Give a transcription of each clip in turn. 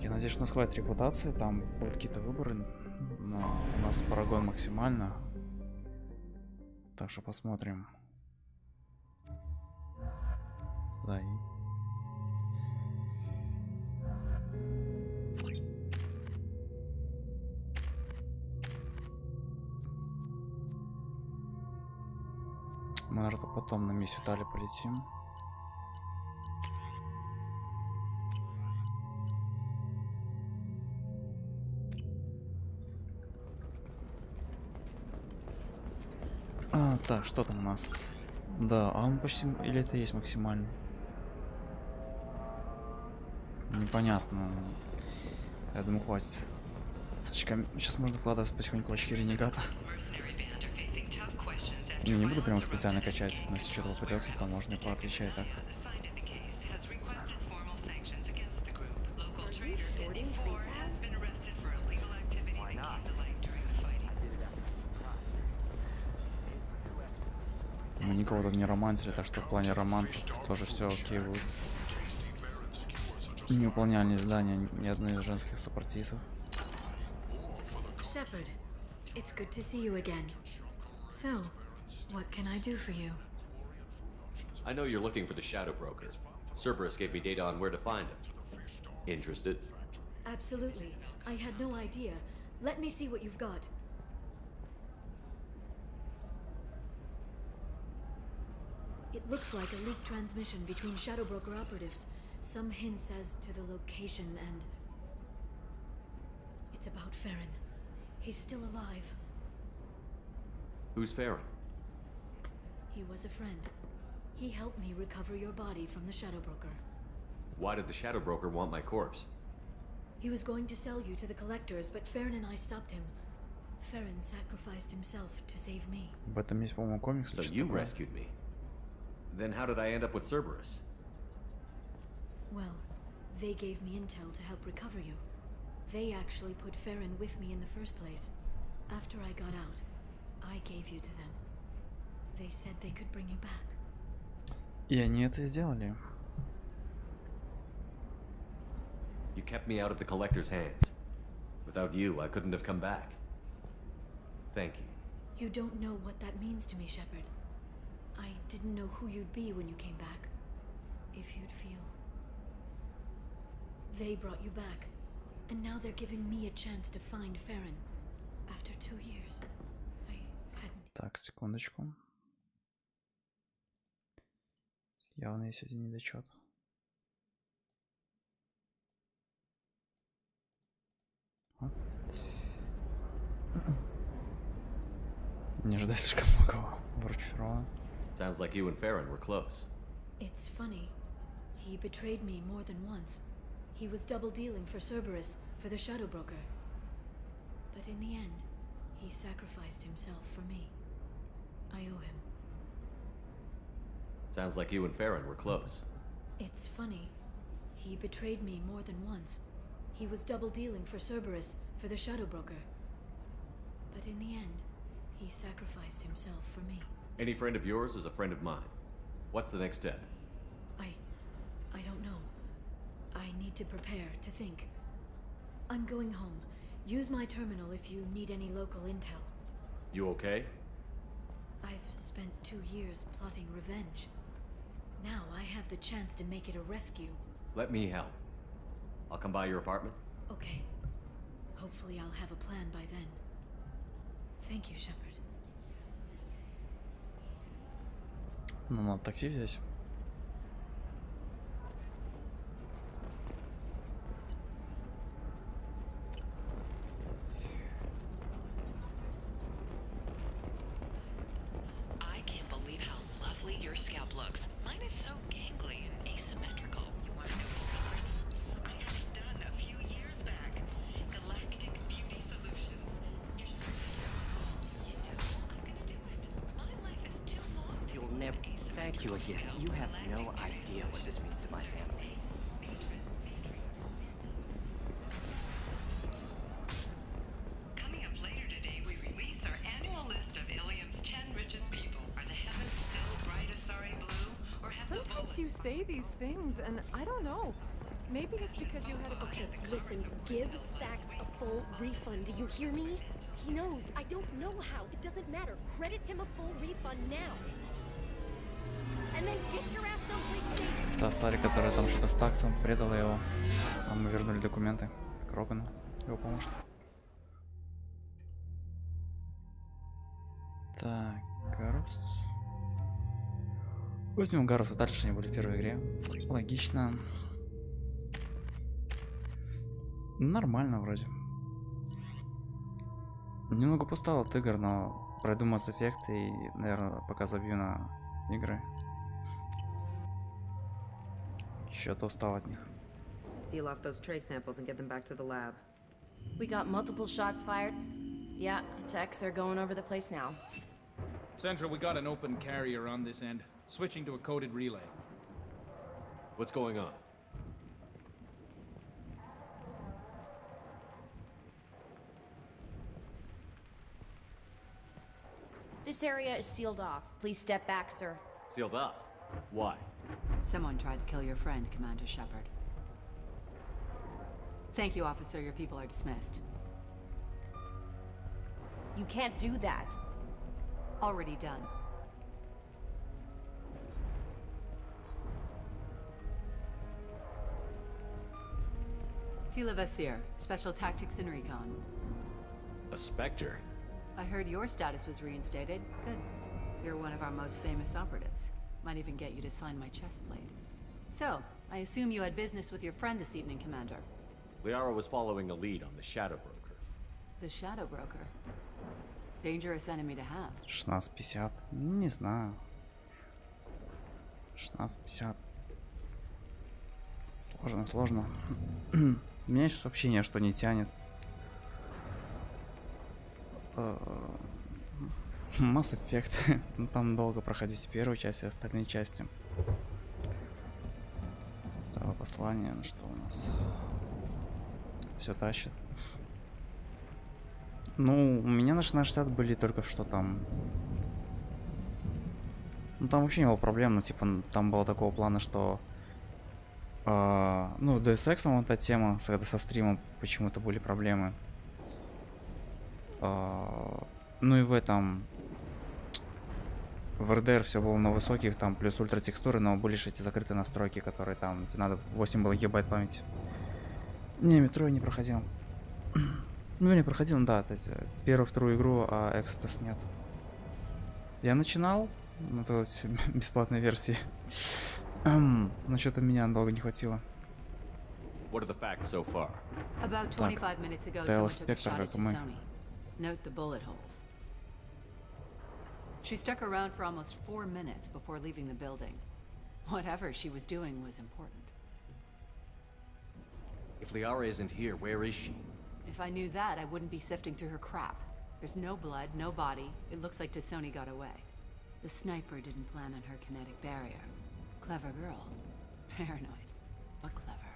Так, я надеюсь, что у нас хватит репутации, там будут какие-то выборы, но у нас парагон максимально. Так что посмотрим. Зай. Мы, наверное, потом на миссию Тали полетим. Так, что там у нас? Да, а он почти... Или это есть максимальный? Непонятно. Я думаю, хватит. С очками... Сейчас можно вкладываться потихоньку в очки ренегата. Не буду прям специально качать, но если что-то попадется, то можно и поотвечать так. Мы никого тут не романсили, так что в плане романсов тоже все окей будет. Не выполняли задания ни одной из женских сопартийцев. Shepard, it's good to see you again. So, what can I do for you? I know you're looking for the Shadow Broker. Cerberus gave me data on where to find him. Interested? Absolutely. I had no idea. Let me see what you've got. It looks like a leaked transmission between Shadow Broker operatives. Some hints as to the location and... It's about Farron. He's still alive. Who's Farron? He was a friend. He helped me recover your body from the Shadow Broker. Why did the Shadow Broker want my corpse? He was going to sell you to the collectors, but Farron and I stopped him. Farron sacrificed himself to save me. В этом есть, по-моему, комикс. So you rescued me. Then how did I end up with Cerberus? Well, they gave me intel to help recover you. They actually put Farron with me in the first place. After I got out, I gave you to them. They said they could bring you back. И они это сделали. You kept me out of the Collector's hands. Without you, I couldn't have come back. Thank you. You don't know what that means to me, Shepard. I didn't know who you'd be when you came back. If you'd feel... They brought you back. And now they're giving me a chance to find Farron. After 2 years. I hadn't... Так, секундочку. Явно есть один недочет. Не ожидай слишком многого. Вручную. Sounds like you and Farron were close. It's funny. He betrayed me more than once. He was double dealing for Cerberus, for the Shadow Broker. But in the end, he sacrificed himself for me. I owe him. Sounds like you and Farron were close. It's funny. He betrayed me more than once. He was double dealing for Cerberus, for the Shadow Broker. But in the end, he sacrificed himself for me. Any friend of yours is a friend of mine. What's the next step? I don't know. I need to prepare, to think. I'm going home. Use my terminal if you need any local intel. You okay? I've spent 2 years plotting revenge. Now I have the chance to make it a rescue. Let me help. I'll come by your apartment. Okay. Hopefully I'll have a plan by then. Thank you, Shepard. Ну, надо такси здесь. I can't believe how lovely your scalp looks. Mine is so gangly and asymmetrical. You want to know what's I had it done a few years back. Galactic Beauty Solutions. You should I'm gonna do it. My life is too long to You'll never... Thank you again. You have no idea what this means to my family. Coming up later today, we release our annual list of Ilium's 10 richest people. Are the heavens still bright as sorry blue, or have Sometimes you say these things, and I don't know. Maybe it's because you had a... Okay, listen, give Fax a full refund. Do you hear me? He knows. I don't know how. It doesn't matter. Credit him a full refund now. And then get your ass someplace safe. Та Сари, которая там что-то с таксом, предала его. А мы вернули документы к Рогану, его помощнику. Так, Гарус. Возьмем Гаруса дальше, они были в первой игре. Логично. Нормально вроде. Немного пустал от игр, но пройду Mass Effect и, наверное, пока забью на игры. Что-то устал от них. Seal off those trace samples and get them back to the lab. We got multiple shots fired. Yeah, techs are going over the place now. Central, we got an open carrier on this end. Switching to a coded relay. What's going on? This area is sealed off. Please step back, sir. Sealed off? Why? Someone tried to kill your friend, Commander Shepard. Thank you, officer. Your people are dismissed. You can't do that. Already done. Tila Vasir, Special Tactics and Recon. A Spectre? I heard your status was reinstated. Good. You're one of our most famous operatives. Might even get you to sign my chest plate. So, I assume you had business with your friend this evening, Commander. Liara was following a lead on the Shadow Broker. The Shadow Broker. Dangerous enemy to have. 16:50. Не знаю. 16:50. Сложно. Меня сейчас общение что не тянет. Mass Effect. Ну, там долго проходить первую часть и остальные части. Старое послание. Ну что у нас? Все тащит. Ну, у меня на 60 были только что там. Ну, там вообще не было проблем. Ну, типа, там было такого плана, что... ну, в DSX вот эта тема, когда со стримом почему-то были проблемы. Ну и в этом... В РДР все было на высоких, там плюс ультра текстуры, но были лишь эти закрытые настройки, которые там, где надо 8 было гигабайт памяти. Не, метро я не проходил. Ну, не проходил, ну, да, первую, вторую игру, а Exodus нет. Я начинал на бесплатной версии, но что-то меня долго не хватило. What are the facts so far? About 25 minutes ago, someone took a shot at Sony. Note the bullet holes. She stuck around for almost 4 minutes before leaving the building. Whatever she was doing was important. If Liara isn't here, where is she? If I knew that, I wouldn't be sifting through her crap. There's no blood, no body. It looks like Tassoni got away. The sniper didn't plan on her kinetic barrier. Clever girl. Paranoid, but clever.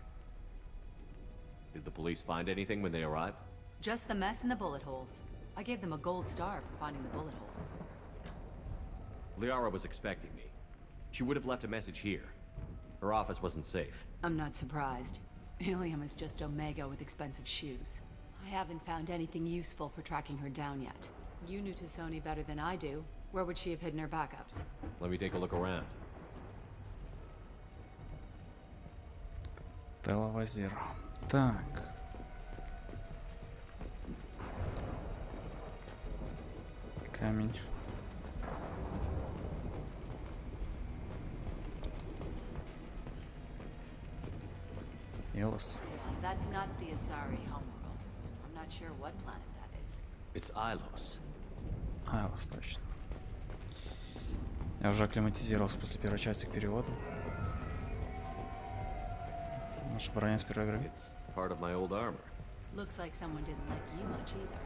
Did the police find anything when they arrived? Just the mess and the bullet holes. I gave them a gold star for finding the bullet holes. Liara was expecting me. She would have left a message here. Her office wasn't safe. I'm not surprised. Ilium is just Omega with expensive shoes. I haven't found anything useful for tracking her down yet. You knew Tassoni better than I do. Where would she have hidden her backups? Let me take a look around. Тали'Зора. Так. Камень. Елос. That's not the Asari homeworld. I'm not sure what planet that is. It's Ilos. Елос, точно. Я уже акклиматизировался после первой части к переводу. Наша броня с первой игры. It's part of my old armor. Looks like someone didn't like you much either.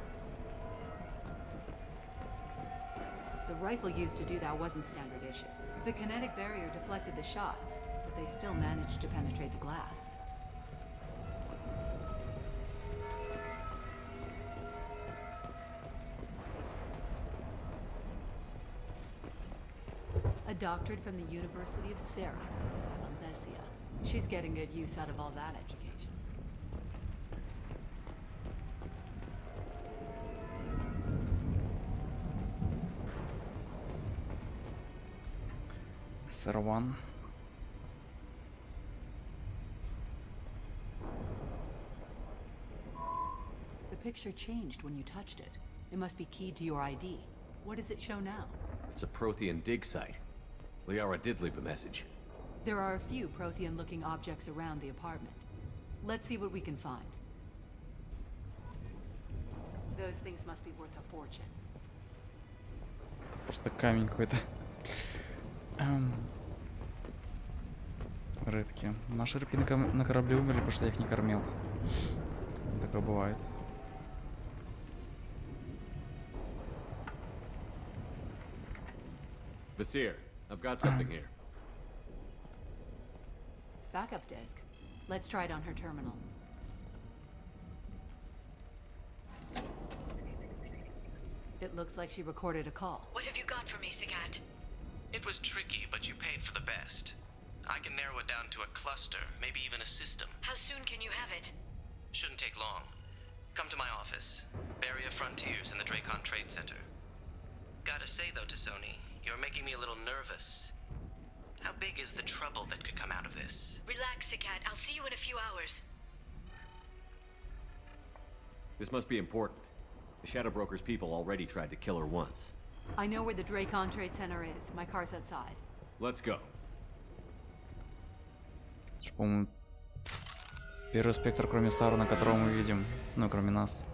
The rifle used to do that wasn't standard issue. The kinetic barrier deflected the shots, but they still managed to penetrate the glass. A doctorate from the University of Ceres, Valencia. She's getting good use out of all that education. Сорван. The picture changed when you touched it. It must be keyed to your ID. What does it show now? It's a Prothean dig site. Liara did leave a message. There are a few Prothean-looking objects around the apartment. Let's see what we can find. Those things must be worth a fortune. Просто камень какой-то. Рыбки. Наши рыбки на корабле умерли, потому что я их не кормил. Такое бывает. Vasir, I've got something here. Backup disk. Let's try it on her terminal. It looks like she recorded a call. What have you got for me, Sagat? It was tricky, but you paid for the best. I can narrow it down to a cluster, maybe even a system. How soon can you have it? Shouldn't take long. Come to my office. Barrier Frontiers in the Dracon Trade Center. Gotta say though to Sony, you're making me a little nervous. How big is the trouble that could come out of this? Relax, Sagat. I'll see you in a few hours. This must be important. The Shadow Broker's people already tried to kill her once. I know where the Dracon Trade Center is. My car's outside. Let's go. По-моему, первый спектр, кроме Старона, которого мы видим, ну, кроме нас.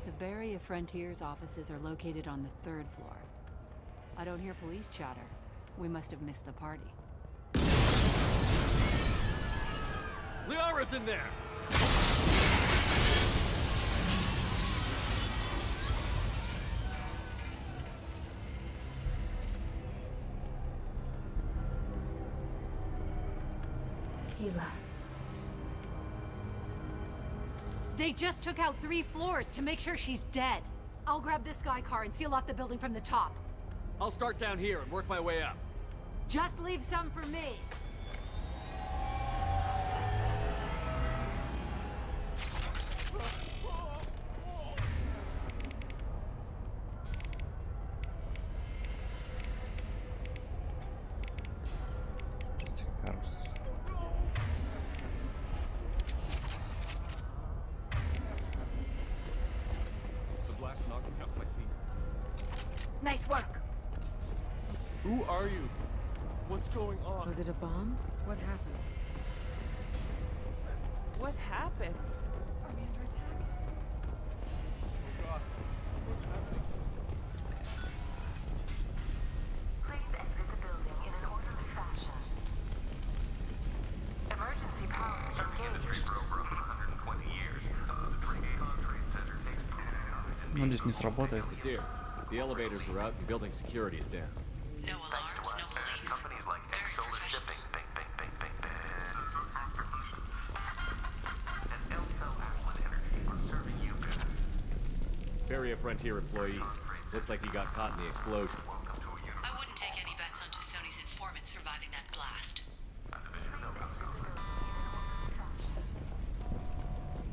The Barrier Frontiers offices are located on the 3rd floor. I don't hear police chatter. We must have missed the party. Liara's in there! Keela. They just took out 3 floors to make sure she's dead. I'll grab this Sky car and seal off the building from the top. I'll start down here and work my way up. Just leave some for me. Nice work. Who are you? What's going on? Was it a bomb? What happened? What happened? Are we under attack? Oh God, what's happening? Please exit the building in an orderly fashion. Emergency power is engaged. For over 120 years. The Dracon Trade Center takes. Ну, здесь не сработает. Here, the elevators are out and building security is down. No alarms, no police. Companies like Very Solar professional. Shipping, and Elko Atlas Energy are serving you better. Barrier Frontier employee. Looks like he got caught in the explosion. I wouldn't take any bets onto Sony's informant surviving that blast.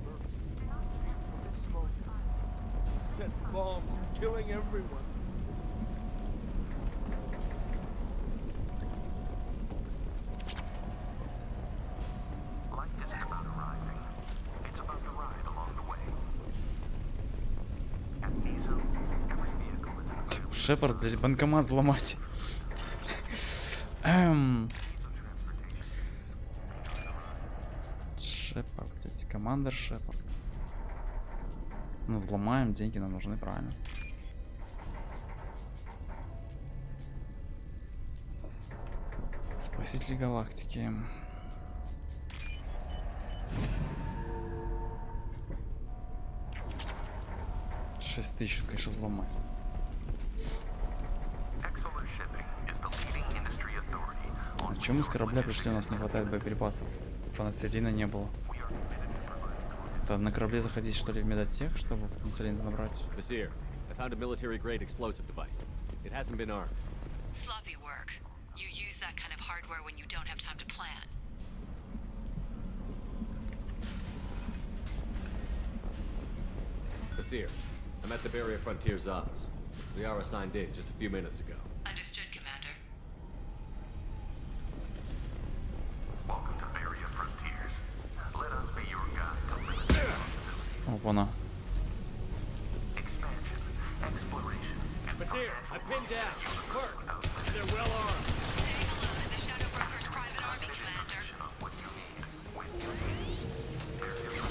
Mercs. From the smoke. Set bombs, killing everyone. Life isn't about arriving. It's about the ride along the way. At Miso, every vehicle is Шепард, блядь, банкомат взломать. Шепард, блядь, командир Шепард. Ну, взломаем, деньги нам нужны, правильно. Спаситель галактики. Шесть тысяч, конечно, взломать. А чё мы с корабля пришли, у нас не хватает боеприпасов? Панацелина не было. Там на корабле заходить, что ли, в медотсех, чтобы инсулин набрать? Vizier, I found a military-grade explosive device. It hasn't been armed. Sloppy work. You use that kind of hardware when you don't have time to plan. Vizier, I'm at the Barrier Frontier's office. Liara signed in just a few minutes ago. Understood, Commander. Welcome to Barrier Frontiers. Let us be your guide to limited responsibility. Опа-на. Expansion, exploration, and Vizier, I pinned down clerks. They're well armed. Saying hello to the Shadow Broker's private army, Commander. of what you need when you need. Barrier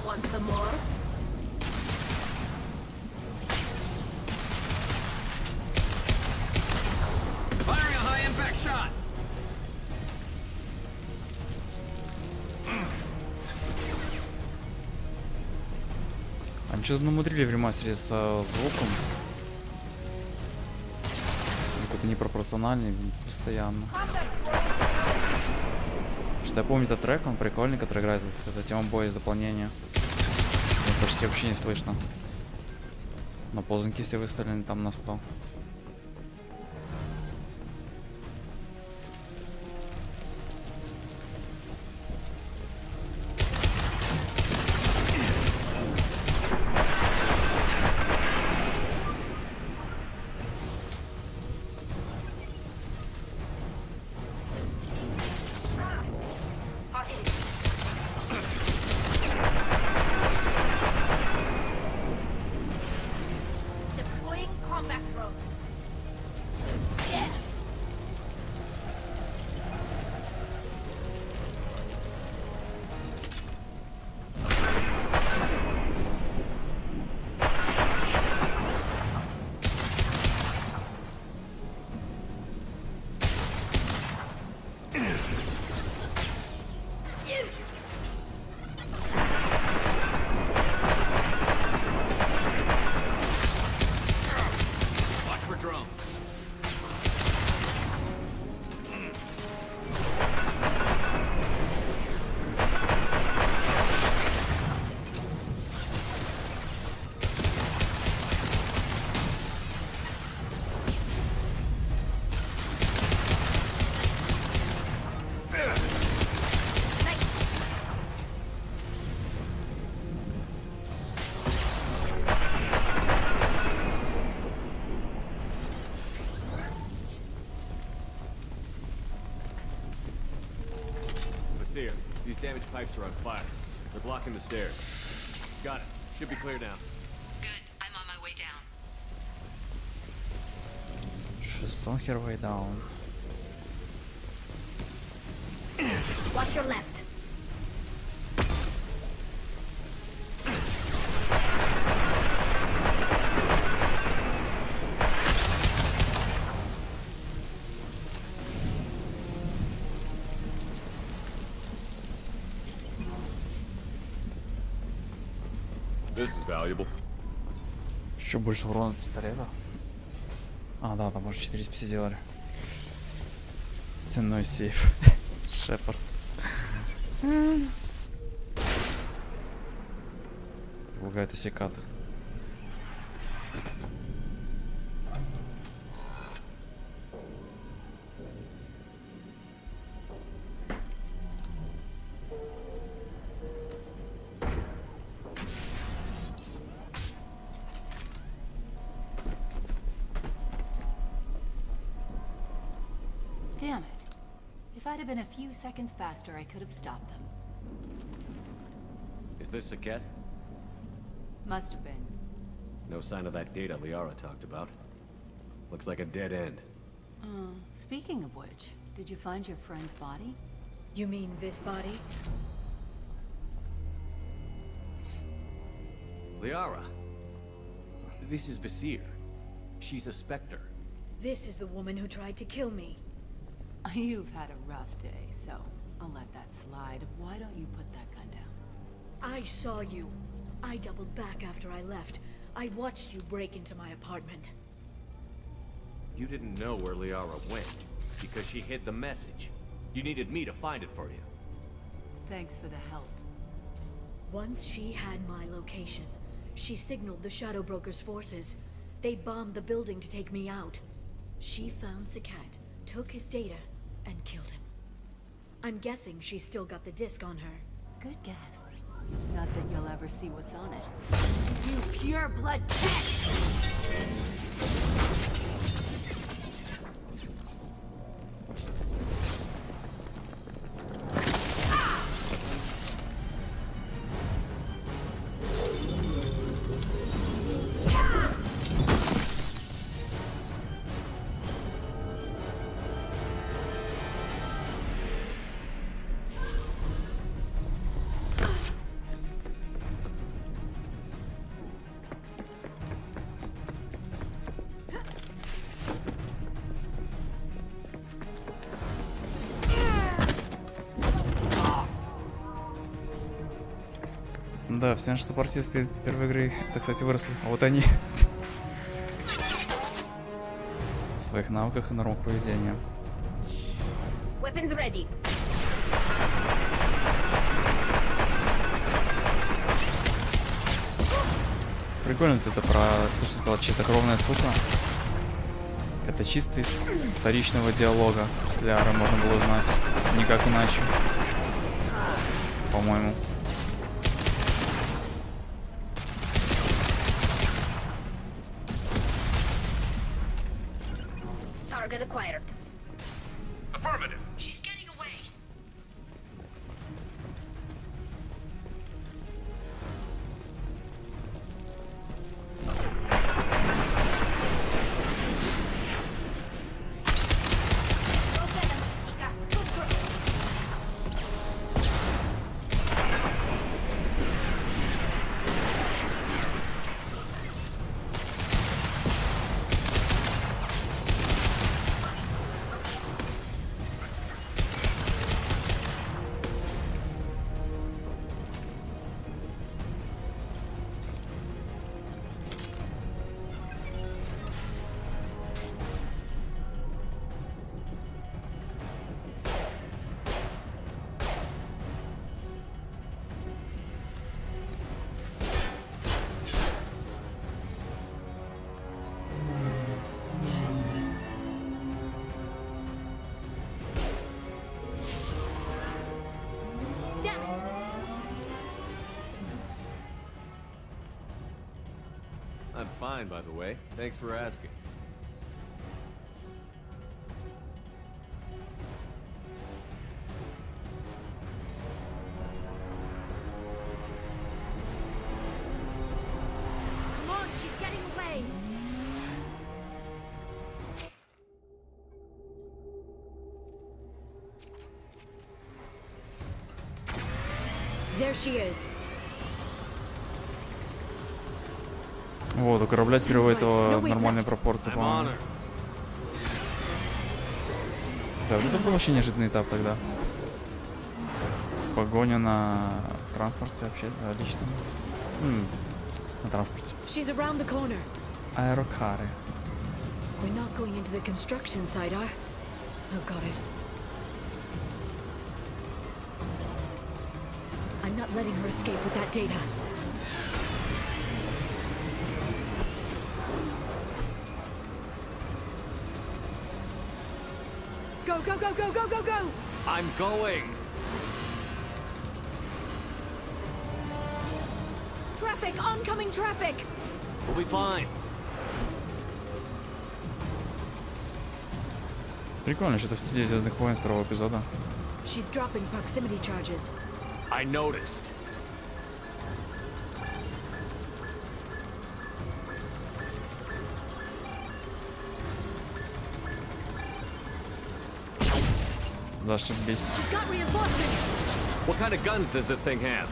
Want some more? Firing a high-impact shot! Они что-то намудрили в ремастере с звуком. Какой-то непропорциональный постоянно. Что я помню этот трек, он прикольный, который играет вот эта тема боя из дополнения. Его почти вообще не слышно. Но ползунки все выставлены там на 100. Deploying combat drone. Yeah. Watch for drone. Vizier, these damaged pipes are on fire. They're blocking the stairs. Got it. Should be clear now. Good. I'm on my way down. She's on her way down. Watch your left. This is valuable. Еще больше урона от пистолета. А, да, там уже 450 сделали. Стенной сейф. Шепард. Лагает и секат. Damn it. If I'd have been a few seconds faster, I could have stopped them. Is this Saket? Must have been. No sign of that data Liara talked about. Looks like a dead end. Speaking of which, did you find your friend's body? You mean this body? Liara! This is Vizier. She's a specter. This is the woman who tried to kill me. You've had a rough day, so I'll let that slide. Why don't you put that gun down? I saw you. I doubled back after I left. I watched you break into my apartment. You didn't know where Liara went because she hid the message. You needed me to find it for you. Thanks for the help. Once she had my location, she signaled the Shadow Broker's forces. They bombed the building to take me out. She found Sakat, took his data, and killed him. I'm guessing she's still got the disc on her. Good guess. Not that you'll ever see what's on it. You pure blood pest! Да, все наши сопартии с первой игры, это, кстати, выросли. А вот они в своих навыках и нормах поведения. Weapons ready. Прикольно вот это про то, что сказала чистокровная сука. Это чисто из вторичного диалога с Лиарой можно было узнать. Никак иначе. По-моему. Target acquired. Affirmative. She's getting away. I'm fine, by the way. Thanks for asking. Come on, she's getting away. There she is. Вот, у корабля теперь у этого нормальные пропорции, по-моему. Да, вот это был вообще неожиданный этап тогда. Погоня на транспорте вообще, да, лично. На транспорте. She's around the corner. Аэрокары. We're not going into the construction site, are? Oh, goddess. I'm not letting her escape with that data. Go, go, go, go, go, go, go! I'm going! Traffic! Oncoming traffic! We'll be fine. Прикольно, что-то в стиле Звездных войн второго эпизода. She's dropping proximity charges. I noticed. Зашибись. She's got reinforcements! What kind of guns does this thing have?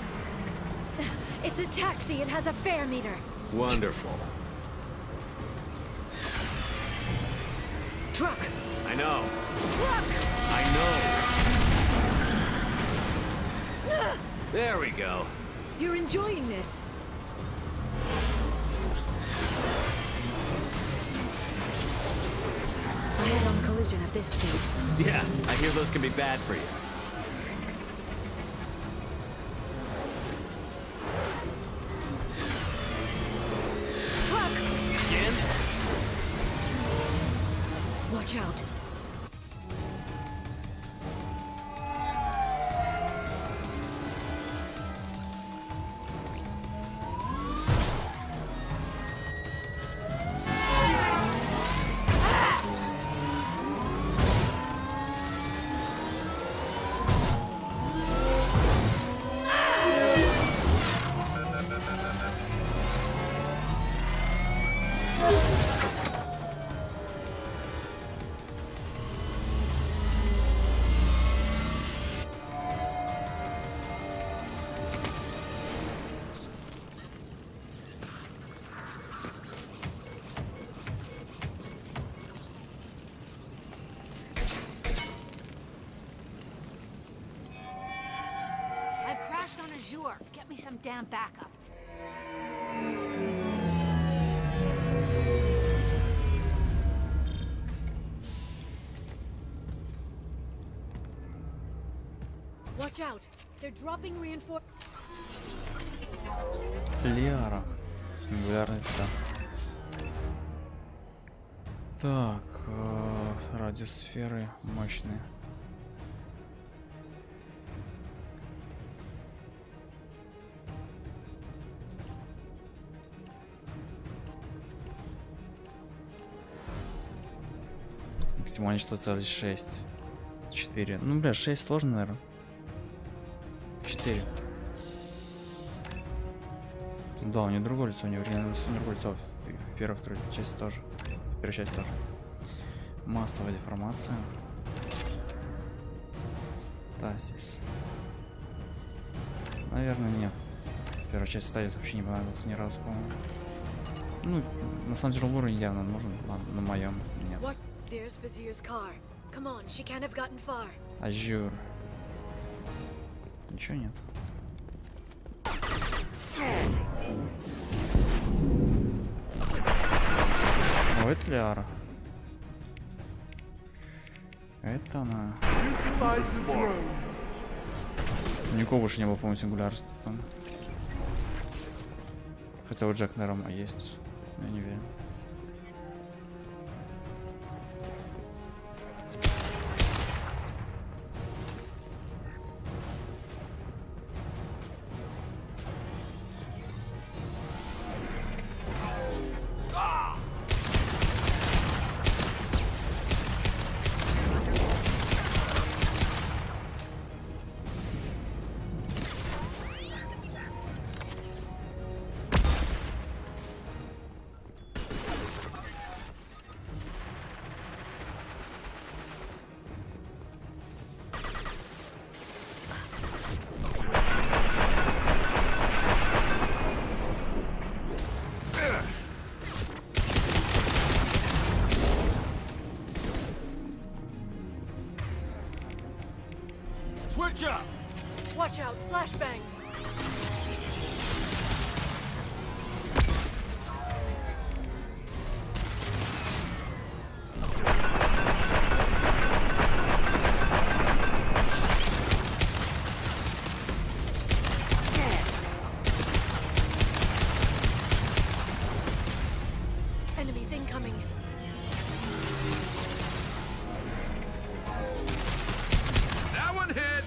It's a taxi. It has a fare meter. Wonderful. Truck! I know. Truck! I know. There we go. You're enjoying this. head-on collision at this speed. Yeah, I hear those can be bad for you. Truck! Again? Watch out. Get me some damn backup. Watch out. They're dropping reinforcements. Лиара. Сингулярность, да. Так, радиосферы мощные. Максимально 1,6. 4. Ну, бля, 6 сложно, наверное. 4. Да, у него другое лицо, у него другое лицо. В первой, второй части тоже. В первой части тоже. Массовая деформация. Стасис. Наверное, нет. Первая часть Стасис вообще не понравилась ни разу, по-моему. Ну, на самом деле, уровень явно нужен, на моем нет. There's Vizier's car. Come on, she can't have gotten far. Ажур. Ничего нет. О, это Лиара. Это она. Никого больше не было, по-моему, сингулярности там. Хотя у Джек, наверное, есть. Я не верю. Switch up! Watch out, flashbangs. Enemies incoming. That one hit!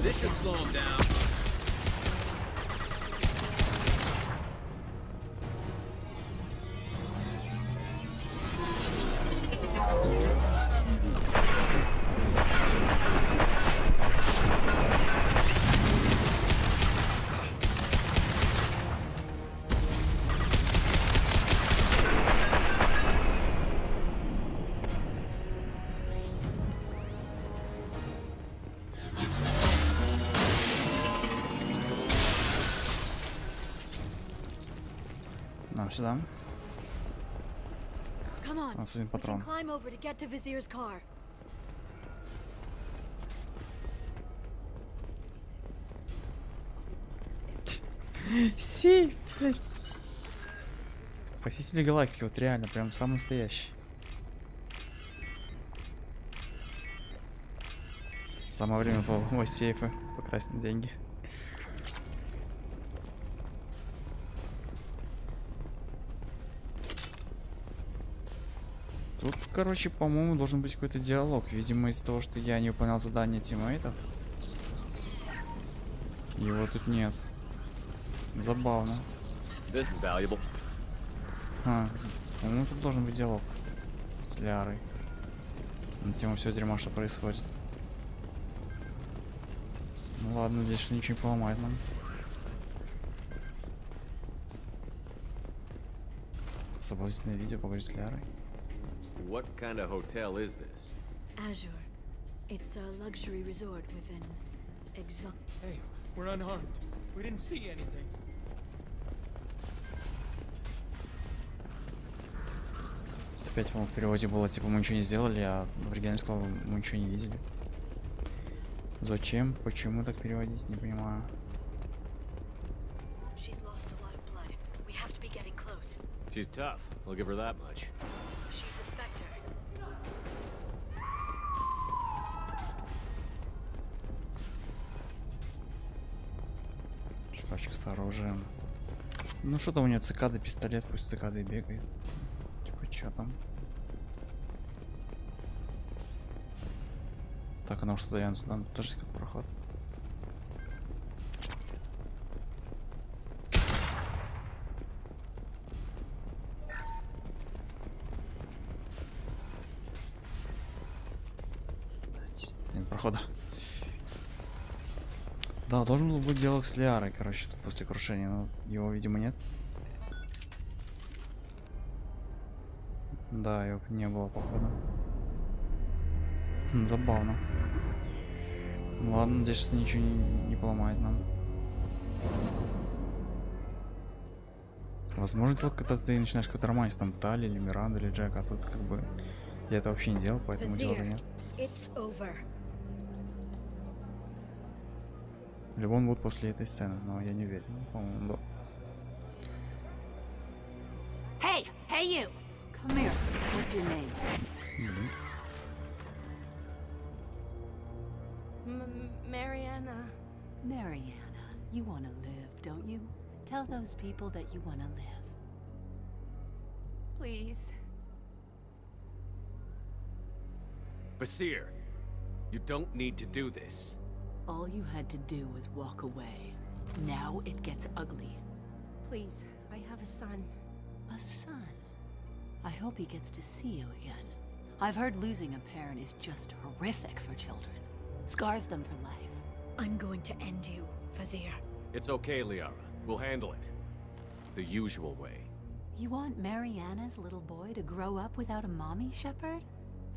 This should slow him down. Идем сюда. Come on. У нас один We can патрон. climb over to get to Vizier's car. Сейф, блядь. Спасители галактики, вот реально, прям самый настоящий. Самое время поломать сейфы, покрасить на деньги. Тут, короче, по-моему, должен быть какой-то диалог. Видимо, из-за того, что я не выполнял задание тиммейтов. Его тут нет. Забавно. По-моему, тут должен быть диалог с Лиарой. На тему все дерьмо, что происходит. Ну ладно, здесь что ничего не поломает нам. Соблазнительное видео, поговорить с Лиарой. What kind of hotel is this? Azure. It's a luxury resort with an exotic. Hey, we're unharmed. We didn't see anything. Опять, по-моему, в переводе было типа мы ничего не сделали, а в оригинале сказал мы ничего не видели. Зачем? Почему так переводить? Не понимаю. She's lost a lot of blood. We have to be getting close. She's tough. I'll give her that much. She's a specter. Шкафчик с оружием. Ну что-то у нее цикады, пистолет, пусть цикады бегает. Типа что там? Так, ну что-то я сюда тоже есть как проход. Нет прохода. Да, должен был быть диалог с Лиарой, короче, после крушения, но его, видимо, нет. Да, его не было, походу. Забавно. Ладно, надеюсь, что ничего не поломает нам. Возможно, только когда ты начинаешь какой-то романс, там Тали или Миранды или Джек, а тут как бы я это вообще не делал, поэтому диалога нет. Либо он будет после этой сцены, но я не уверен. По-моему, да. Hey, hey you! Come here. What's your name? Mariana. Mariana, you want to live, don't you? Tell those people that you want to live. Please. Basir, you don't need to do this. All you had to do was walk away. Now it gets ugly. Please, I have a son. A son? I hope he gets to see you again. I've heard losing a parent is just horrific for children. Scars them for life. I'm going to end you, Fazir. It's okay, Liara. We'll handle it. The usual way. You want Mariana's little boy to grow up without a mommy, Shepard?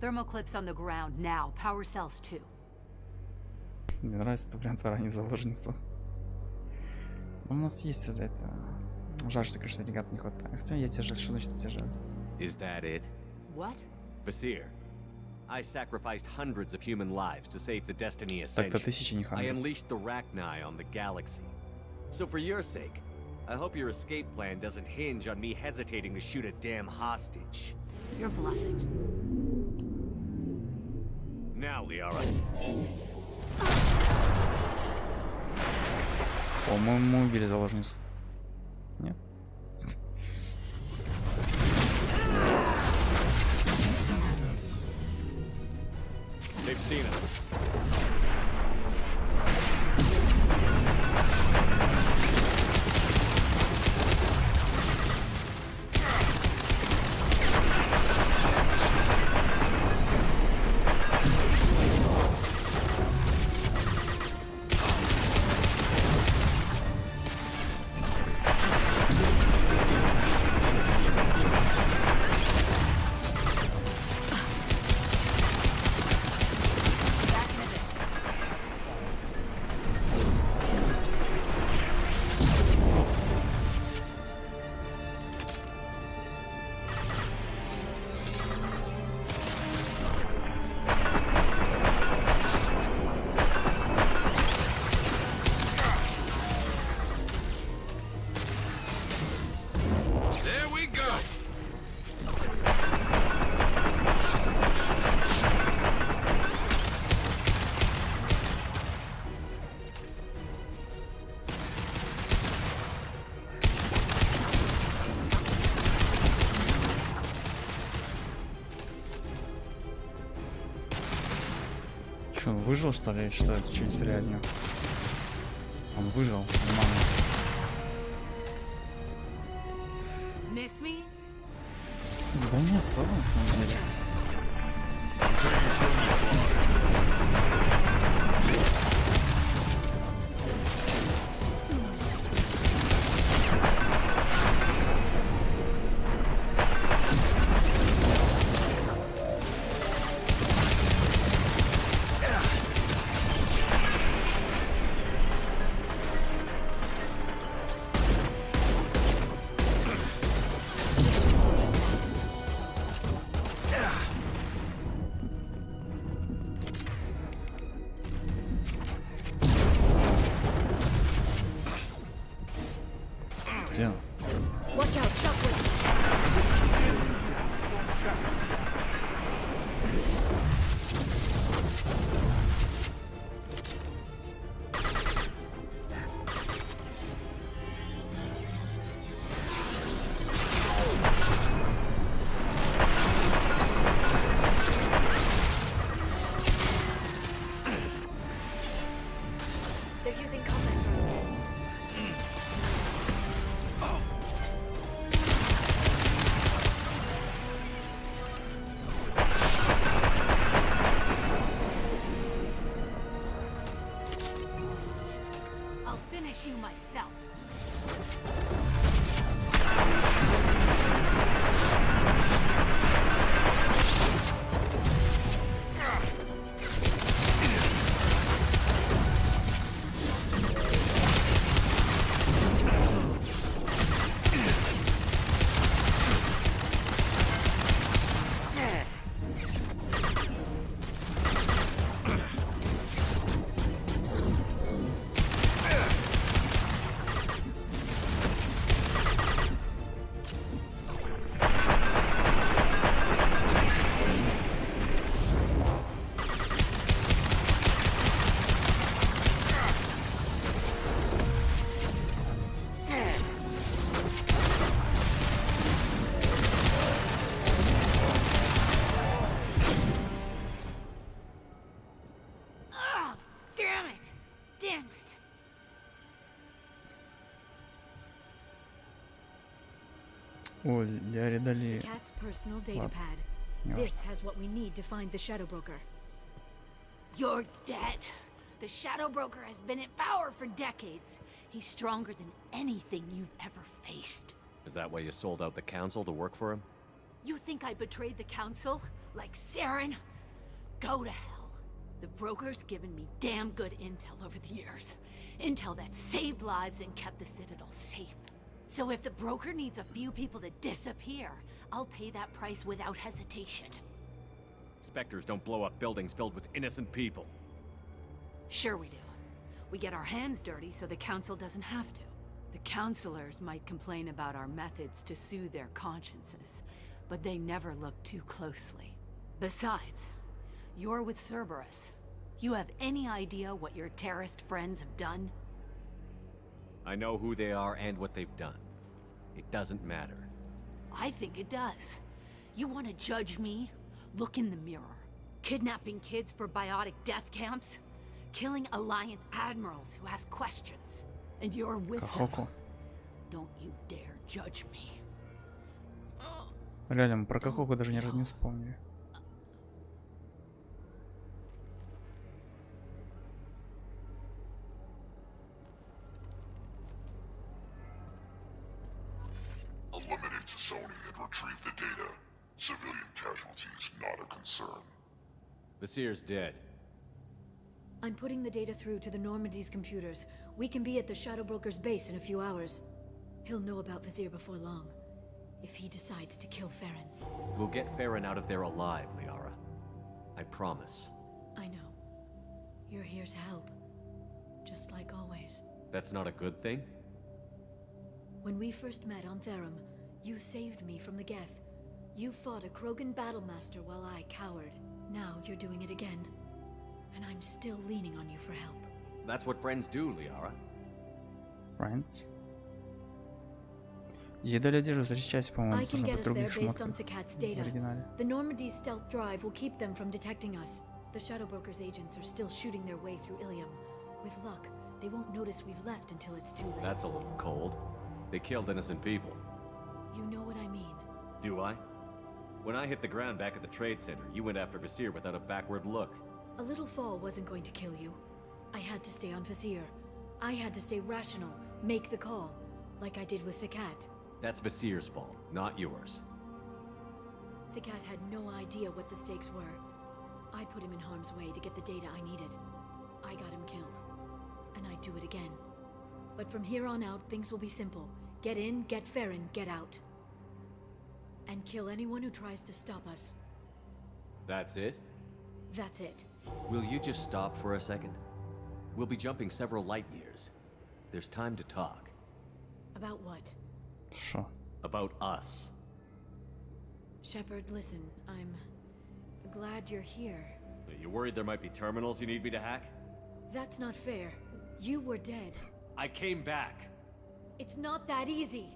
Thermoclips on the ground now. Power cells too. Мне нравится это вариант ранее заложница. У нас есть это. Жаль, что, конечно, регат не хватает. Хотя я тебе жаль, что значит тебе жаль? Is that it? What? Basir, I sacrificed hundreds of human lives to save the Destiny Так-то Ascension. тысячи не I хватит. unleashed the Rachni on the galaxy. So for your sake, I hope your escape plan doesn't hinge on me hesitating to shoot a damn hostage. You're bluffing. Now, Liara. По-моему, мы убили заложницу. Нет? They've seen us. Что, он выжил, что ли? Что это? Что не стреляет в него? Он выжил, нормально. Miss me? Да не особо, на самом деле. Где он? Watch out, shockwave. They're using combat drones. I'll finish you myself. Damn it! Damn it! О, Лиаре дали. Cat's personal data Ладно. pad. Не This has what we need to find the Shadow Broker. You're dead. The Shadow Broker has been in power for decades. He's stronger than anything you've ever faced. Is that why you sold out the council to work for him? You think I betrayed the council? Like Saren? Go to hell. The broker's given me damn good intel over the years. Intel that saved lives and kept the Citadel safe. So if the broker needs a few people to disappear, I'll pay that price without hesitation. Spectres don't blow up buildings filled with innocent people. Sure we do. We get our hands dirty so the council doesn't have to. The counselors might complain about our methods to soothe their consciences, but they never look too closely. Besides, you're with Cerberus. You have any idea what your terrorist friends have done? I know who they are and what they've done. It doesn't matter. I think it does. You want to judge me? Look in the mirror. Kidnapping kids for biotic death camps? Killing Alliance admirals who ask questions. And you're with them. Кахоку. Don't you dare judge me. Реально, мы про Кахоку даже ни разу не вспомнили. Eliminate Sony and retrieve the data. Civilian casualties not a concern. Basir's dead. I'm putting the data through to the Normandy's computers. We can be at the Shadow Broker's base in a few hours. He'll know about Vizier before long, if he decides to kill Farron. We'll get Farron out of there alive, Liara. I promise. I know. You're here to help. Just like always. That's not a good thing? When we first met on Therum, you saved me from the Geth. You fought a Krogan battlemaster while I cowered. Now you're doing it again. And I'm still leaning on you for help. That's what friends do, Liara. Friends? Ей дали одежду за часть, по-моему, I can должна get быть us there других based on шмотков Sakat's в data. оригинале. The Normandy's stealth drive will keep them from detecting us. The Shadow Broker's agents are still shooting their way through Ilium. With luck, they won't notice we've left until it's too late. That's a little cold. They killed innocent people. You know what I mean. Do I? When I hit the ground back at the trade center, you went after Vizier without a backward look. A little fall wasn't going to kill you. I had to stay on Vizier. I had to stay rational, make the call, like I did with Sakat. That's Vizier's fault, not yours. Sakat had no idea what the stakes were. I put him in harm's way to get the data I needed. I got him killed. And I'd do it again. But from here on out, things will be simple. Get in, get Farron, get out. And kill anyone who tries to stop us. That's it? That's it. Will you just stop for a second? We'll be jumping several light years. There's time to talk. About what? Шо? About us. Shepard, listen, I'm glad you're here. Are you worried there might be terminals you need me to hack? That's not fair. You were dead. I came back. It's not that easy.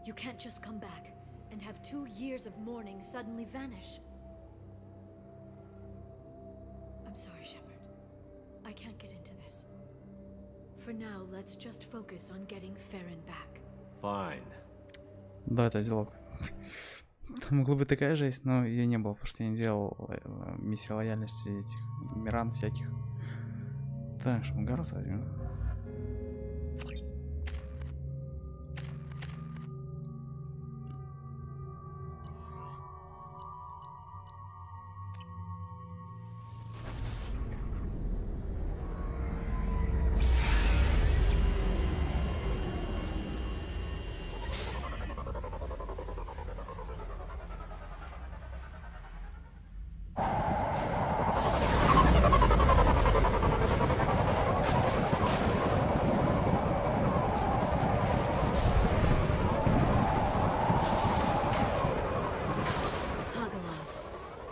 You can't just come back and have 2 years of mourning suddenly vanish. I'm sorry, Shepard. I can't get into this. For now, let's just focus on getting Farron back. Fine. Да, это диалог. Могла быть такая жесть, но ее не было, потому что я не делал миссии лояльности этих Миранд всяких. Так, что мы Гарус возьмем. Hagalaz.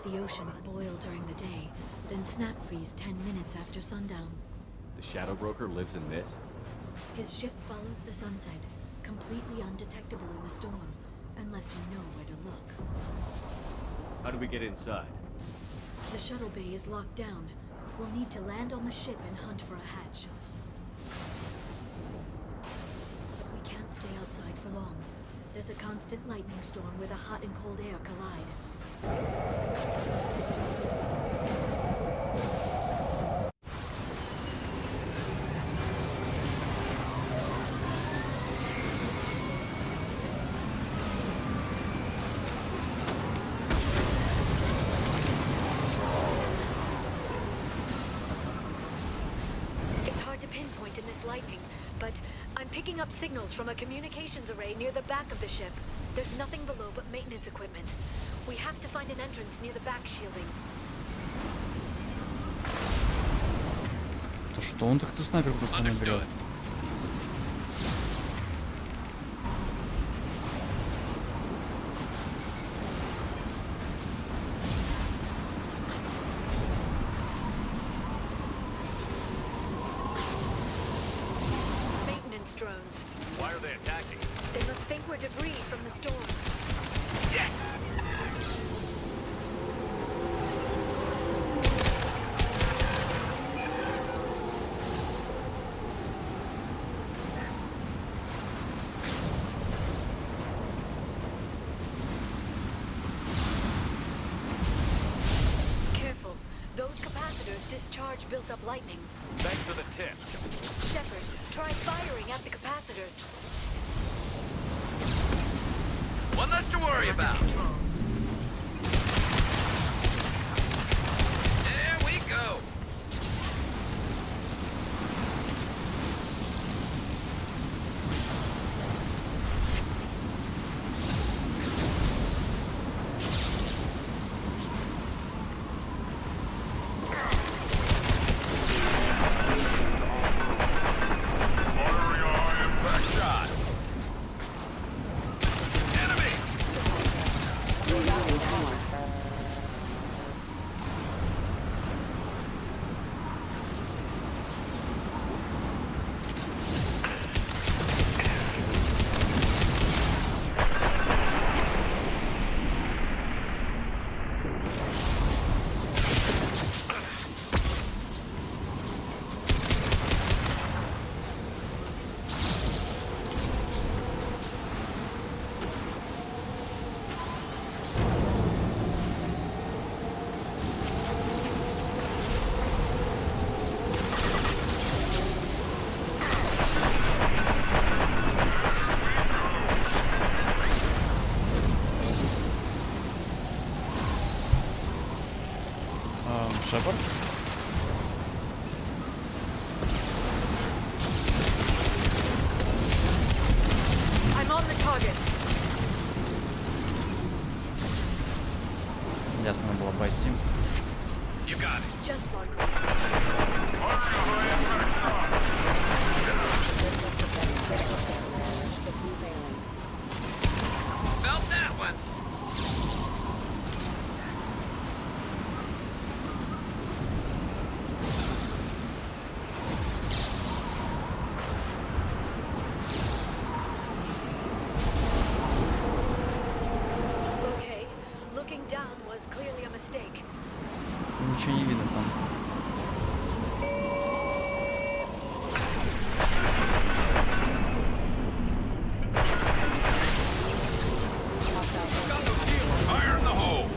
The oceans boil during the day, then snap freeze 10 minutes after sundown. The Shadow Broker lives in this? His ship follows the sunset, completely undetectable in the storm, unless you know where to look. How do we get inside? The shuttle bay is locked down. We'll need to land on the ship and hunt for a hatch. But we can't stay outside for long. There's a constant lightning storm where the hot and cold air collide. It's hard to pinpoint in this lightning, but I'm picking up signals from a communications array near the back of the ship. There's nothing below but maintenance equipment. We have to find an entrance near the back shielding. То что он так-то снайперку просто не берет? Maintenance drones. Why are they attacking? They must think we're debris from the storm. Yes! Careful. Those capacitors discharge built-up lightning. Thanks for the tip. Shepard, try firing at the capacitors. One less to worry about. There we go. Шепард. Ясно было обойти. Felt that one. Okay, looking down was clearly a mistake. Ничего не видно там. Fire in the hole!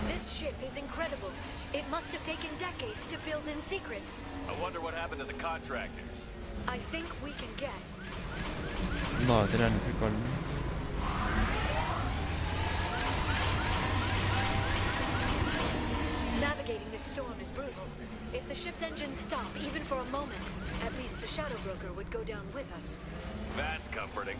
This ship is incredible. It must have taken decades to build in secret. I wonder what happened to the contractors. I think we can guess. Да, это реально прикольно. Navigating this storm is brutal. If the ship's engines stop, even for a moment, at least the Shadow Broker would go down with us. That's comforting.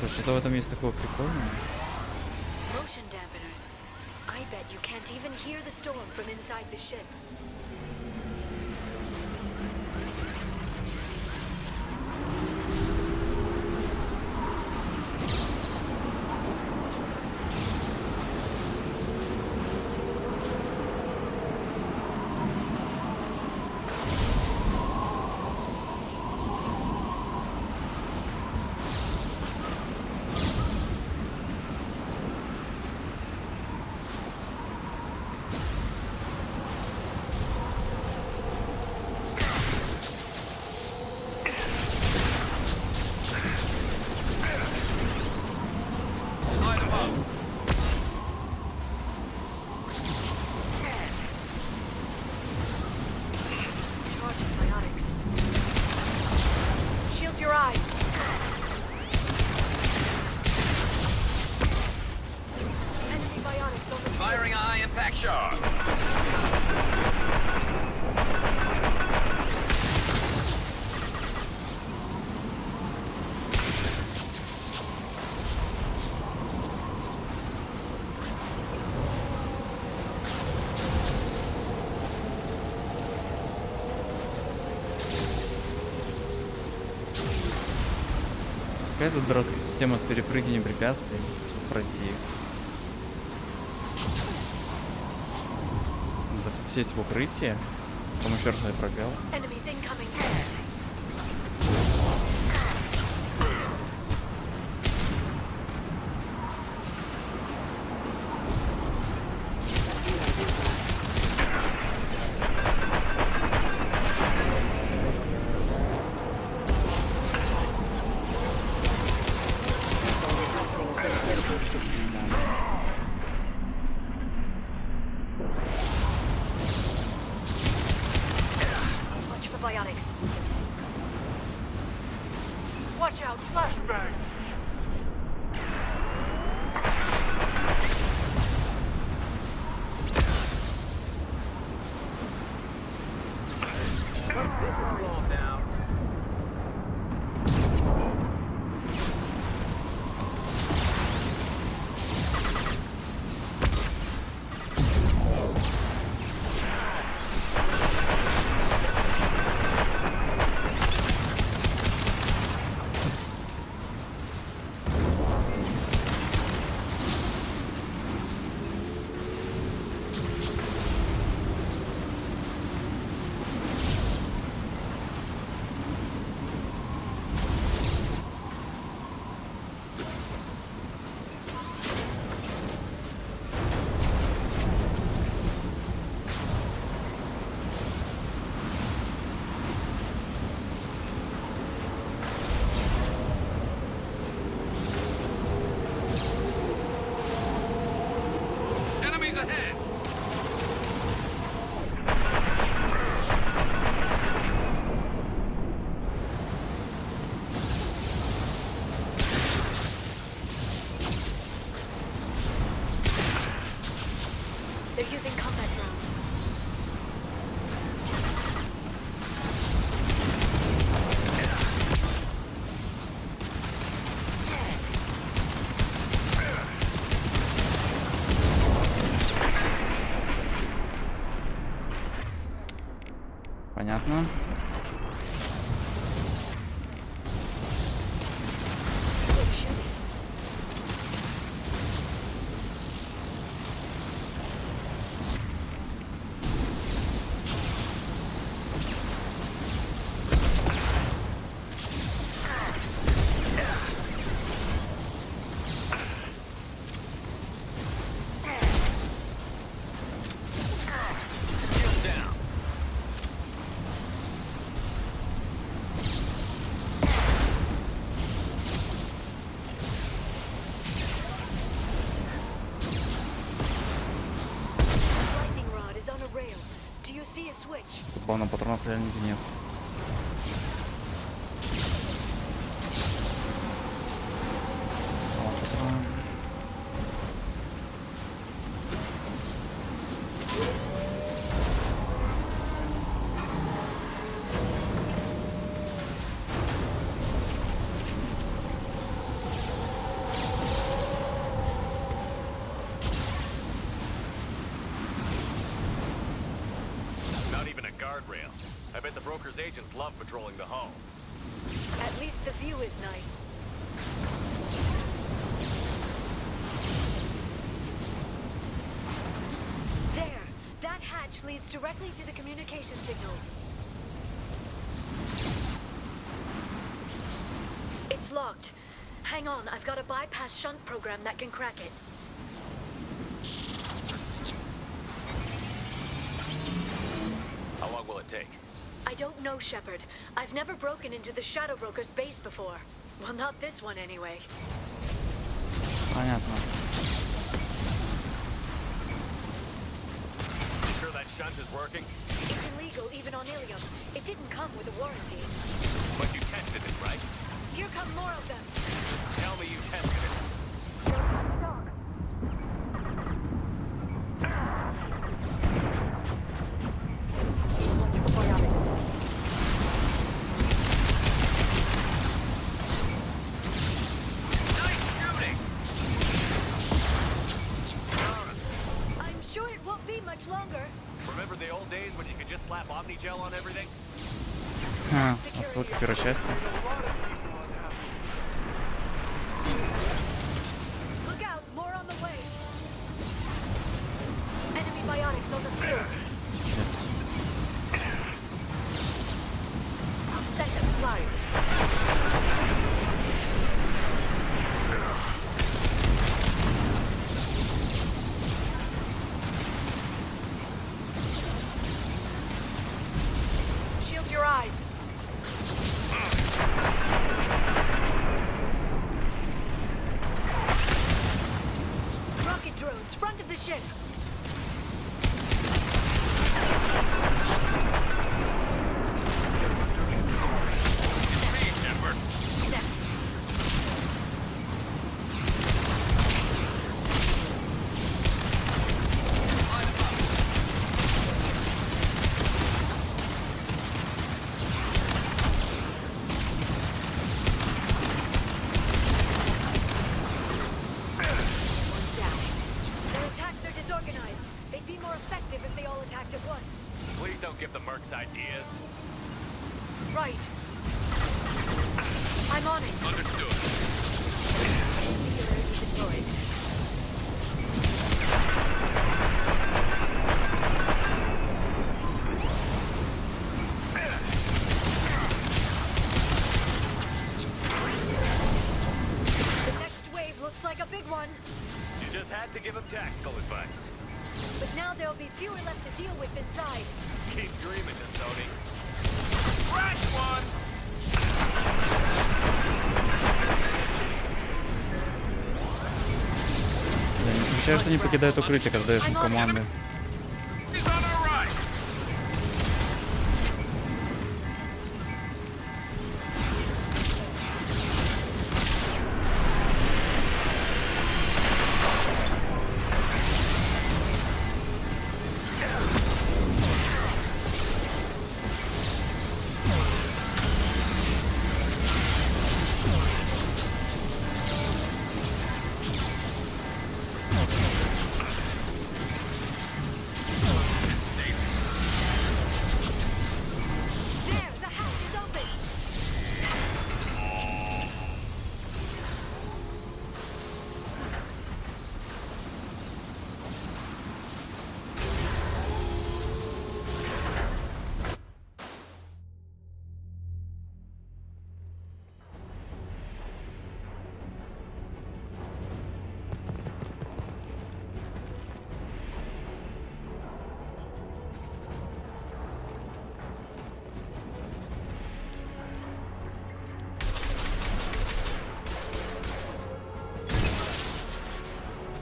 Что-то в этом есть такого прикольного. Motion dampeners. I bet you can't even hear the storm from inside the ship. Firing a high-impact shot. Какая тут дурацкая система с перепрыгиванием препятствий, чтобы пройти их. Надо сесть в укрытие, потом еще раз пробел. Watch out, flashbangs! Понятно. Забавно, патронов реально нигде нет. I bet the broker's agents love patrolling the hull. At least the view is nice. There! That hatch leads directly to the communication signals. It's locked. Hang on, I've got a bypass shunt program that can crack it. How long will it take? I don't know, Shepard. I've never broken into the Shadow Broker's base before. Well, not this one anyway. Понятно. You sure that shunt is working? It's illegal even on Ilium. It didn't come with a warranty. But you tested it, right? Here come more of them. Tell me you tested it. Gel on everything? Отсылка к первой части. Look out, more on the way. Enemy biotics on the field. Set them fly. Ideas? Right. I'm on it. Understood. The next wave looks like a big one. You just had to give him tactical advice. But now there'll be fewer left to deal with inside. Keep dreaming, Sony. Crash one! Я не смущаю, что не покидают укрытие, когда даешь им команды.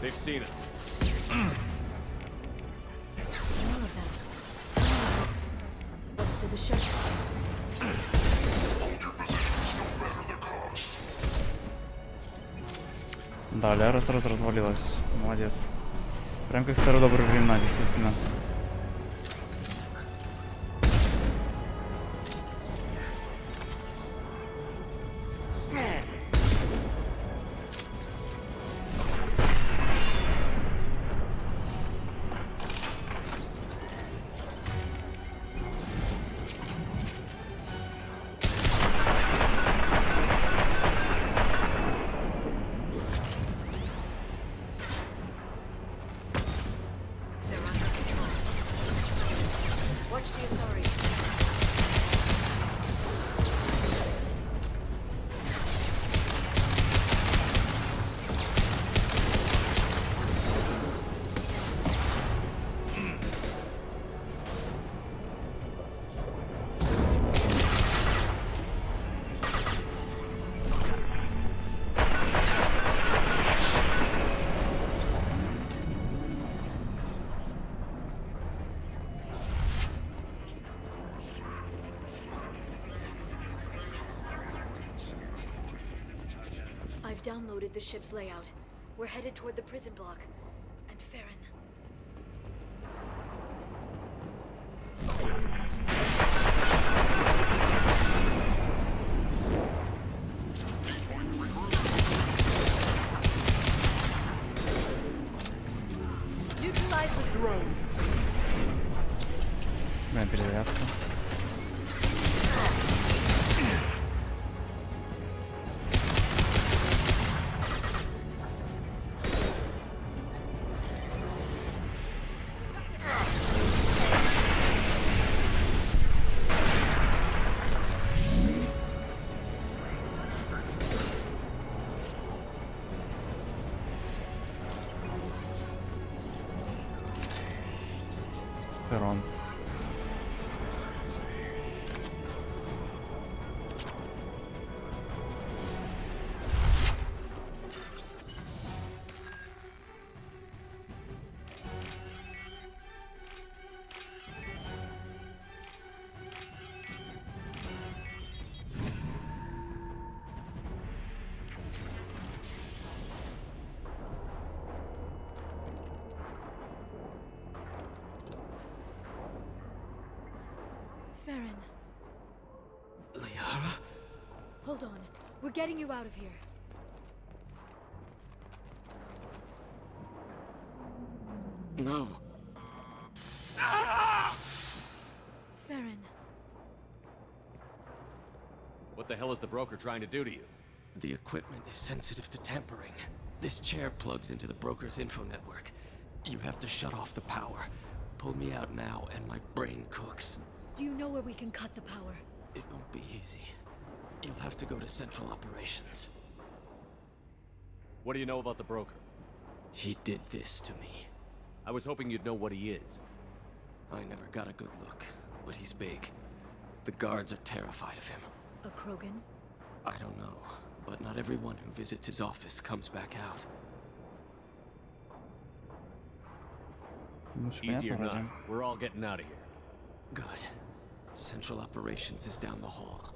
They've seen us. More of them. Close to the ship. Да, Лиара сразу развалилась. Молодец. Прям как в старые добрые времена, действительно. Watch the Azari. I've downloaded the ship's layout. We're headed toward the prison block. And Farron. Neutralize the drone. Блин, перезарядка. Ферон. Farron. Liara? Hold on. We're getting you out of here. No. Farron. What the hell is the broker trying to do to you? The equipment is sensitive to tampering. This chair plugs into the broker's info network. You have to shut off the power. Pull me out now and my brain cooks. Do you know where we can cut the power? It won't be easy. You'll have to go to Central Operations. What do you know about the broker? He did this to me. I was hoping you'd know what he is. I never got a good look, but he's big. The guards are terrified of him. A Krogan? I don't know, but not everyone who visits his office comes back out. Easy or not, we're all getting out of here. Good. Central Operations is down the hall.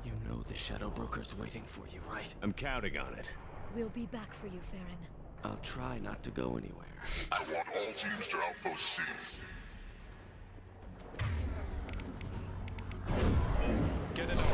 You know the Shadow Broker's waiting for you, right? I'm counting on it. We'll be back for you, Farron. I'll try not to go anywhere. I want all teams to Outpost C. Get it on.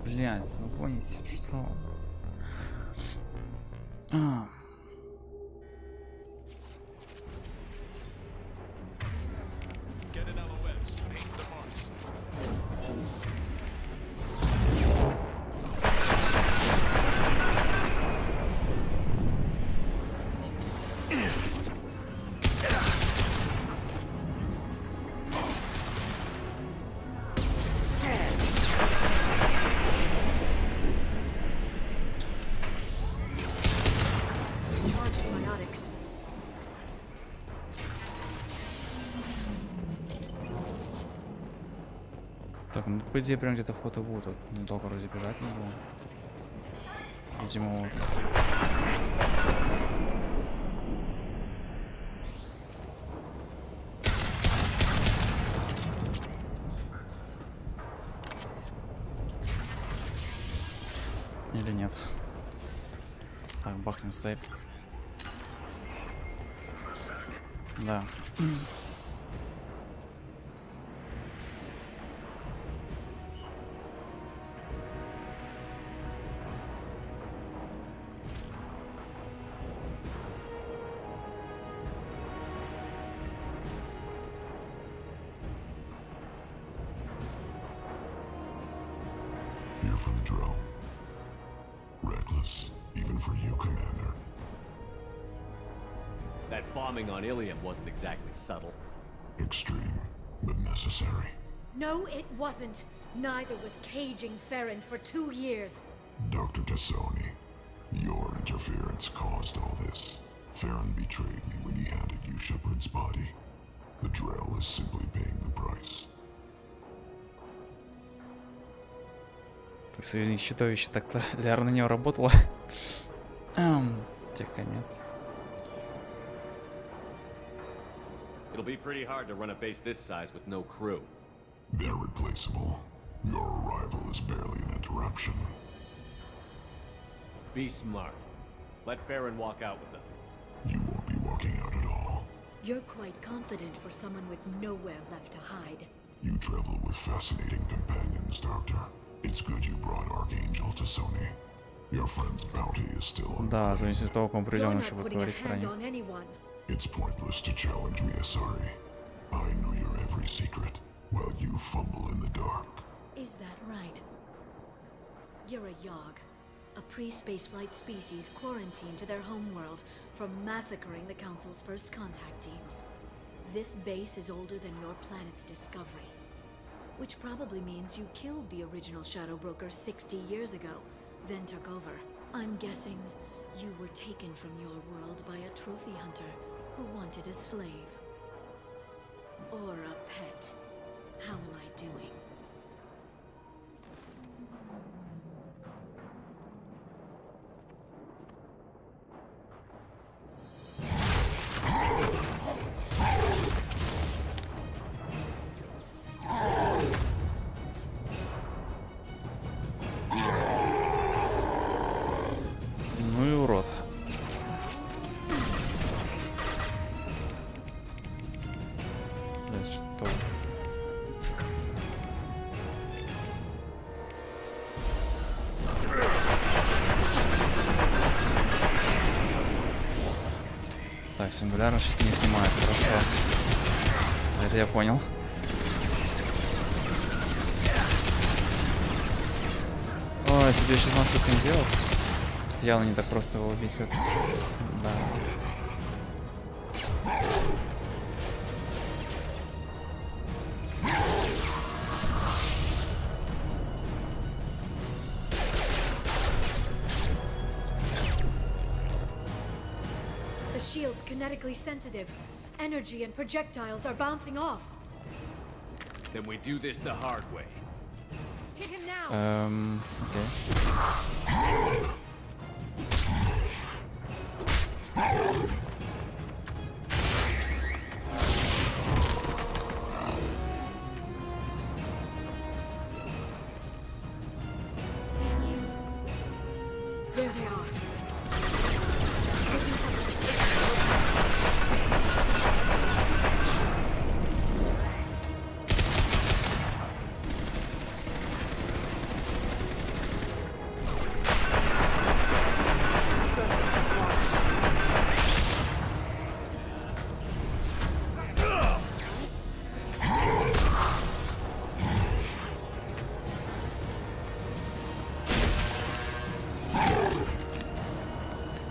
Блядь, ну поняли, что... Get it LOS. Paint the marks. Так, ну по идее прям где-то вход и будет. Тут недалеко вроде бежать не было. Видимо, вот. Или нет? Так, бахнем сейф. Да. Here for the drill. Reckless, even for you, Commander. That bombing on Ilium wasn't exactly subtle. Extreme, but necessary. No, it wasn't. Neither was caging Farron for 2 years. Dr. Tassoni, your interference caused all this. Farron betrayed me when he handed you Shepard's body. The drill is simply paying the price. Так, союзник Чудовище, так-то Лиара на него работала. Тебе конец. It'll be pretty hard to run a base this size with no crew. They're replaceable. Your arrival is barely an interruption. Be smart. Let Farron walk out with us. You won't be walking out at all. You're quite confident for someone with nowhere left to hide. You travel with fascinating companions, Doctor. It's good you brought Archangel to Sony. Your friend's bounty is still on. Да, зависит от того, как мы придем, еще будет говорить про них. It's pointless to challenge me, Asari. I know your every secret, while you fumble in the dark. Is that right? You're a Yogg, a pre-spaceflight species quarantined to their homeworld from massacring the Council's first contact teams. This base is older than your planet's discovery, which probably means you killed the original Shadow Broker 60 years ago, then took over. I'm guessing you were taken from your world by a trophy hunter who wanted a slave. Or a pet. How am I doing? Ну и урод. Что? Так, сингулярно щит не снимает, хорошо. Это я понял. Ой, если бы я сейчас знал, что с ним делать. Явно не так просто его убить, как... Да. The shield's kinetically sensitive. Energy and projectiles are bouncing off. Then we do this the hard way. Hit him now. Okay. There they are.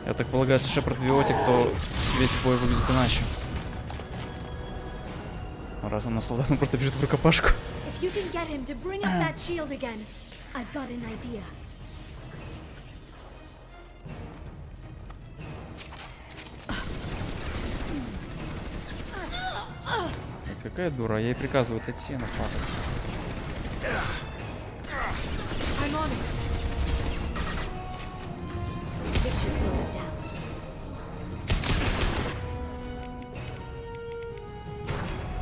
Я так полагаю, если Шепард биотик, то весь бой выглядит иначе. Раз он на солдат, он просто бежит в рукопашку. Какая дура, я ей приказываю идти на падать. should slow it down.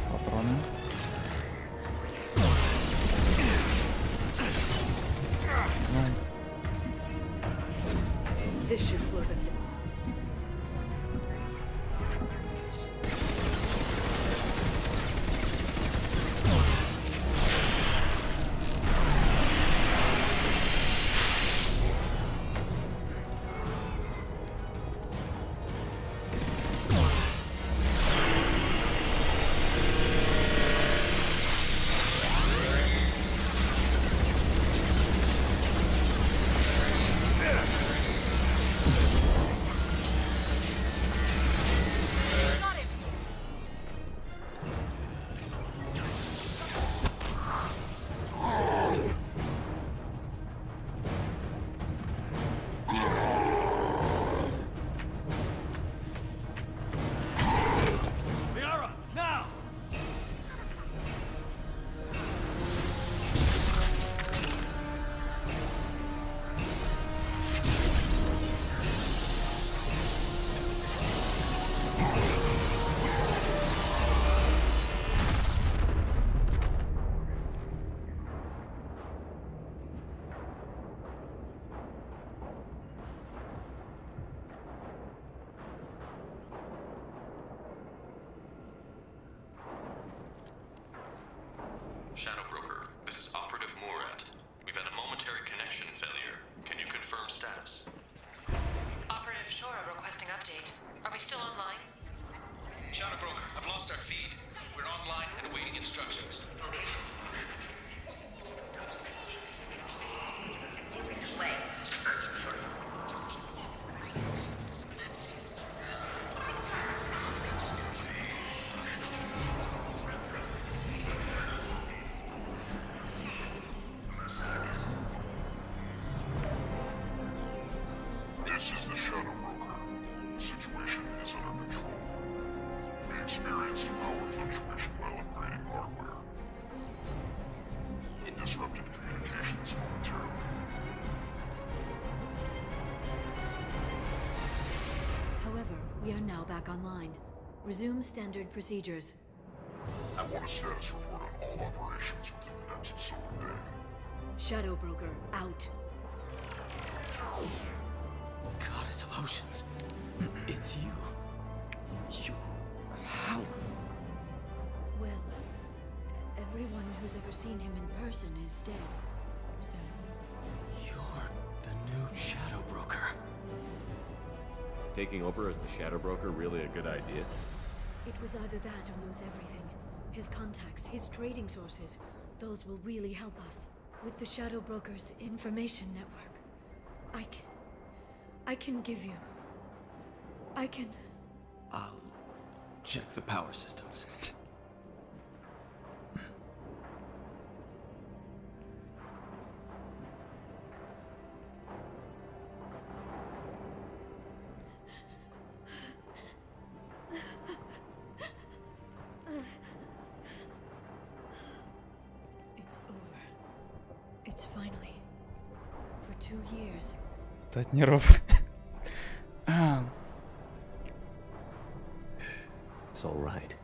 Патроны. This should slow them down. Shadow Broker, this is Operative Murat. We've had a momentary connection failure. Can you confirm status? Operative Shora requesting update. Are we still online? Shadow Broker, I've lost our feed. We're online and awaiting instructions. This is the Shadow Broker. The situation is under control. We experienced a power fluctuation while upgrading hardware. It disrupted communications momentarily. However, we are now back online. Resume standard procedures. I want a status report on all operations within the next solar day. Shadow Broker, out. Goddess of Oceans, it's you. You... how? Well, everyone who's ever seen him in person is dead. So, You're the new Shadow Broker. Is taking over as the Shadow Broker really a good idea? it was either that or lose everything. His contacts, his trading sources, those will really help us. With the Shadow Broker's information network, I can give you... I'll check the power systems. It's over. It's finally. For 2 years. Стать нервов. It's all right.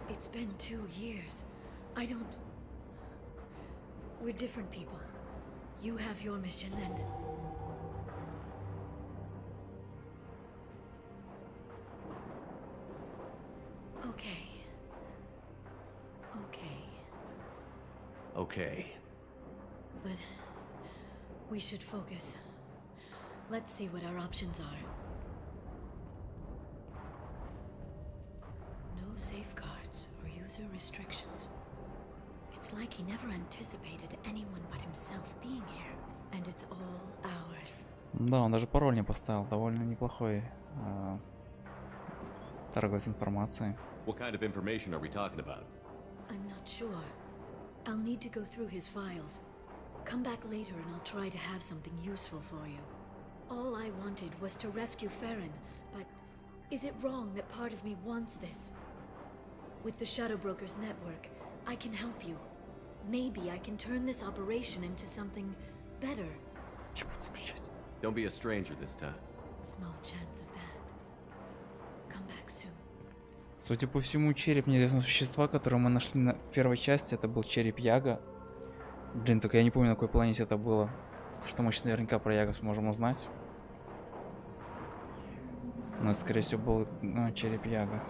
It's been 2 years. I don't... We're different people. You have your mission and... Okay. Okay. But... we should focus. Let's see what our options are. No safeguards or user restrictions. It's like he never anticipated anyone but himself being here. And it's all ours. Да, он даже пароль не поставил. Довольно неплохой торговец информацией. What kind of information are we talking about? I'm not sure. I'll need to go through his files. Come back later and I'll try to have something useful for you. All I wanted was to rescue Farron, but is it wrong that part of me wants this? With the Shadow Broker's network, I can help you. Maybe I can turn this operation into something better. Don't be a stranger this time. Small chance of that. Come back soon. Судя по всему, череп неизвестного существа, который мы нашли на первой части, это был череп Яга. Блин, только я не помню, на какой планете это было. Что мы сейчас наверняка про Яга сможем узнать. Но, скорее всего, был череп Яга.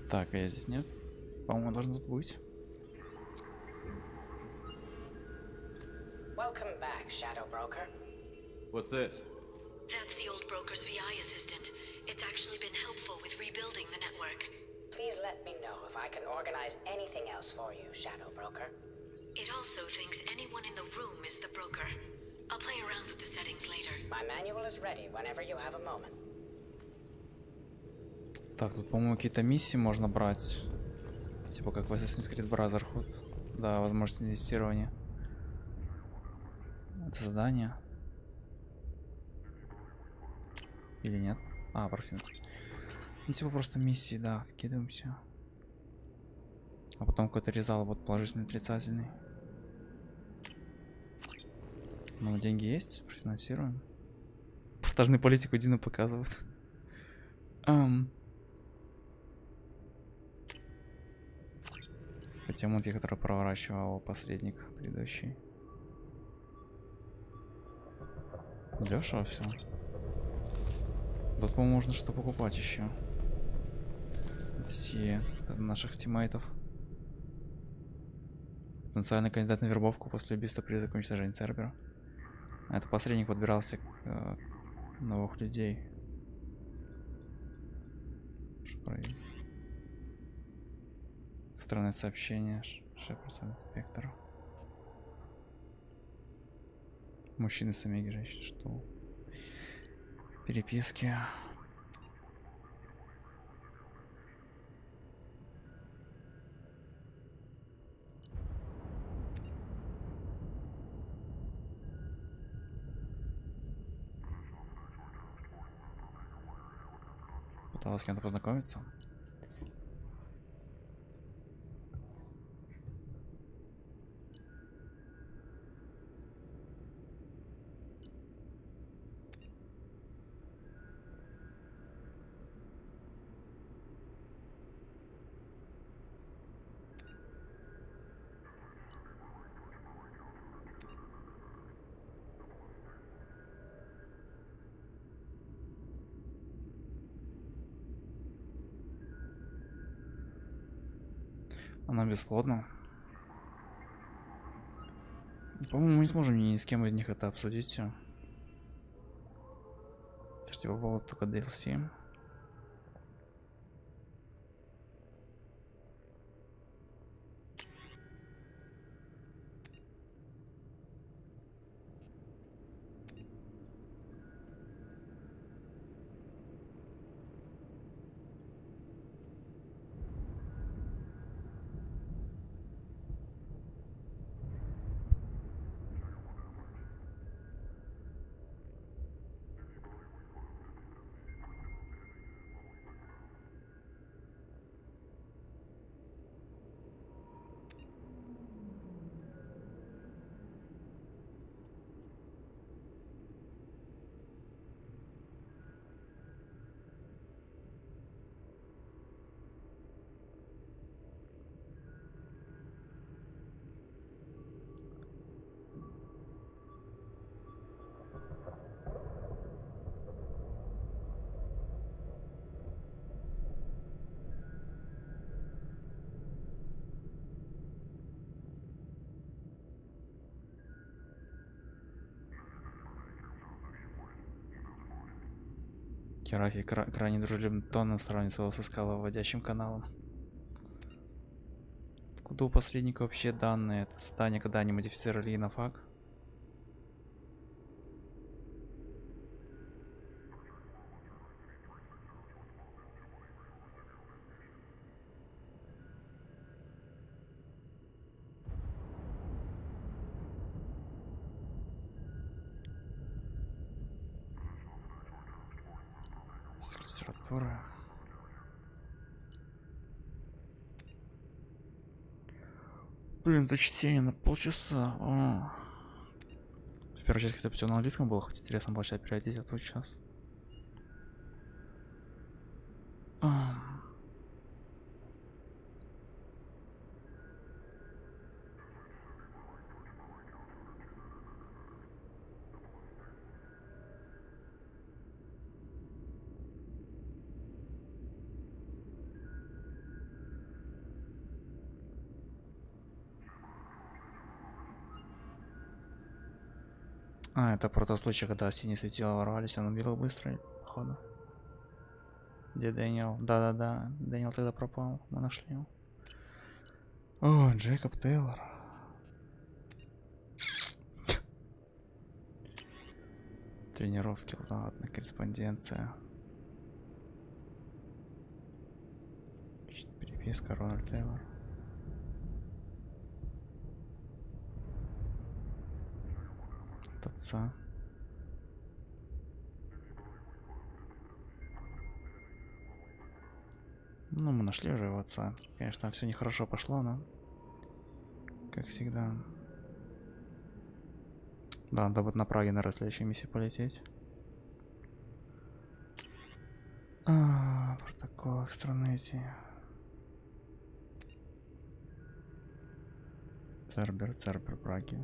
Так, а я здесь нет? По-моему, должен тут быть. Welcome back, Shadow Broker. What's this? That's the old broker's VI assistant. It's actually been helpful with rebuilding the network. Please let me know if I can organize anything else for you, Shadow Broker. It also thinks anyone in the room is the broker. I'll play around with the settings later. My manual is ready whenever you have a moment. Так, тут, по-моему, какие-то миссии можно брать. Типа как в Assassin's Creed Brotherhood. Да, возможность инвестирования. Это задание. Или нет? А, профит. Ну, типа просто миссии, да, вкидываемся. А потом какой-то резал, вот положительный, отрицательный. Ну, деньги есть, профинансируем. Продажную политику Дина показывают. Хотя мутки, который проворачивал посредник предыдущий. Дешево все. Тут, по-моему, можно что покупать еще. Досье наших тиммейтов. Потенциальный кандидат на вербовку после убийства при уничтожении сервера. А это посредник подбирался к новых людей. Экстренное сообщение. Шепард инспектор. Мужчины, семьи, женщины. Что? Переписки. Пыталась с кем-то познакомиться. Она бесплодна. По-моему, мы не сможем ни с кем из них это обсудить все. Это типа было только DLC. Хераки крайне дружелюбным тоном сравнивается с скаловодящим каналом. Откуда у посредника вообще данные? Это задание, когда они модифицировали на фак? Литература. Блин, это чтение на полчаса. О. В первой части, кстати, все на английском было, хоть интересно было читать, переводить, а тут сейчас. Это про тот случай, когда синие светила ворвались, он убил их быстро, походу. Где Дэниел? Да-да-да, Дэниел тогда пропал, мы нашли его. О, Джейкоб Тейлор. Тренировки, ладно, корреспонденция. Переписка, Рональд Тейлор. Отца. Ну, мы нашли уже его отца. Конечно, там все нехорошо пошло, но как всегда. Да, надо вот на Праге, наверное, следующей миссии полететь. Протокол экстранетии. Цербер Праги.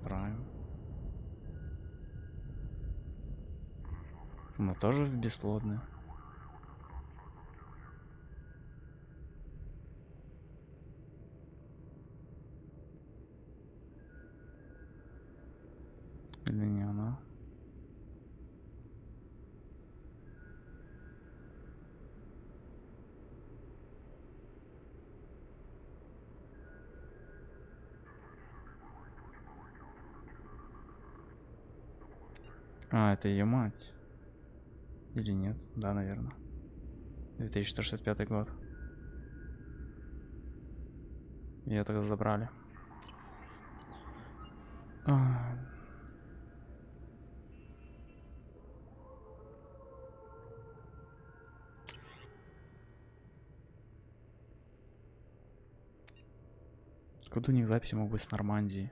Прайм. Мы тоже бесплодны. Или не она? Это ее мать. Или нет? Да, наверное. 2165 год. Ее тогда забрали. Откуда у них записи могут быть с Нормандии?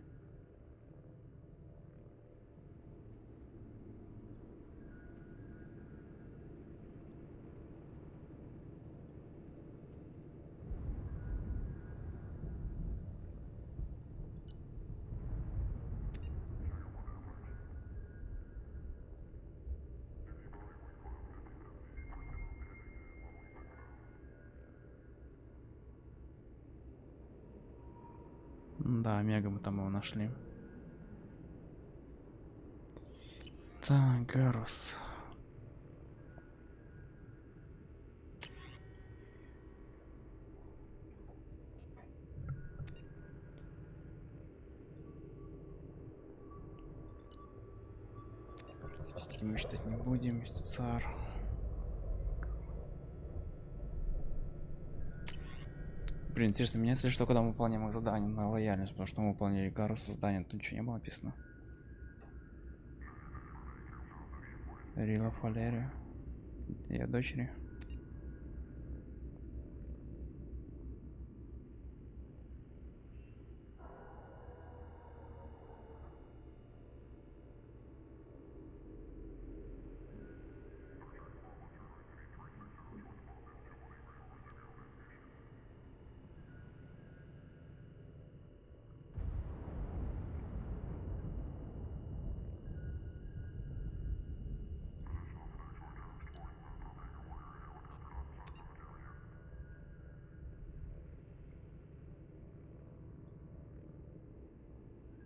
Да, Мега мы там его нашли. Так, Гарус. Статистики мы читать не будем, Мистицар. Блин, интересно, меняется ли что, когда мы выполняем их задание на лояльность, потому что мы выполнили Гарус задание, тут ничего не было написано. Рила Фалерия. Ее дочери.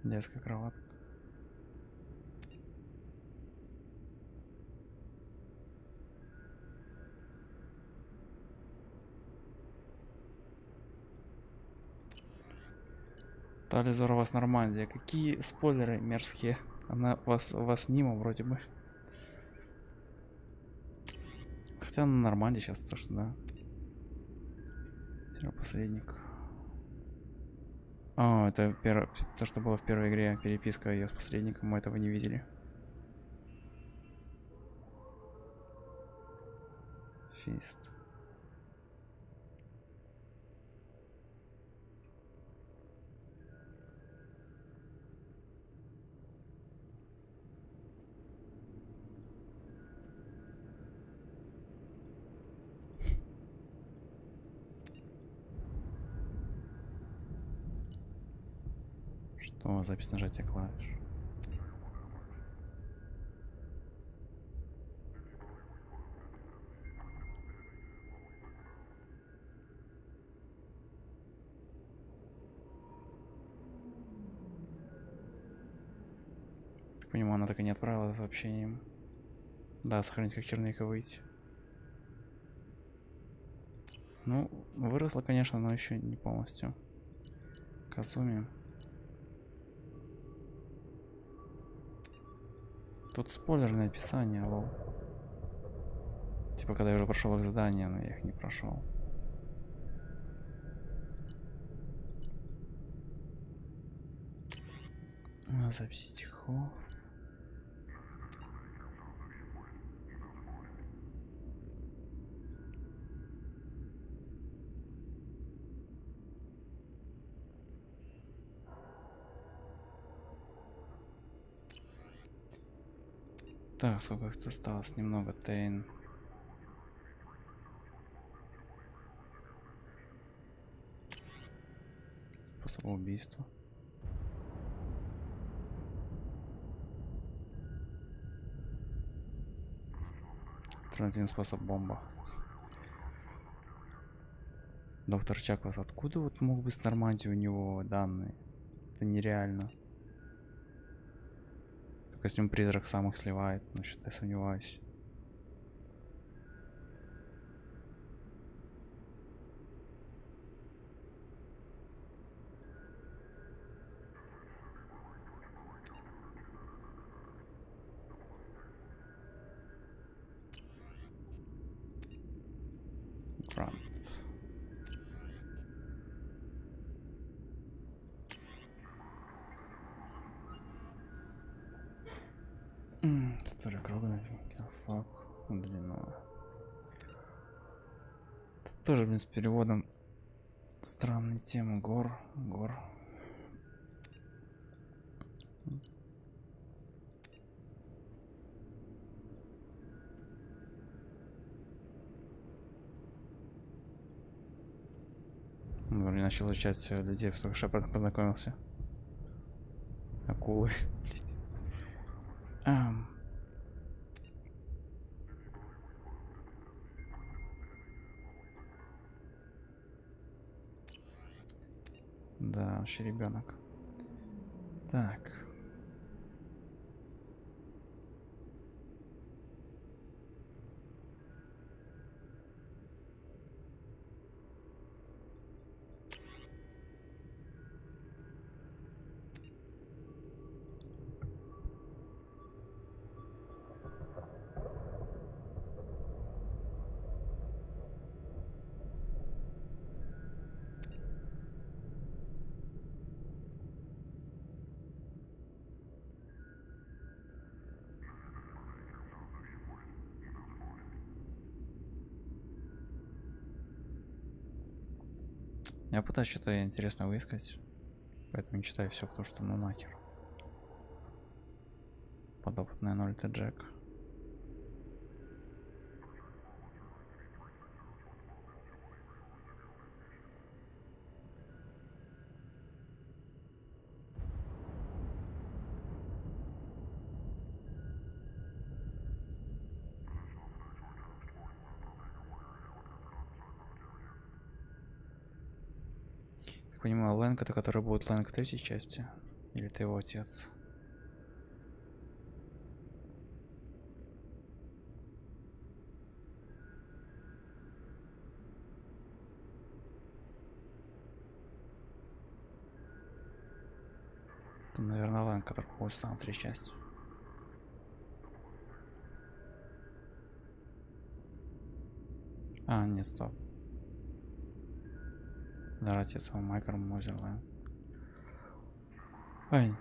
Детская кроватка. Тали'Зора у вас Нормандия. Какие спойлеры мерзкие. Она у вас Нима вроде бы. Хотя на Нормандии сейчас то, что да. Серый посредник. О, это то, что было в первой игре. Переписка ее с посредником. Мы этого не видели. Фист. Что? Запись нажатия клавиш. Так понимаю, она так и не отправила сообщением. Да, сохранить как черновик и выйти. Ну, выросла, конечно, но еще не полностью. Казуми. Тут спойлерное описание, лол. Типа, когда я уже прошел их задания, но я их не прошел. Запись стихов. Так, сколько их осталось? Немного. Тейн. Способ убийства. Альтернативный способ бомба. Доктор Чаквас, откуда вот мог быть с Нормандии у него данные? Это нереально. Костюм призрак сам их сливает, но что-то я сомневаюсь. Грант. История круга на фак. Блин, ну. Это тоже, блин, с переводом странные темы. Гор. Я начал изучать людей, с которыми познакомился. Акулы, блядь. Да, вообще ребенок. Так. Я пытаюсь что-то интересное выискать, поэтому не читаю все, потому что ну нахер. Подопытная 0-т Джек. Понимаю, лэнг это который будет лэнг третьей части. Или ты его отец? Это, наверное, Лэн, который будет сам 3 части. А, нет, стоп. Да, отец его Майкл Мозерлайн. Ай.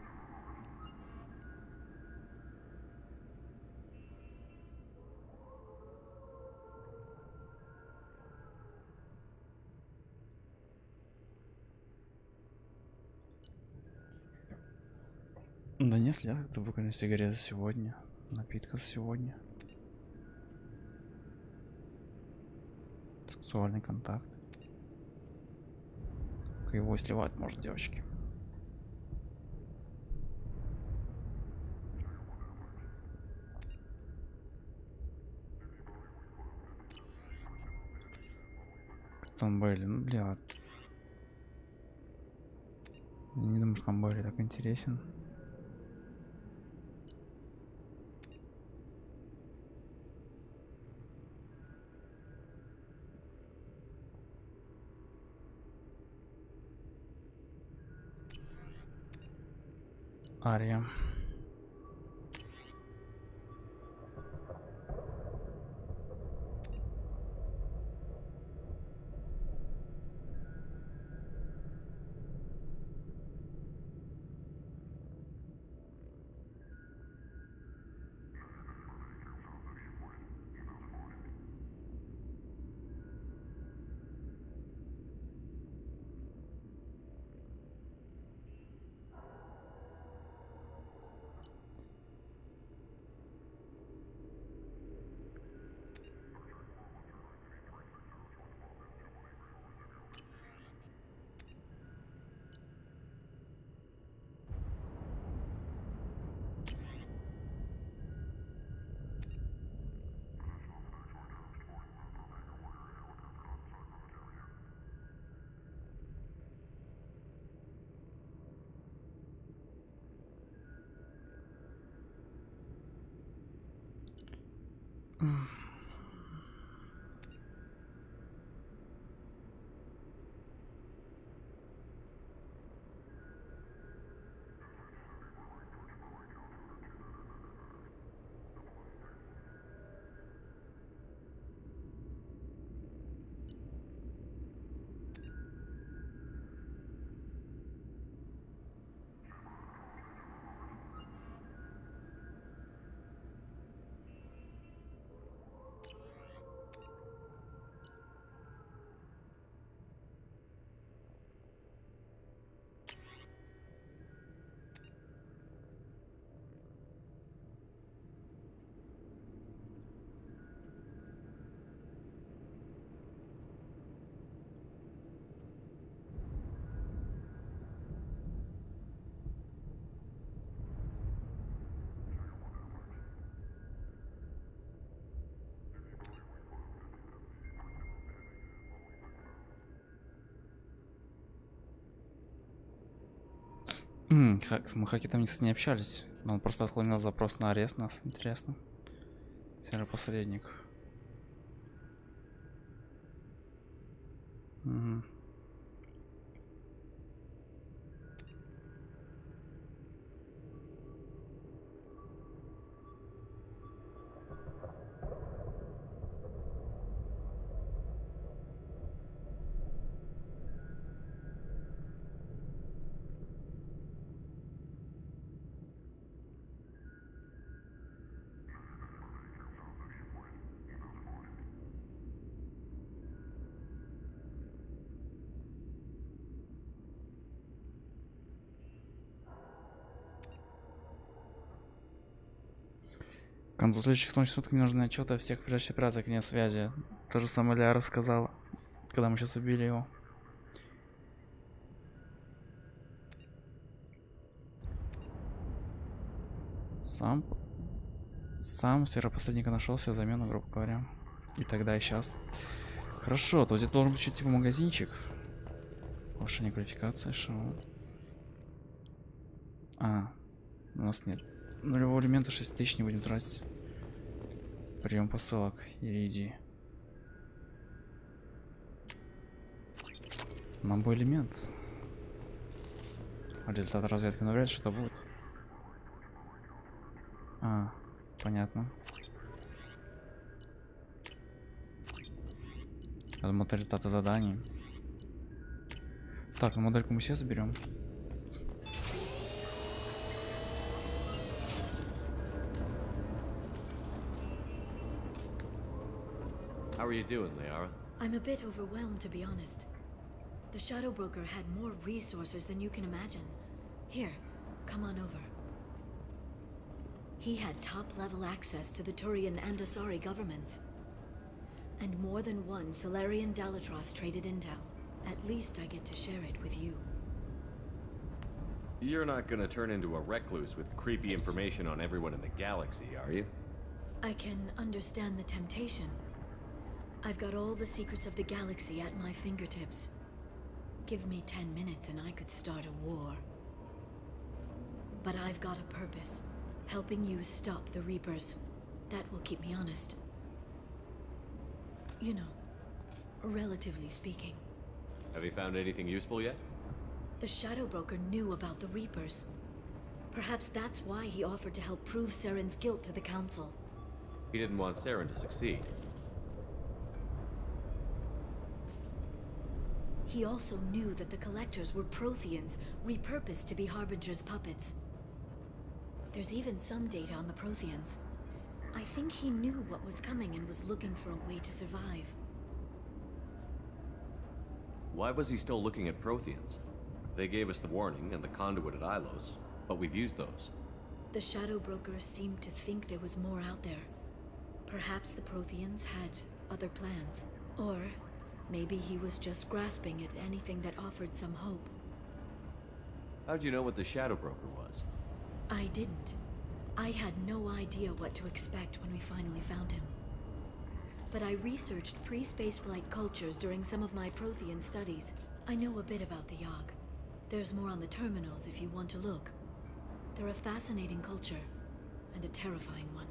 Да не след, это выкурили сигареты сегодня. Напитка сегодня. Сексуальный контакт. Как его сливать может, девочки. Там Бейли, ну блядь. Я не думаю, что там Бейли так интересен. Ария. Мы хаки там не общались, но он просто отклонил запрос на арест нас. Интересно. Серый посредник. Угу. К концу следующих суток мне нужны отчеты о всех прячущих операциях вне связи. То же самое Лиара сказала, когда мы сейчас убили его. Сам серый посредника нашел себе замену, грубо говоря. И тогда и сейчас. Хорошо, то есть это должен быть типа магазинчик. Повышение квалификации, шоу. А, у нас нет. Нулевого элемента 6000 не будем тратить. Прием посылок. Иди. Нам бы элемент. Результат разведки, но вряд ли что-то будет. А, понятно. Это модель результата заданий. Так, ну модельку мы все заберем. How are you doing, Liara? I'm a bit overwhelmed, to be honest. The Shadow Broker had more resources than you can imagine. Here, come on over. He had top-level access to the Turian and Asari governments. And more than one Solarian Dalatros traded intel. At least I get to share it with you. You're not gonna turn into a recluse with creepy information on everyone in the galaxy, are you? I can understand the temptation. I've got all the secrets of the galaxy at my fingertips. Give me 10 minutes and I could start a war. But I've got a purpose. Helping you stop the Reapers. That will keep me honest. You know, relatively speaking. Have you found anything useful yet? The Shadow Broker knew about the Reapers. Perhaps that's why he offered to help prove Saren's guilt to the Council. He didn't want Saren to succeed. He also knew that the Collectors were Protheans, repurposed to be Harbinger's puppets. There's even some data on the Protheans. I think he knew what was coming and was looking for a way to survive. Why was he still looking at Protheans? They gave us the warning and the conduit at Ilos, but we've used those. The Shadow Broker seemed to think there was more out there. Perhaps the Protheans had other plans. Or maybe he was just grasping at anything that offered some hope. How'd you know what the Shadow Broker was? I didn't. I had no idea what to expect when we finally found him. But I researched pre-spaceflight cultures during some of my Prothean studies. I know a bit about the Yogg. There's more on the terminals if you want to look. They're a fascinating culture, and a terrifying one.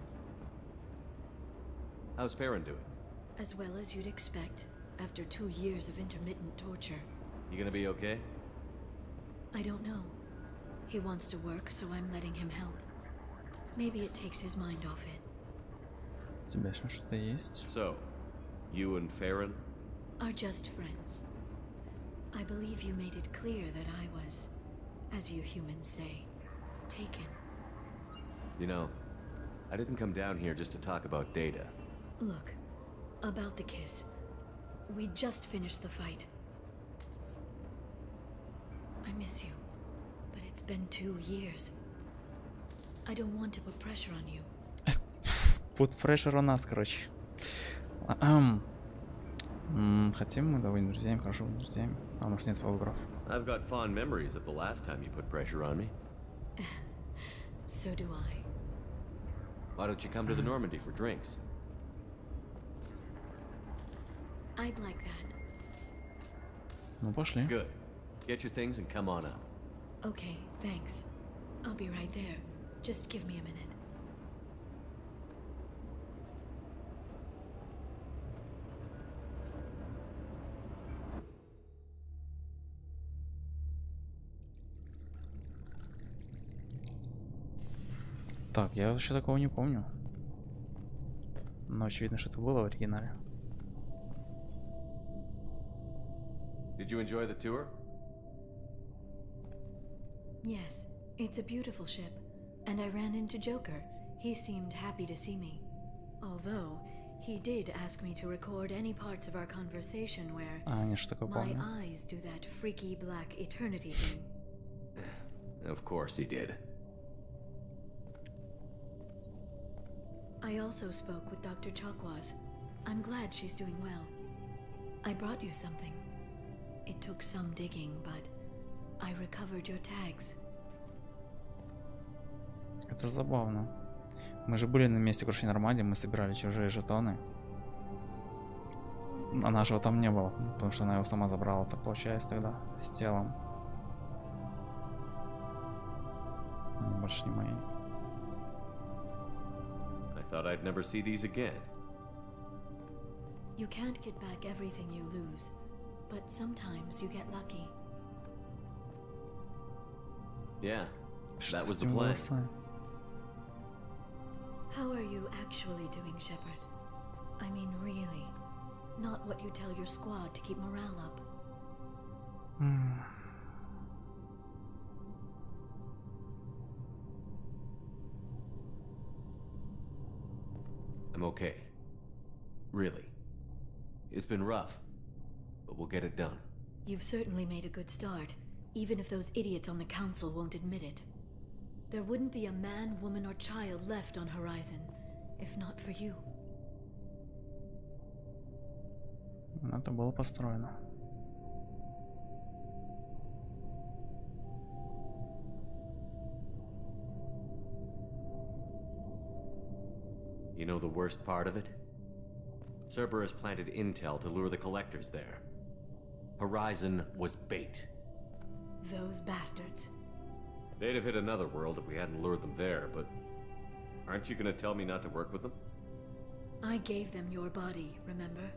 How's Farron doing? As well as you'd expect, after 2 years of intermittent torture. You gonna be okay? I don't know. He wants to work, so I'm letting him help. Maybe it takes his mind off it. У тебя еще что-то есть? So, you and Farron? Are just friends. I believe you made it clear that I was, as you humans say, taken. You know, I didn't come down here just to talk about data. Look, about the kiss. We just finished the fight. I miss you, but it's been 2 years. I don't want to put pressure on you. Put pressure on us, короче. Хотим мы довольны друзьями, хорошо друзьями. А у нас нет фотографов. I've got fond memories of the last time you put pressure on me. So do I. Why don't you come to the Normandy for drinks? I'd like that. Ну пошли. Good. Get your things and come on up. Okay, thanks. I'll be right there. Just give me a minute. Так, я вообще такого не помню. Но очевидно, что это было в оригинале. Did you enjoy the tour? Yes, it's a beautiful ship. And I ran into Joker. He seemed happy to see me. Although, he did ask me to record any parts of our conversation where my eyes do that freaky black eternity thing. Of course he did. I also spoke with Dr. Chakwas. I'm glad she's doing well. I brought you something. It took some digging, but I recovered your tags. Это забавно. Мы же были на месте крушения Нормандии, мы собирали чужие жетоны. А нашего там не было, потому что она его сама забрала, так получается тогда, с телом. больше не мои. I thought I'd never see these again. You can't get back everything you lose, but sometimes you get lucky. Yeah, that was the plan. How are you actually doing, Shepard? I mean, really. Not what you tell your squad to keep morale up. I'm okay. Really. It's been rough, but we'll get it done. You've certainly made a good start, even if those idiots on the council won't admit it. There wouldn't be a man, woman, or child left on Horizon, if not for you. Это было построено. You know the worst part of it? Cerberus planted intel to lure the collectors there. Horizon was bait. Those bastards. They'd have hit another world if we hadn't lured them there, but aren't you gonna tell me not to work with them? I gave them your body, remember?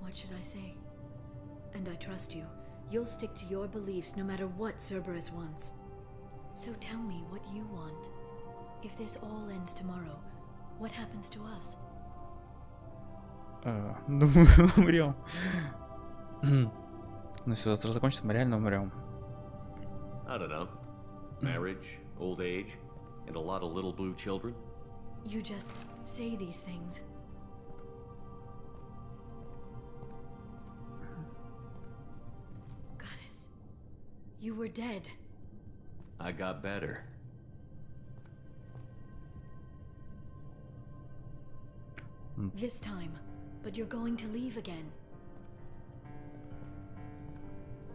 What should I say? And I trust you. You'll stick to your beliefs no matter what Cerberus wants. So tell me what you want. If this all ends tomorrow, what happens to us? Думаю, умрем. Ну, если завтра закончится, мы реально умрем. I don't know. Marriage, old age, and a lot of little blue children? You just say these things. Goddess, you were dead. I got better. This time, but you're going to leave again.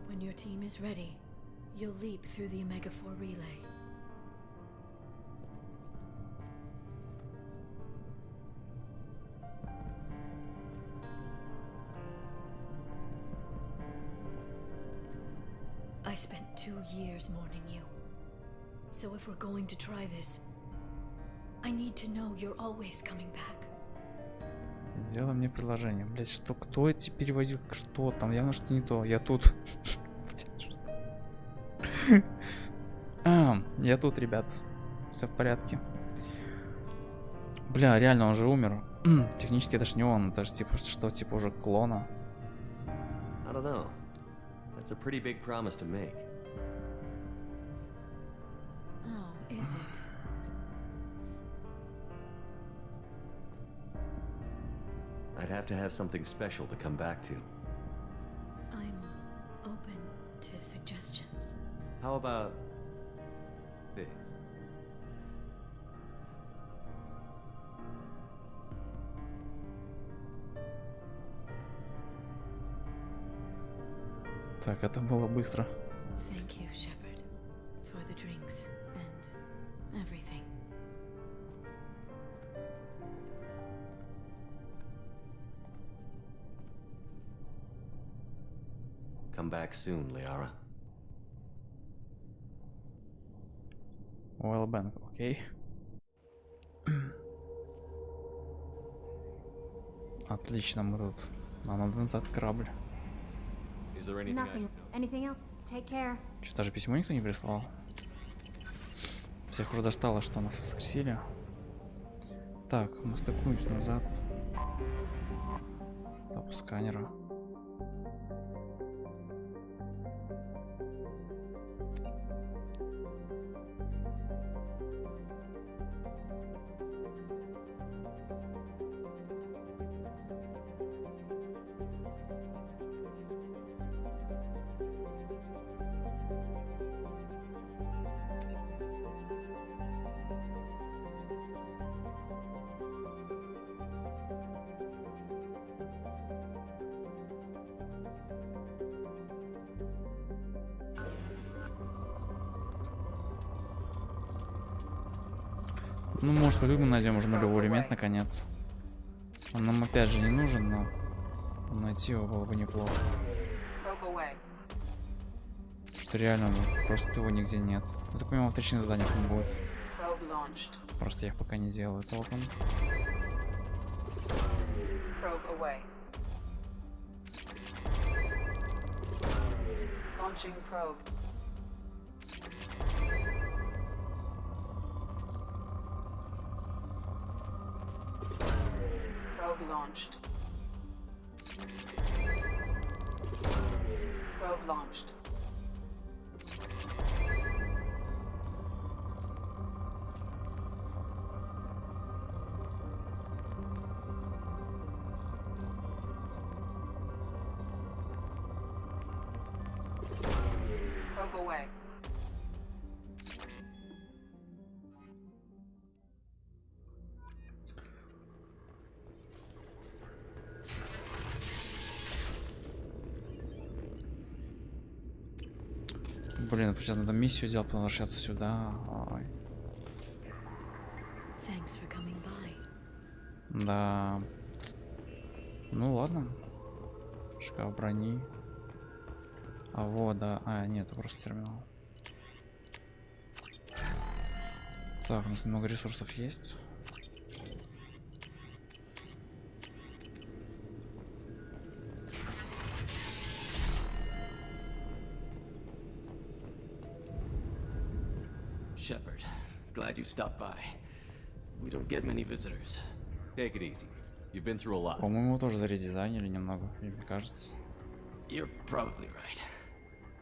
When your team is ready, you'll leap through the Omega-4 relay. I spent 2 years mourning you. So if we're going to try this, I need to know you're always coming back. Сделай мне предложение. Блять, что? Кто эти перевозил? Что там? Явно что не то. Я тут. Я тут, ребят. Все в порядке. Бля, реально, он же умер. Технически это ж не он. Это же типа, что типа уже клона. I don't know. That's a pretty big promise to make. Oh, is it? I'd have to have something special to come back to. I'm open to suggestions. How about this? Так, это было быстро. Thank you, Shepard, for the drinks and everything. Come back soon, Liara. Well, BenQ, окей. Отлично, мы тут. Нам надо назад корабль. Nothing. Anything else? Take care. Что, даже письмо никто не прислал? Всех уже достало, что нас воскресили. Так, мы стыкуемся назад. Тап сканера. Ну, может, пойду мы найдем уже нулевой элемент наконец. Он нам опять же не нужен, но найти его было бы неплохо. Что реально, просто его нигде нет. Я так понимаю, встречных заданиях не будет. Probe launched. Просто я их пока не делаю толком. Probe away. Launching probe. Probe launched. Probe launched. Probe away. Блин, сейчас надо миссию делать, потом возвращаться сюда. Ой. Thanks for coming by. Да. Ну ладно. Шкаф брони. А вот, да. А, нет, это просто терминал. Так, у нас много ресурсов есть. Shepard, glad you stopped by. We don't get many visitors. Take it easy. You've been through a lot. По-моему, его тоже заредизайнили немного, мне кажется. You're probably right.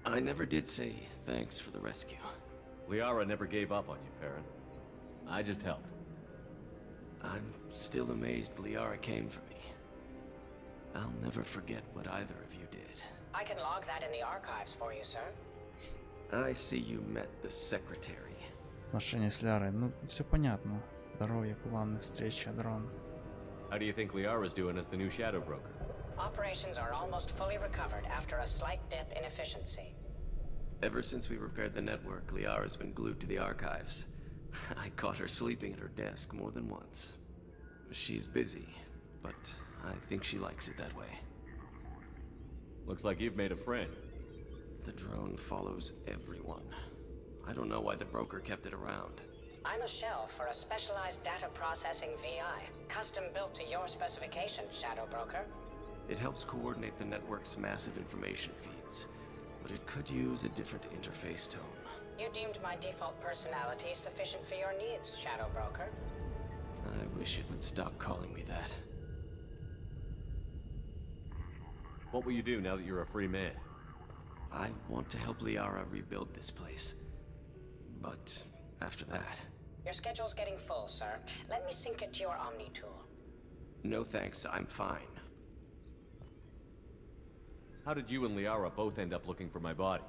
I never did say thanks for the rescue. Liara never gave up on you, Farron. I just helped. I'm still amazed Liara came for me. I'll never forget what either of you did. I can log that in the archives for you, sir. I see you met the secretary. Отношения с Лиарой. Ну, все понятно. Здоровье, планы, встреча, дрон. How do you think Liara's doing as the new shadow broker? Operations are almost fully recovered after a slight dip in efficiency. Ever since we repaired the network, Liara's been glued to the archives. I caught her sleeping at her desk more than once. She's busy, but I think she likes it that way. Looks like you've made a friend. The drone follows everyone. I don't know why the broker kept it around. I'm a shell for a specialized data processing VI, custom built to your specifications, Shadow Broker. It helps coordinate the network's massive information feeds, but it could use a different interface tone. You deemed my default personality sufficient for your needs, Shadow Broker. I wish it would stop calling me that. What will you do now that you're a free man? I want to help Liara rebuild this place. But after that... Your schedule's getting full, sir. Let me sync it to your Omni tool. No thanks, I'm fine. How did you and Liara both end up looking for my body?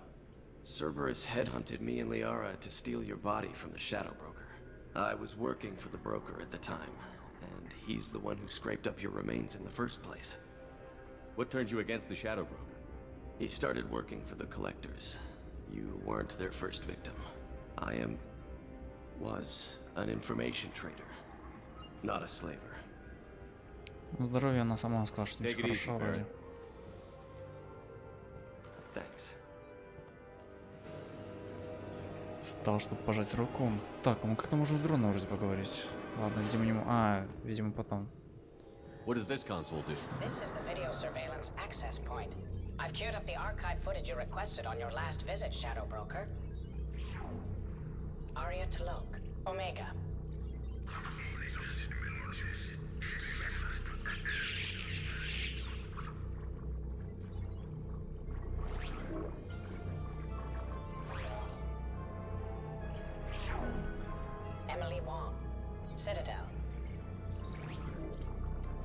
Cerberus headhunted me and Liara to steal your body from the Shadow Broker. I was working for the broker at the time, and he's the one who scraped up your remains in the first place. What turned you against the Shadow Broker? He started working for the Collectors. You weren't their first victim. I was an information trader, not a slaver. Здоровье, она сама сказала, что все хорошо вроде. Thanks. Стал, чтобы пожать руку. Так, мы как-то можем с дроном вроде поговорить. Ладно, видимо, ему... видимо, потом. What does this console do? This is the video surveillance access point. I've queued up the archive footage you requested on your last visit, Shadow Broker. Aria Talok, Omega. Emily Wong, Citadel.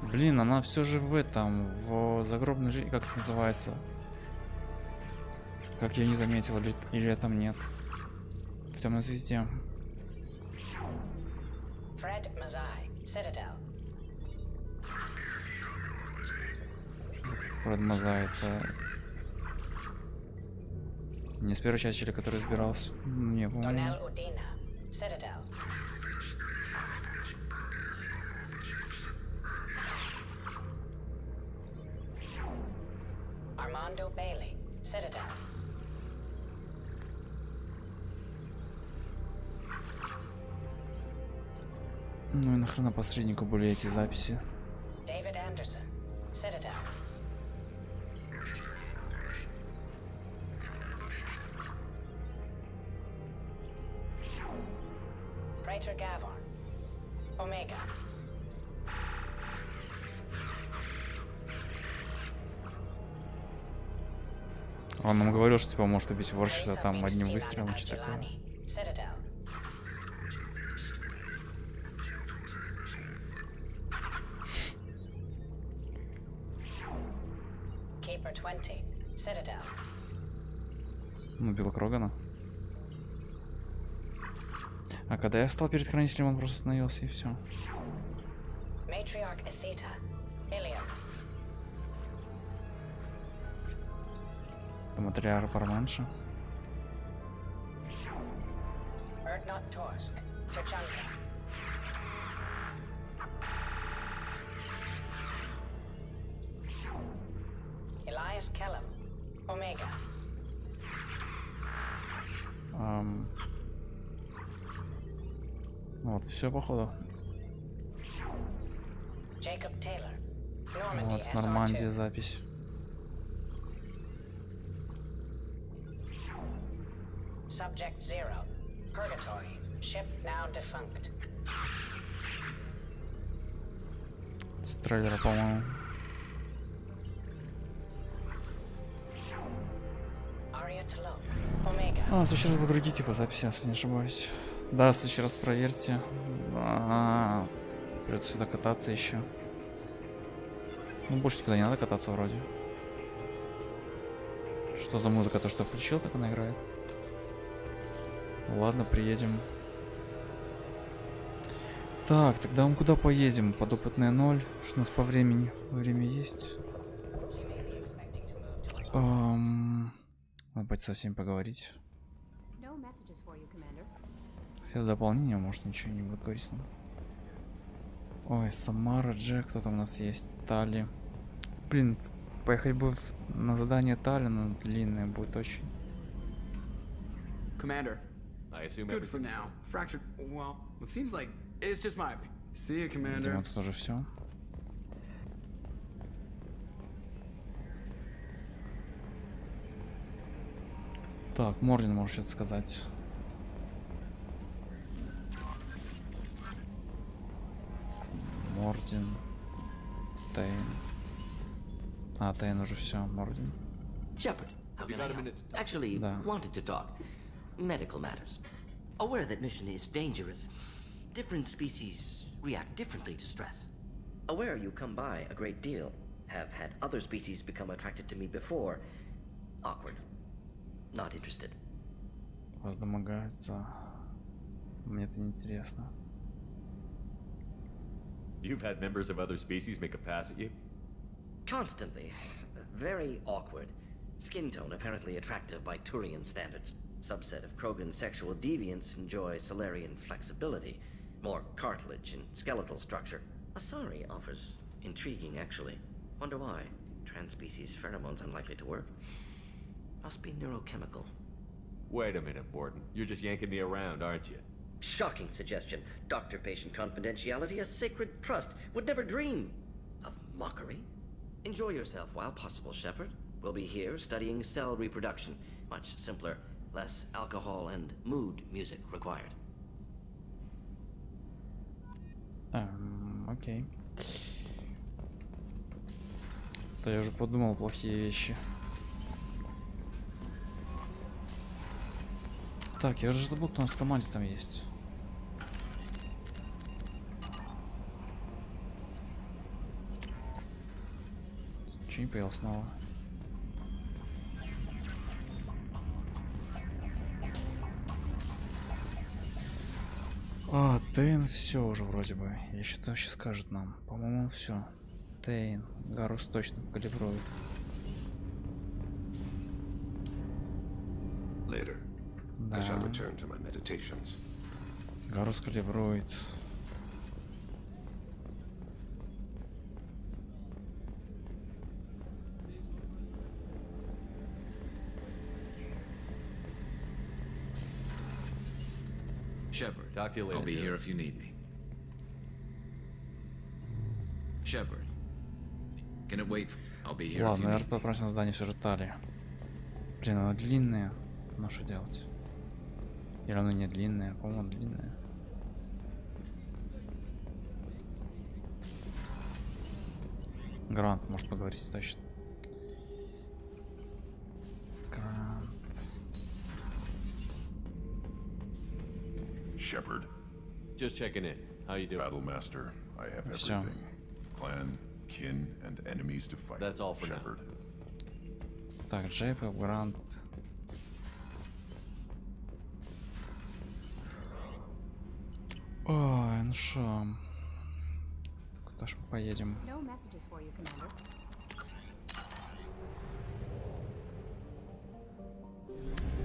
Блин, она все же в этом, в загробной жизни, как это называется? Как я не заметил, или там нет? В темной звезде. Fred Mazai, Citadel. Фред Мазай, это... Не с первой части, который избирался. Не, по-моему. Donnell Udina, Citadel. Armando Bailey, Citadel. Ну и нахрена посреднику были эти записи? David Anderson, Citadel. Praetor Gavor, Omega. Он нам говорил, что типа может убить ворщица там одним выстрелом, что такое. Citadel. Keeper 20, Citadel. Ну, Билла Крогана. А когда я встал перед хранителем, он просто остановился и все. Matriarch Atheta, Ilium. Матриарх Барманша. Erdnot Torsk, Tuchanka. Elias Kellum, Omega. Вот, все походу. Jacob Taylor, Normandy Вот, с Нормандии SR2. запись. Subject 0, Purgatory, ship now defunct. С трейлера, по-моему. Aria Talo, Omega. А, в следующий раз будут другие типа записи, если не ошибаюсь. Да, в следующий раз проверьте. Придется сюда кататься еще. Ну, больше никуда не надо кататься вроде. Что за музыка? То, что включил, так она играет. Ладно, приедем. Так, тогда мы куда поедем? Подопытная 0. Что у нас по времени? Время есть. Надо пойти со всеми поговорить. Это дополнение, может ничего не будет говорить нам. Ой, Самара, Джек, кто там у нас есть? Тали. Блин, поехать бы на задание Тали, но длинное будет очень. Commander. I assume Good for now. Fractured. Well, it seems like it's just my opinion. See you, Commander. Видимо, тут тоже все. Так, Мордин может что-то сказать. Мордин. Тейн. А, Тейн уже все, Мордин. Shepard, how can I help? Actually, wanted to talk. Medical matters. Aware that mission is dangerous. Different species react differently to stress. Aware you come by a great deal. Have had other species become attracted to me before. Awkward. Not interested. Вас домогаются. Мне это не интересно. You've had members of other species make a pass at you? Constantly. Very awkward. Skin tone apparently attractive by Turian standards. Subset of Krogan sexual deviants enjoy Solarian flexibility. More cartilage and skeletal structure. Asari offers intriguing, actually. Wonder why. Trans-species pheromones unlikely to work. Must be neurochemical. Wait a minute, Morden. You're just yanking me around, aren't you? Shocking suggestion. Doctor-patient confidentiality, a sacred trust. Would never dream of mockery. Enjoy yourself while possible, Shepard. We'll be here studying cell reproduction. Much simpler, less alcohol and mood music required. Окей. Да я уже подумал плохие вещи. Так, я уже забыл, кто у нас в команде там есть. Че не поел снова? А, Тейн все уже вроде бы. Или что сейчас скажет нам? По-моему, все. Тейн. Гарус точно калибрует. Later. Да. I shall return to my meditations. Гарус калибрует. Shepard, talk to you later. I'll be here if you need me. Shepard. Can it wait? I'll be here. Ладно, я отправился на здание все же Талии. Блин, оно длинное. Ну что делать? Или оно не длинное? По-моему, длинное. Грант может поговорить точно. Грант. Shepard. Just checking in. How you doing? Battle Master, I have Всё. everything. Clan, kin, and enemies to fight. That's all for Shepard. Так, Джейкоб, Грант. Ой, ну шо. Куда ж мы поедем? No messages for you, Commander.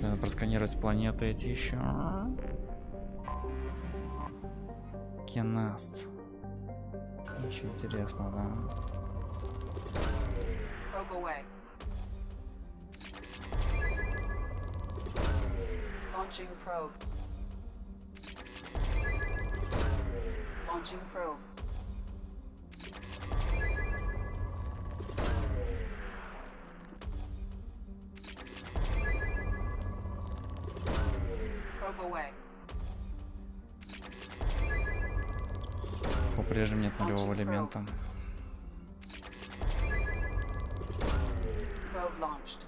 Надо просканировать планеты эти еще. Кенас. Ничего интересного, да. Probe away. Launching probe. Launching probe. Probe away. По-прежнему нет нулевого элемента. Probe launched.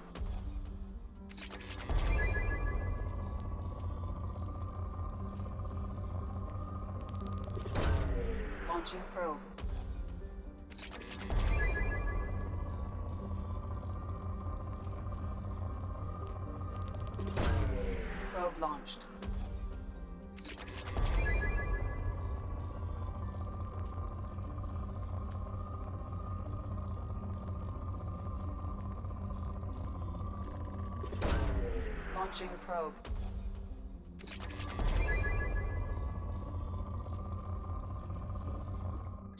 Launching probe. Probe launched. Launching probe.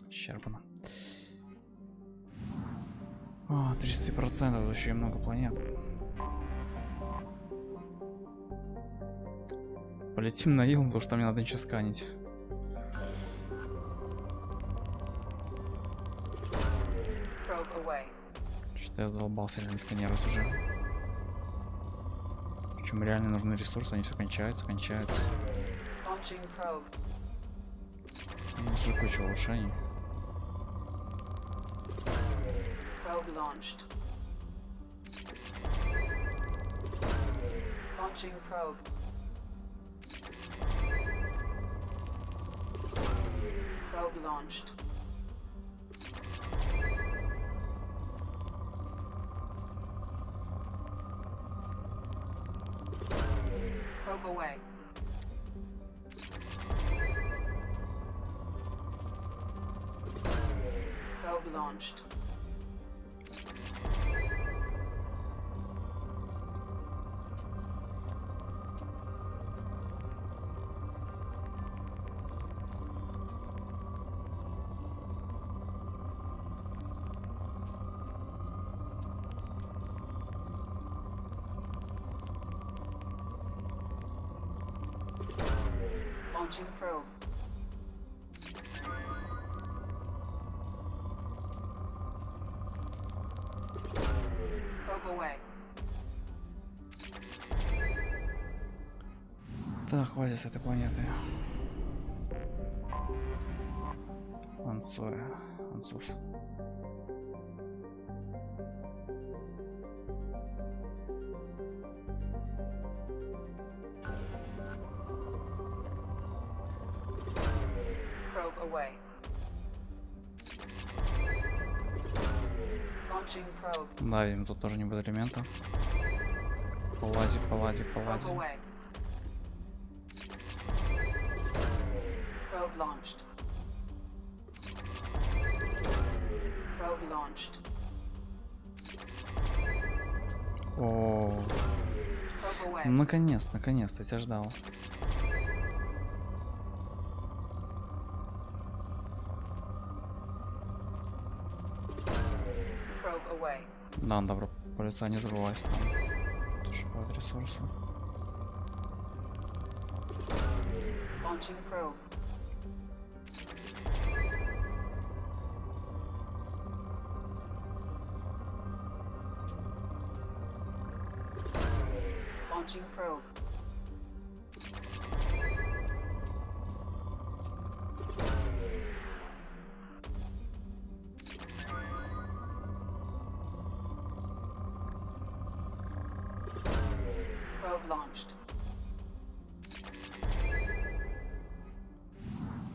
Исчерпано. О, 30%, тут еще и много планет. Полетим на Ил, потому что мне надо ничего сканить. Probe away. Что-то я задолбался реально сканировать уже. Причем реально нужны ресурсы, они все кончаются. Launching probe. У нас же куча улучшений. Probe launched. Launching probe. Probe launched. Probe away. Probe launched. Launching probe. Probe away. Так, хватит с этой планеты. Ансус. Probe away. Launching probe. Давим, тут тоже не будет элемента. Полази. Probe away. Probe launched. Probe launched. О, Probe away. наконец-то, я тебя ждал. Probe away. Да, добро, полиса, не забывайся там. Тоже будет ресурсы. Launching probe. Launching probe. Probe launched.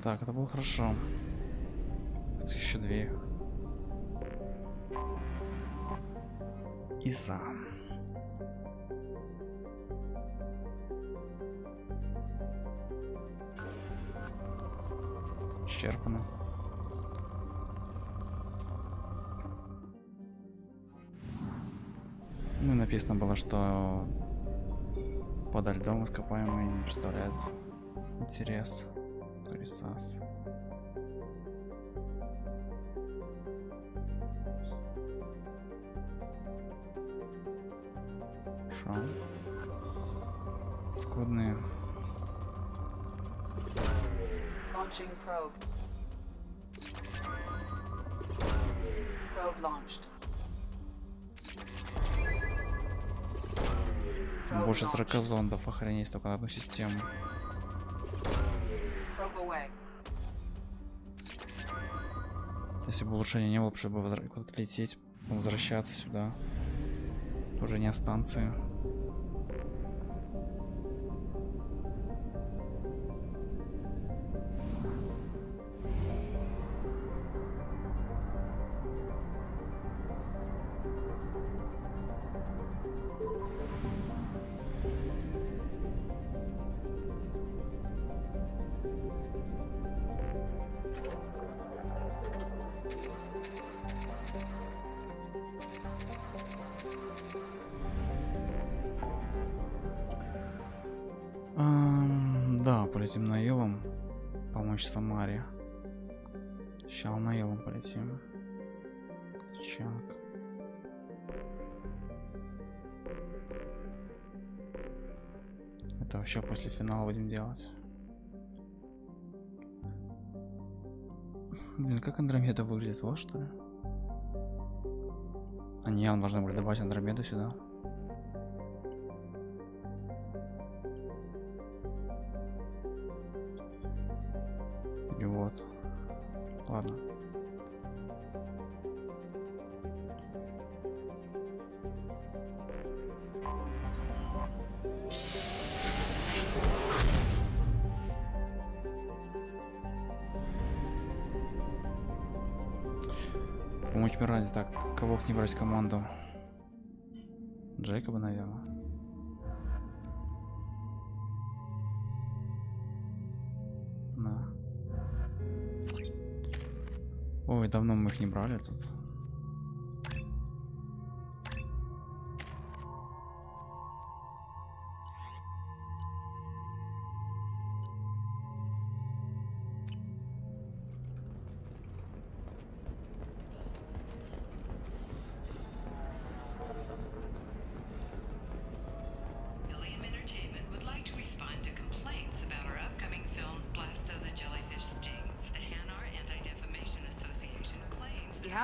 Так, это было хорошо. Это еще две. Иса. Исчерпано. Ну, написано было, что подо льдом ископаемые не представляет интерес. Ресас. Шо? Скудные. Launching probe. Probe launched. Больше 40 зондов, охренеть, только на одну систему. Если бы улучшения не было, чтобы куда-то лететь, возвращаться сюда. Уже не о станции. Да, полетим на Илом. Помочь Самаре. Сейчас на Илом полетим. Чанг. Это вообще после финала будем делать. Блин, как Андромеда выглядит, вот что ли? Они явно должны были добавить Андромеду сюда. И вот. Ладно. Помочь Миранде. Так, кого к ней брать команду? Джейкоба, наверное. Да. Ой, давно мы их не брали тут.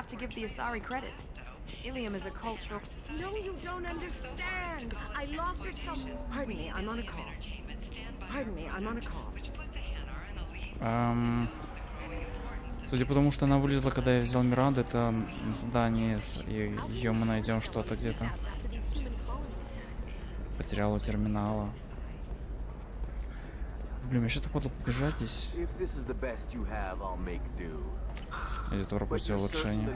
To give the Asari credit. Ilium is a cultural... No, you don't understand. I lost it some... Pardon me, I'm on a call. Pardon me, I'm on a call. Судя по тому, что она вылезла, когда я взял Миранду, это здание, и ее мы найдем что-то где-то. Потерял у терминала. Блин, я сейчас так подло побежать здесь. Я где-то пропустил улучшение.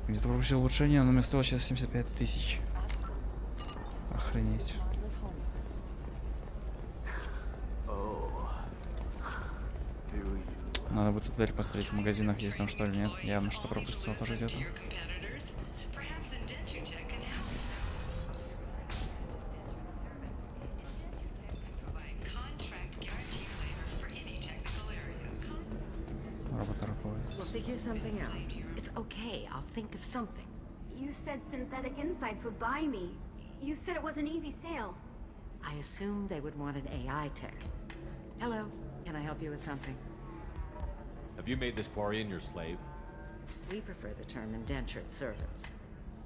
Где-то пропустил улучшение, но мне стоило сейчас 75 тысяч. Охренеть. Надо будет цитадель посмотреть в магазинах, есть там что ли нет. Явно что пропустил тоже где-то. Figure something out. It's okay. I'll think of something. You said Synthetic Insights would buy me. You said it was an easy sale. I assumed they would want an AI tech. Hello. Can I help you with something? Have you made this Quarian your slave? We prefer the term indentured servants.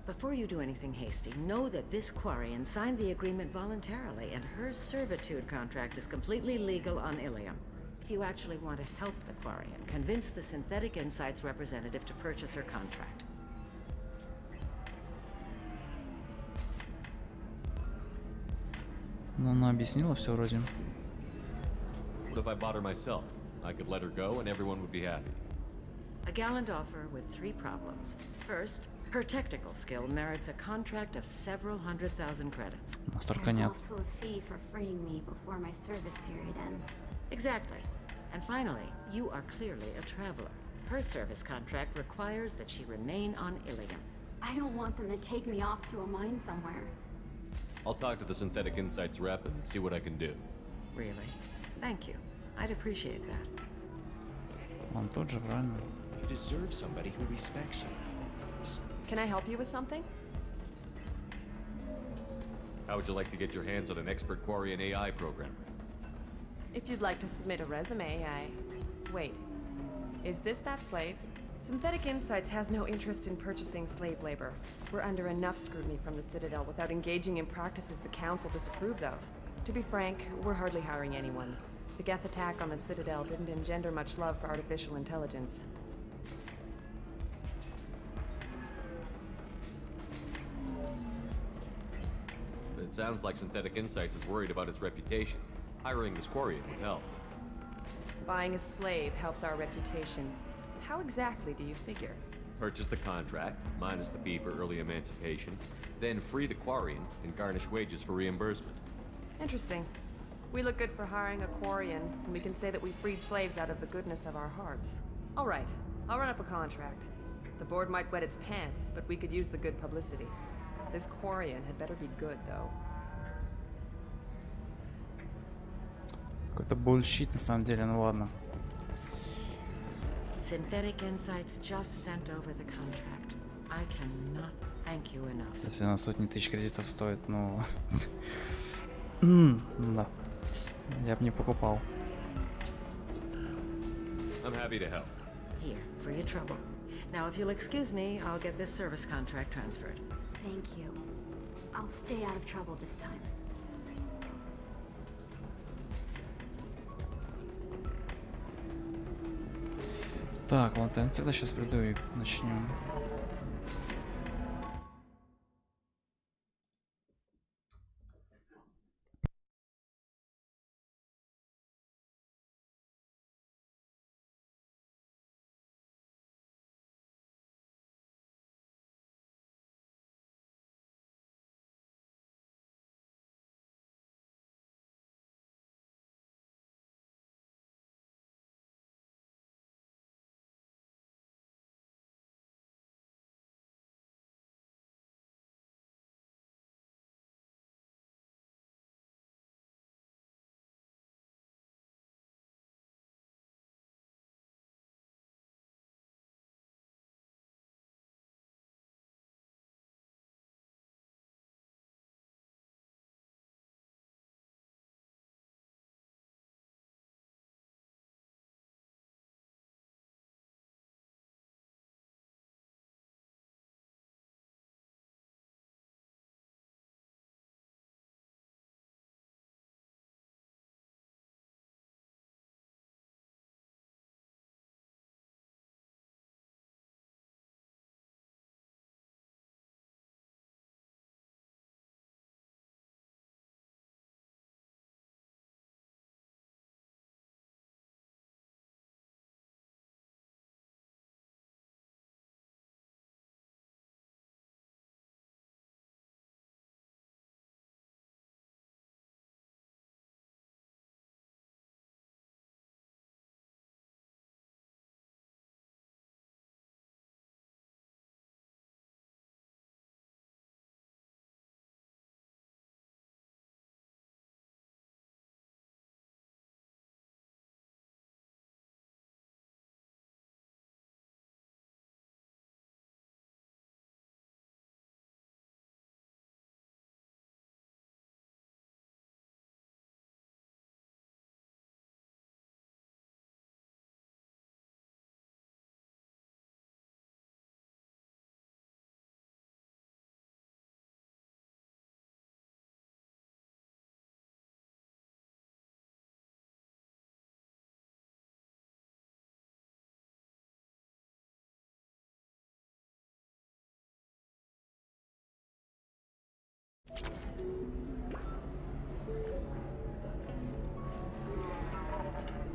Before you do anything hasty, know that this Quarian signed the agreement voluntarily, and her servitude contract is completely legal on Ilium. If you actually want to help the Quarian, convince the Synthetic Insights representative to purchase her contract. Ну, она объяснила все вроде. What if I bought her myself? I could let her go and everyone would be happy. A gallant offer with 3 problems. First, her technical skill merits a contract of several 100,000 credits. Настолько There's нет. also a fee for freeing me before my service period ends. Exactly. And finally, you are clearly a traveler. Her service contract requires that she remain on Ilium. I don't want them to take me off to a mine somewhere. I'll talk to the Synthetic Insights rep and see what I can do. Really? Thank you. I'd appreciate that. Он тут же, правильно? You deserve somebody who respects you. Can I help you with something? How would you like to get your hands on an expert Quarian AI programmer? If you'd like to submit a resume, Wait. Is this that slave? Synthetic Insights has no interest in purchasing slave labor. We're under enough scrutiny from the Citadel without engaging in practices the Council disapproves of. To be frank, we're hardly hiring anyone. The Geth attack on the Citadel didn't engender much love for artificial intelligence. It sounds like Synthetic Insights is worried about its reputation. Hiring this Quarian would help. Buying a slave helps our reputation. How exactly do you figure? Purchase the contract, minus the fee for early emancipation, then free the Quarian and garnish wages for reimbursement. Interesting. We look good for hiring a Quarian, and we can say that we freed slaves out of the goodness of our hearts. All right, I'll run up a contract. The board might wet its pants, but we could use the good publicity. This Quarian had better be good, though. Какой-то bullshit на самом деле, ну ладно. Synthetic Insights just sent over the contract. I cannot thank you enough. Если она сотни тысяч кредитов стоит, ну... Да. Я бы не покупал. I'm happy to help. Here, for your trouble. Now, if you'll excuse me, I'll get this service contract transferred. Thank you. I'll stay out of trouble this time. Так, ладно, тогда сейчас приду и начнем.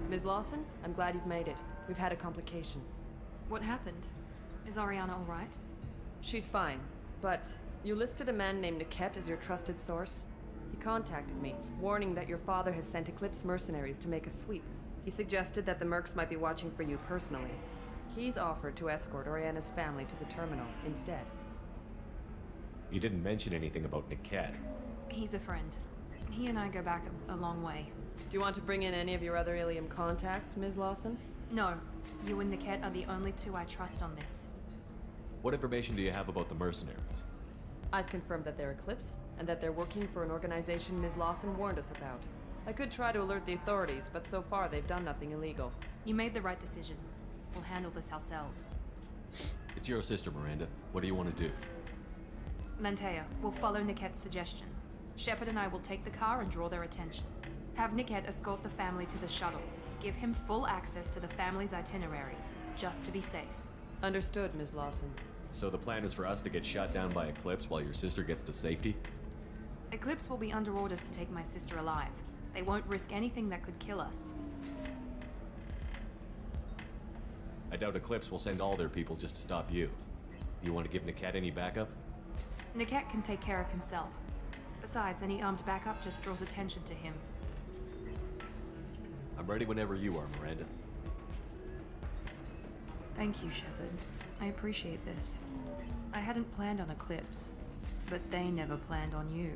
Ms. Lawson, I'm glad you've made it. We've had a complication. What happened? Is Ariana all right? She's fine, but you listed a man named Niket as your trusted source. He contacted me, warning that your father has sent Eclipse mercenaries to make a sweep. He suggested that the Mercs might be watching for you personally. He's offered to escort Oriana's family to the terminal instead. You didn't mention anything about Niket. He's a friend. He and I go back a long way. Do you want to bring in any of your other Ilium contacts, Ms. Lawson? No. You and Niket are the only two I trust on this. What information do you have about the mercenaries? I've confirmed that they're Eclipse, and that they're working for an organization Ms. Lawson warned us about. I could try to alert the authorities, but so far they've done nothing illegal. You made the right decision. We'll handle this ourselves. It's your sister, Miranda. What do you want to do? Lantea, we'll follow Niket's suggestion. Shepard and I will take the car and draw their attention. Have Niket escort the family to the shuttle. Give him full access to the family's itinerary, just to be safe. Understood, Ms. Lawson. So the plan is for us to get shot down by Eclipse while your sister gets to safety? Eclipse will be under orders to take my sister alive. They won't risk anything that could kill us. I doubt Eclipse will send all their people just to stop you. Do you want to give Niket any backup? Niket can take care of himself. Besides, any armed backup just draws attention to him. I'm ready whenever you are, Miranda. Thank you, Shepard. I appreciate this. I hadn't planned on Eclipse, but they never planned on you.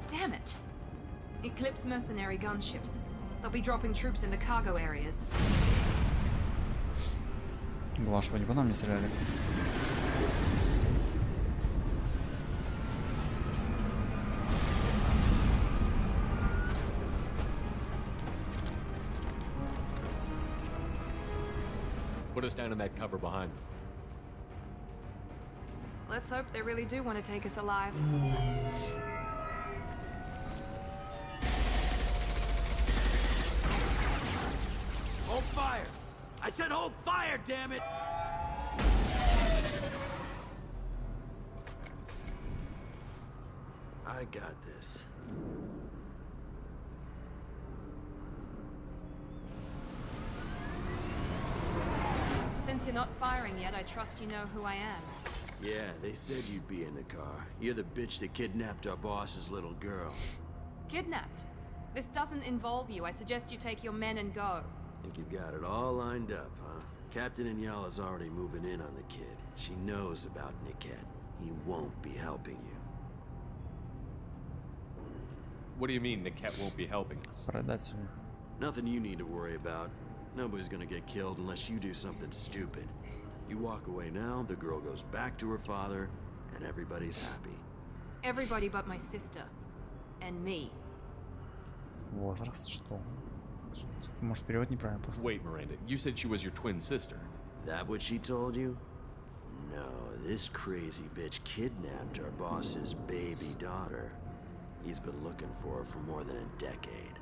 Damn it! Eclipse mercenary gunships. They'll be dropping troops in the cargo areas. Главное, чтобы они по нам не стреляли. Put us down in that cover behind them. Let's hope they really do want to take us alive. Hold fire! I said hold fire, damn it! I got this. Since you're not firing yet, I trust you know who I am. Yeah, they said you'd be in the car. You're the bitch that kidnapped our boss's little girl. Kidnapped? This doesn't involve you. I suggest you take your men and go. Think you've got it all lined up, huh? Captain Inyala's already moving in on the kid. She knows about Niket. He won't be helping you. What do you mean Niket won't be helping us? Предатель. Nothing you need to worry about. Nobody's gonna get killed unless you do something stupid. You walk away now, the girl goes back to her father, and everybody's happy. Everybody but my sister. And me. Возраст, что? Может, перевод неправильно просто. Wait, Miranda, you said she was your twin sister. That what she told you? No, this crazy bitch kidnapped our boss's baby daughter. He's been looking for her for more than a decade.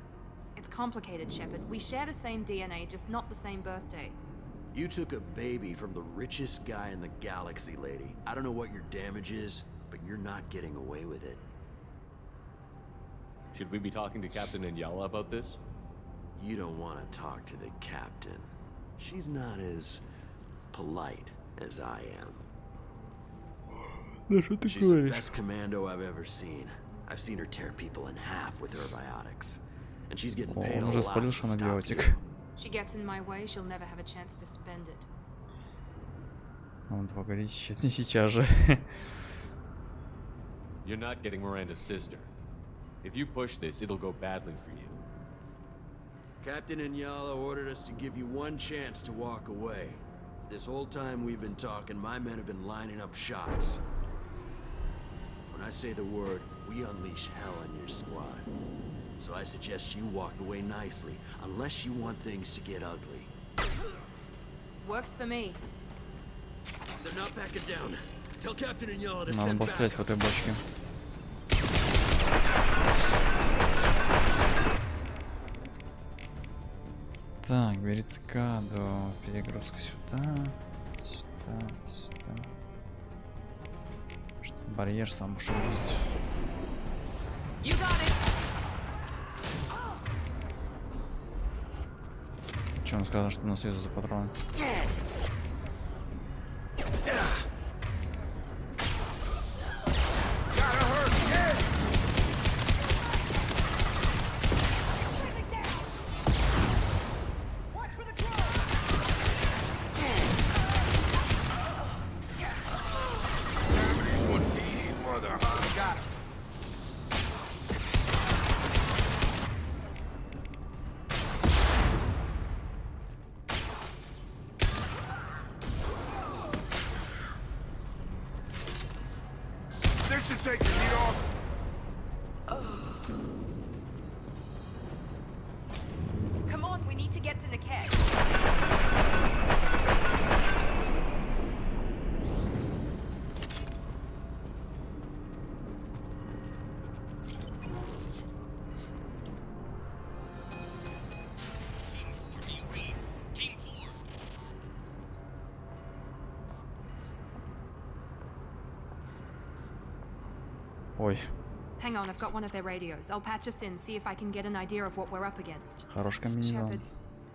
It's complicated, Shepard. We share the same DNA, just not the same birthday. You took a baby from the richest guy in the galaxy, lady. I don't know what your damage is, but you're not getting away with it. Should we be talking to Captain Inyala about this? You don't want to talk to the captain. She's not as polite as I am. She's the best commando I've ever seen. I've seen her tear people in half with her biotics. And she's getting paid a lot to stop you. She gets in my way, she'll never have a chance to spend it. Он этого говорит не сейчас же. You're not getting Miranda's sister. If you push this, it'll go badly for you. Captain Inyala ordered us to give you one chance to walk away. This whole time we've been talking, my men have been lining up shots. When I say the word, we unleash hell on your squad. So I suggest you walk away nicely, unless you want things to get ugly. Works for me. They're not backing down. Tell Captain Inyala to Надо send было стрелять в backup. этой бочке. Так, бери цикаду, перегрузка сюда, сюда, сюда. Что барьер сам ушел видеть. Че он сказал, что на связи за патрон? Come on, we need to get to Niket. Ой. Hang on, I've got one of their radios. I'll patch us in, see if I can get an idea of what we're up against. Хорош комбинезон. Shepard,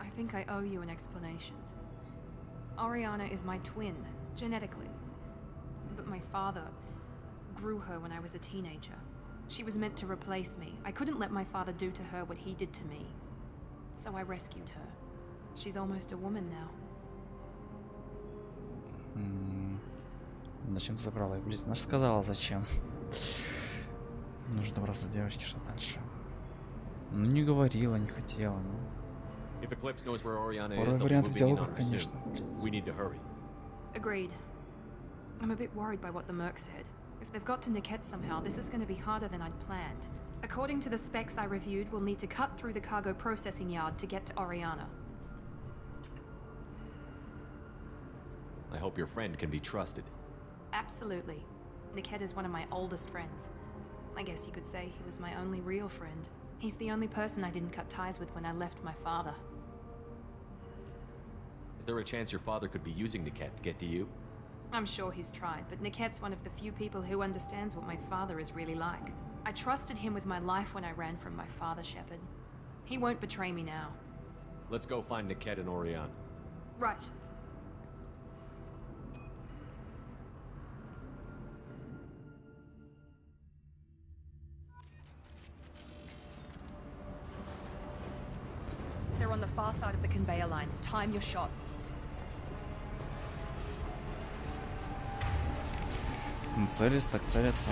I think I owe you an explanation. Oriana is my twin, genetically. But my father grew her when I was a teenager. She was meant to replace me. I couldn't let my father do to her what he did to me. So I rescued her. She's almost a woman now. Зачем ты забрала ее? Блин, она же сказала, зачем. Нужно добраться до девочки, что дальше? Ну не говорила, не хотела, ну. Порой варианты в диалогах, конечно. Agreed. I'm a bit worried by what the Merc said. If they've got to Niket somehow, this is going to be harder than I'd planned. According to the specs I reviewed, we'll need to cut through the cargo processing yard to get to Oriana. I hope your friend can be trusted. Absolutely. Niket is one of my oldest friends. I guess you could say he was my only real friend. He's the only person I didn't cut ties with when I left my father. Is there a chance your father could be using Niket to get to you? I'm sure he's tried, but Niket's one of the few people who understands what my father is really like. I trusted him with my life when I ran from my father, Shepard. He won't betray me now. Let's go find Niket and Oriana. Right. They're on the far side of the conveyor line. Time your shots. Целись, так целятся.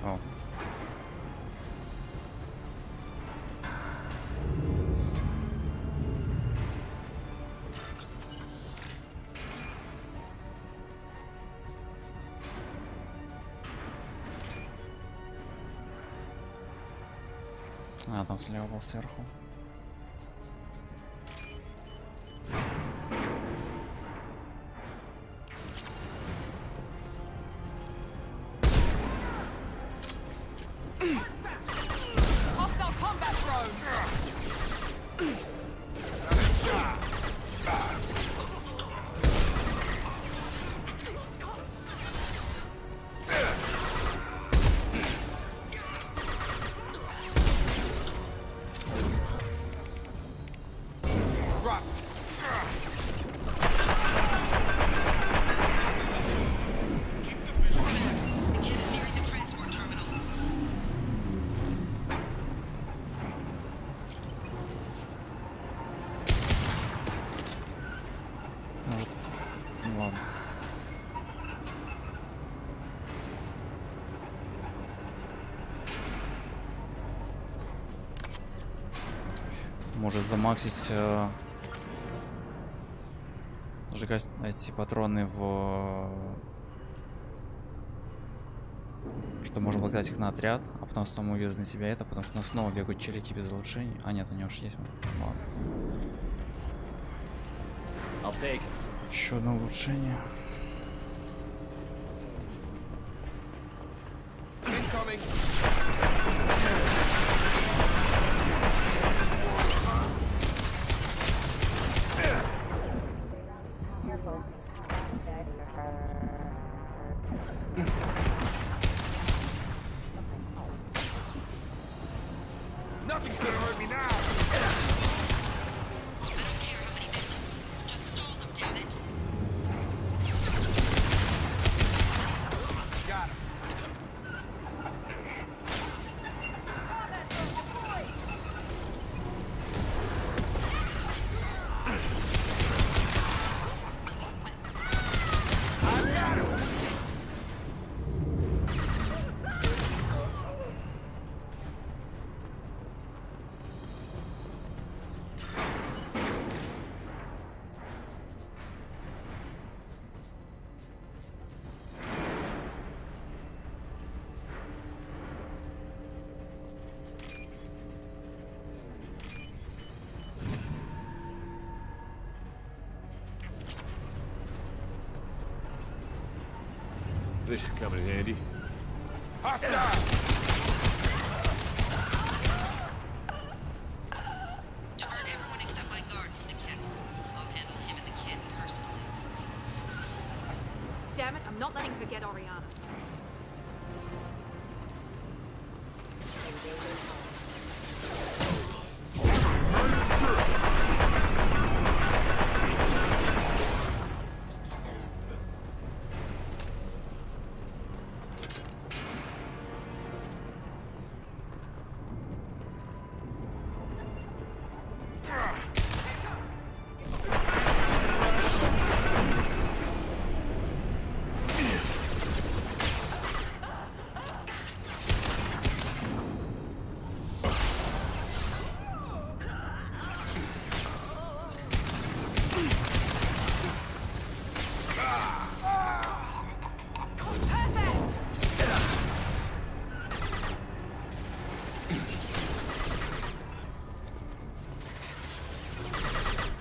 О. А, там слева был сверху. Может замаксить сжигать эти патроны в... Что можно благодарить их на отряд, а потом снова увидеть на себя это, потому что у нас снова бегают челики без улучшений. А нет, у него уж есть. Ладно. Еще одно улучшение. This should come in handy. Hostile! Divert everyone except my guard from the kit. I'll handle him and the kid personally. Damn it, I'm not letting her get Oriana.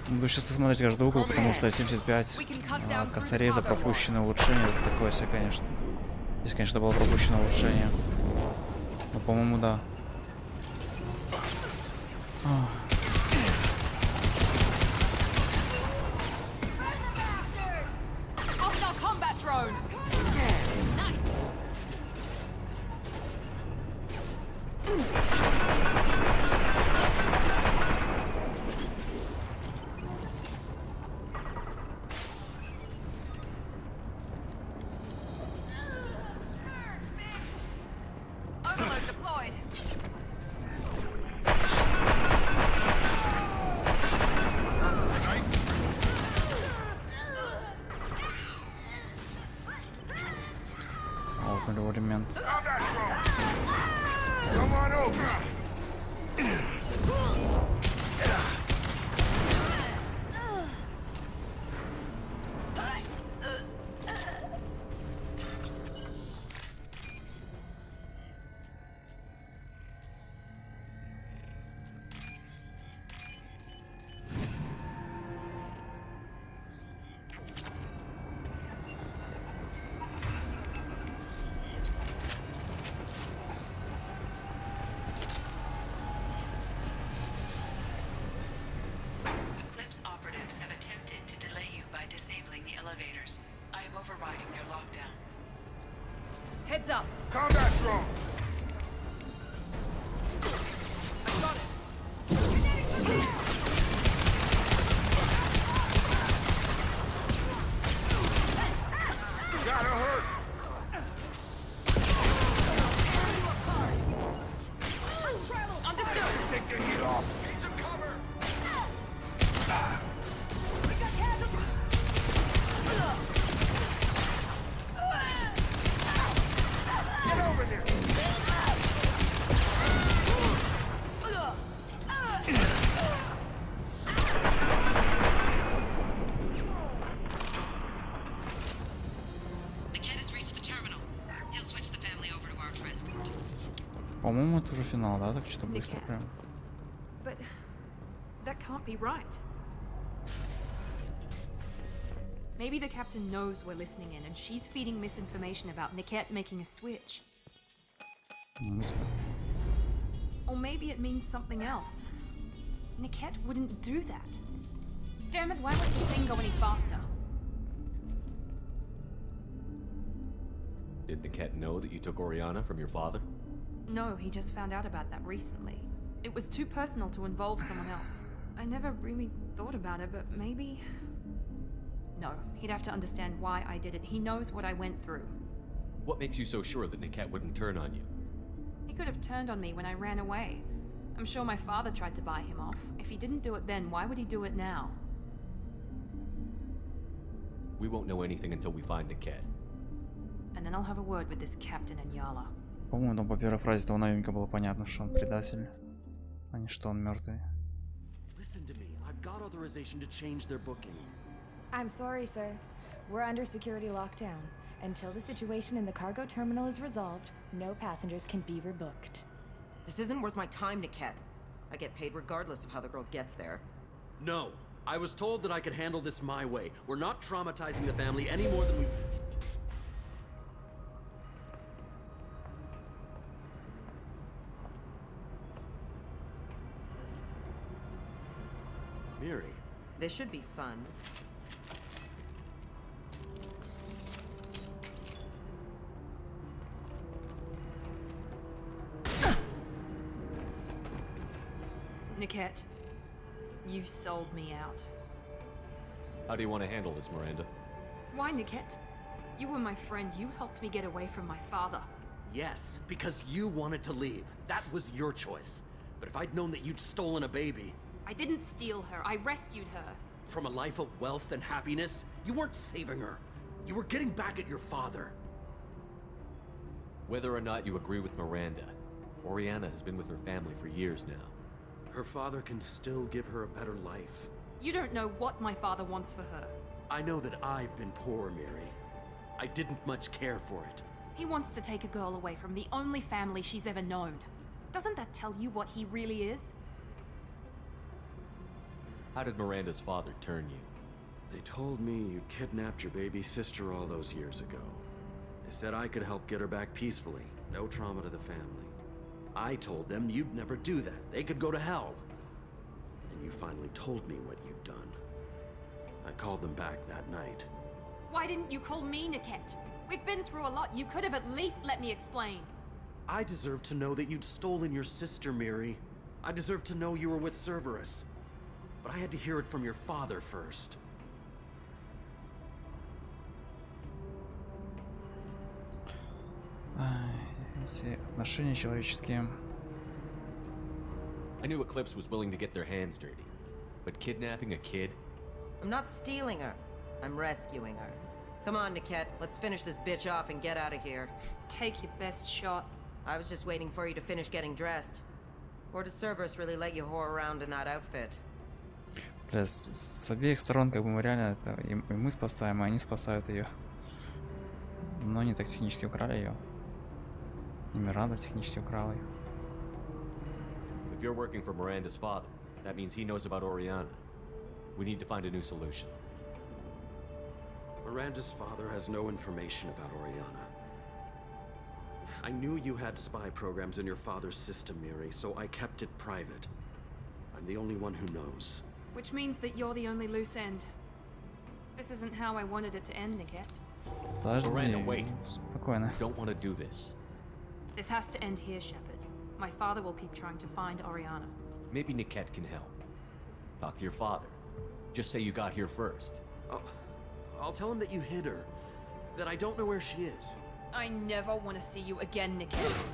Буду сейчас смотреть каждый угол, потому что 75 косарей за пропущенное улучшение. Это такое себе, конечно. Здесь, конечно, было пропущено улучшение. Но, по-моему, да. Heads up. Combat drone. I got it. Gotta hurt. Understood. Take the heat off. Need some cover. Get over here. The kid has reached the terminal. He'll switch the family over to our transport. По-моему, это уже финал, да? Так что быстро прям. But that can't be right. Maybe the captain knows we're listening in and she's feeding misinformation about Niket making a switch. Or maybe it means something else. Niket wouldn't do that. Damn it, why won't the thing go any faster? Did Niket know that you took Oriana from your father? No, he just found out about that recently. It was too personal to involve someone else. I never really thought about it, but maybe... No, he'd have to understand why I did it. He knows what I went through. What makes you so sure that Niket wouldn't turn on you? He could have turned on me when I ran away. I'm sure my father tried to buy him off. If he didn't do it then, why would he do it now? We won't know anything until we find Niket. And then I'll have a word with this captain in Yala. По-моему, там по первой фразе того наемника было понятно, что он предатель, а не что он мертвый. Listen to me. I've got authorization to change their booking. I'm sorry, sir. We're under security lockdown. Until the situation in the cargo terminal is resolved, no passengers can be rebooked. This isn't worth my time, Niket. I get paid regardless of how the girl gets there. No. I was told that I could handle this my way. We're not traumatizing the family any more than we... Miri. This should be fun. Niket, you sold me out. How do you want to handle this, Miranda? Why, Niket? You were my friend. You helped me get away from my father. Yes, because you wanted to leave. That was your choice. But if I'd known that you'd stolen a baby... I didn't steal her. I rescued her. From a life of wealth and happiness, you weren't saving her. You were getting back at your father. Whether or not you agree with Miranda, Oriana has been with her family for years now. Her father can still give her a better life. You don't know what my father wants for her. I know that I've been poor, Miri. I didn't much care for it. He wants to take a girl away from the only family she's ever known. Doesn't that tell you what he really is? How did Miranda's father turn you? They told me you kidnapped your baby sister all those years ago. They said I could help get her back peacefully. No trauma to the family. I told them you'd never do that. They could go to hell. Then you finally told me what you'd done. I called them back that night. Why didn't you call me, Niket? We've been through a lot. You could have at least let me explain. I deserve to know that you'd stolen your sister, Miri. I deserve to know you were with Cerberus. But I had to hear it from your father first. Эти отношения человеческие. I knew Eclipse was willing to get their hands dirty, but kidnapping a kid? I'm not stealing her. I'm rescuing her. Come on, Niket. Let's finish this bitch off and get out of here. Take your best shot. I was just waiting for you to finish getting dressed. Or does Cerberus really let you whore around in that outfit? Бля, с обеих сторон, как бы мы реально это, и мы спасаем, и они спасают ее. Но они так технически украли ее. И Миранда технически украла ее. If you're working for Miranda's father, that means he knows about Oriana. We need to find a new solution. Miranda's father has no information about Oriana. I knew you had spy programs in your father's system, Miri, so I kept it private. I'm the only one who knows. Which means that you're the only loose end. This isn't how I wanted it to end, Niket. Miranda, wait. Спокойно. I don't want to do this. This has to end here, Shepard. My father will keep trying to find Oriana. Maybe Niket can help. Talk to your father. Just say you got here first. I'll tell him that you hid her. That I don't know where she is. I never want to see you again, Niket.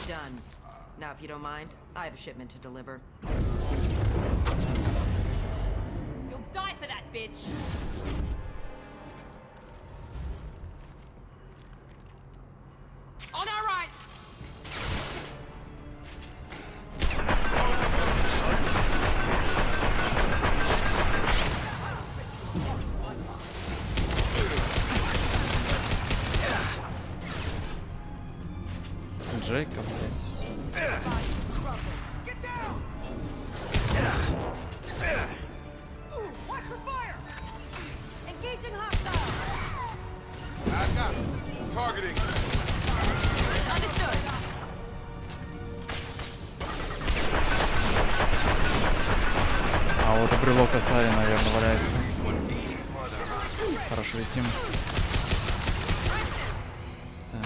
Done. Now, if you don't mind, I have a shipment to deliver. You'll die for that, bitch! On our right! Джейка, блядь. Engaging hostile. I got him. Targeting. Understood. А вот и брелок Асари, наверное, валяется. Хорошо летим. Так.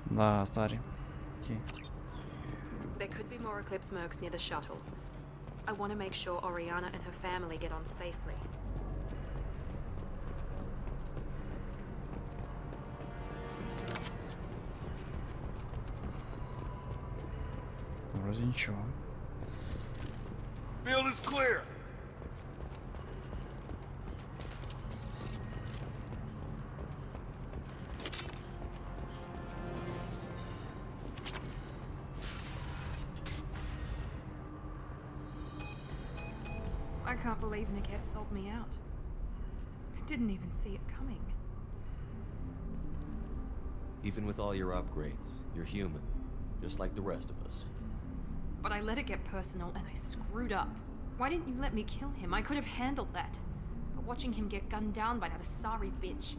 Да, Сари. Окей. There could be more Eclipse mercs near the shuttle. I want to make sure Oriana and her family get on safely. Вроде ничего. Field is clear. I can't believe Niket sold me out. I didn't even see it coming. Even with all your upgrades, you're human, just like the rest of us. But I let it get personal and I screwed up. Why didn't you let me kill him? I could have handled that. But watching him get gunned down by that Asari bitch.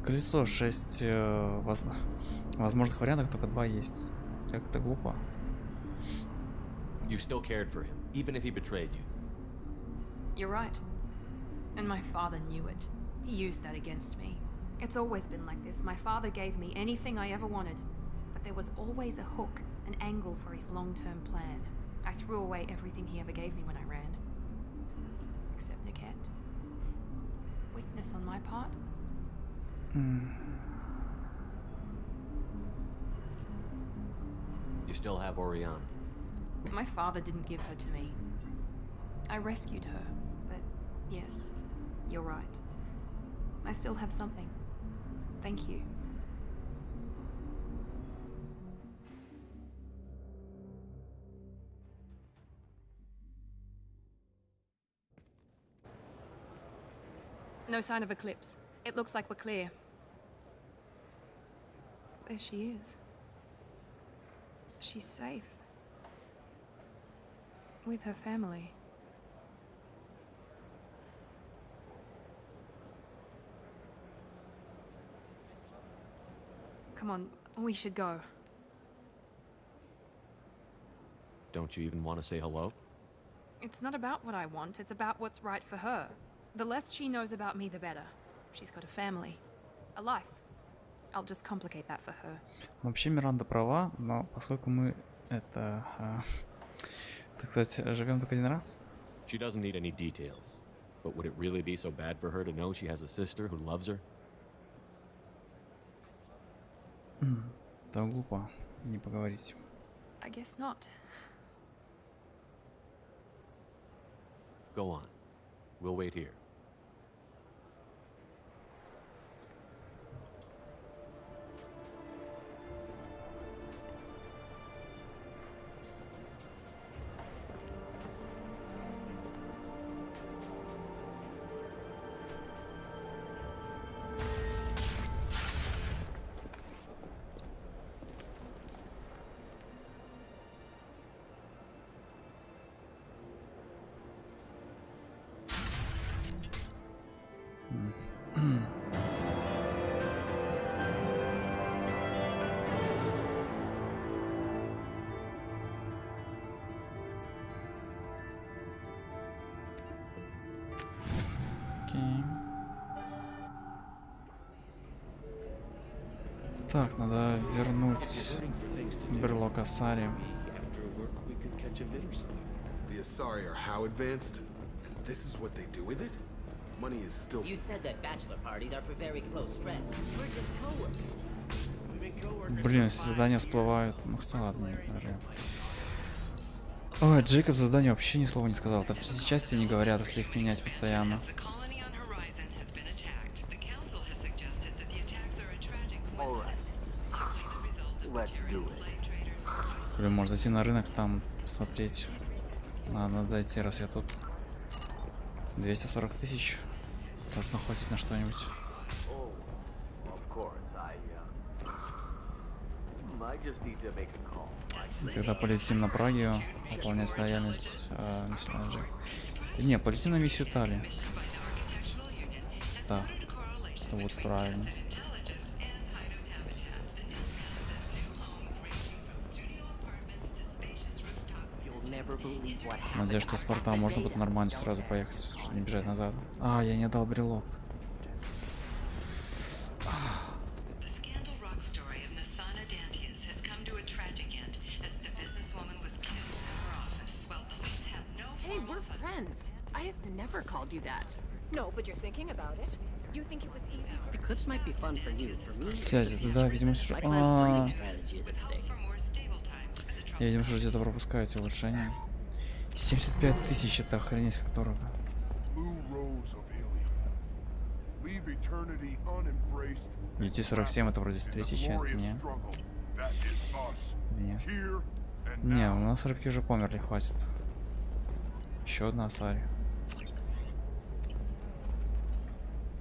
Колесо 6 возможных вариантов, только 2 есть. Как это глупо. You still cared for him, even if he betrayed you. You're right. And my father knew it. He used that against me. It's always been like this. My father gave me anything I ever wanted. But there was always a hook, an angle for his long-term plan. I threw away everything he ever gave me when I ran. Except Niket. Weakness on my part? You still have Oriana. My father didn't give her to me. I rescued her, but yes, you're right. I still have something. Thank you. No sign of Eclipse. It looks like we're clear. There she is. She's safe. With her family. Come on, we should go. Don't you even want to say hello? It's not about what I want, it's about what's right for her. The less she knows about me, the better. She's got a family. A life. I'll just complicate that for her. Вообще Миранда права, но поскольку мы это, так сказать, живем только один раз. She doesn't need any details. But would it really be so bad for her to know she has a sister who loves her? Да глупо не поговорить. I guess not. Go on. We'll wait here. Так, надо вернуть берлог Асари. The Asari are how advanced? This is what they do with it? Money is still... You said that bachelor parties are for very close friends. We're just coworkers. Блин, если задания всплывают. Ну хотя ладно, нет, даже. Ой, Джейкоб за задание вообще ни слова не сказал. Это в третьей части не говорят, если их менять постоянно. Блин, может зайти на рынок там посмотреть. Надо зайти, раз я тут. 240 тысяч. Должно хватить на что-нибудь. Тогда полетим на Прагию, выполнять лояльность миссию менеджера. Не, полетим на миссию Тали. Да, это вот правильно. Надеюсь, что с порта можно будет нормально сразу поехать, чтобы не бежать назад. А, я не дал брелок. Hey, we're friends. I have never called you that. No, but you're thinking about it. You think it was easy? Eclipse might be fun for you. For me, Связи, да, видимо, что... Я, видимо, что где-то пропускаю эти улучшения. 75 тысяч, это охренеть как дорого. UT-47 это вроде с третьей части, не? Не, у нас рыбки уже померли, хватит. Еще одна Асари.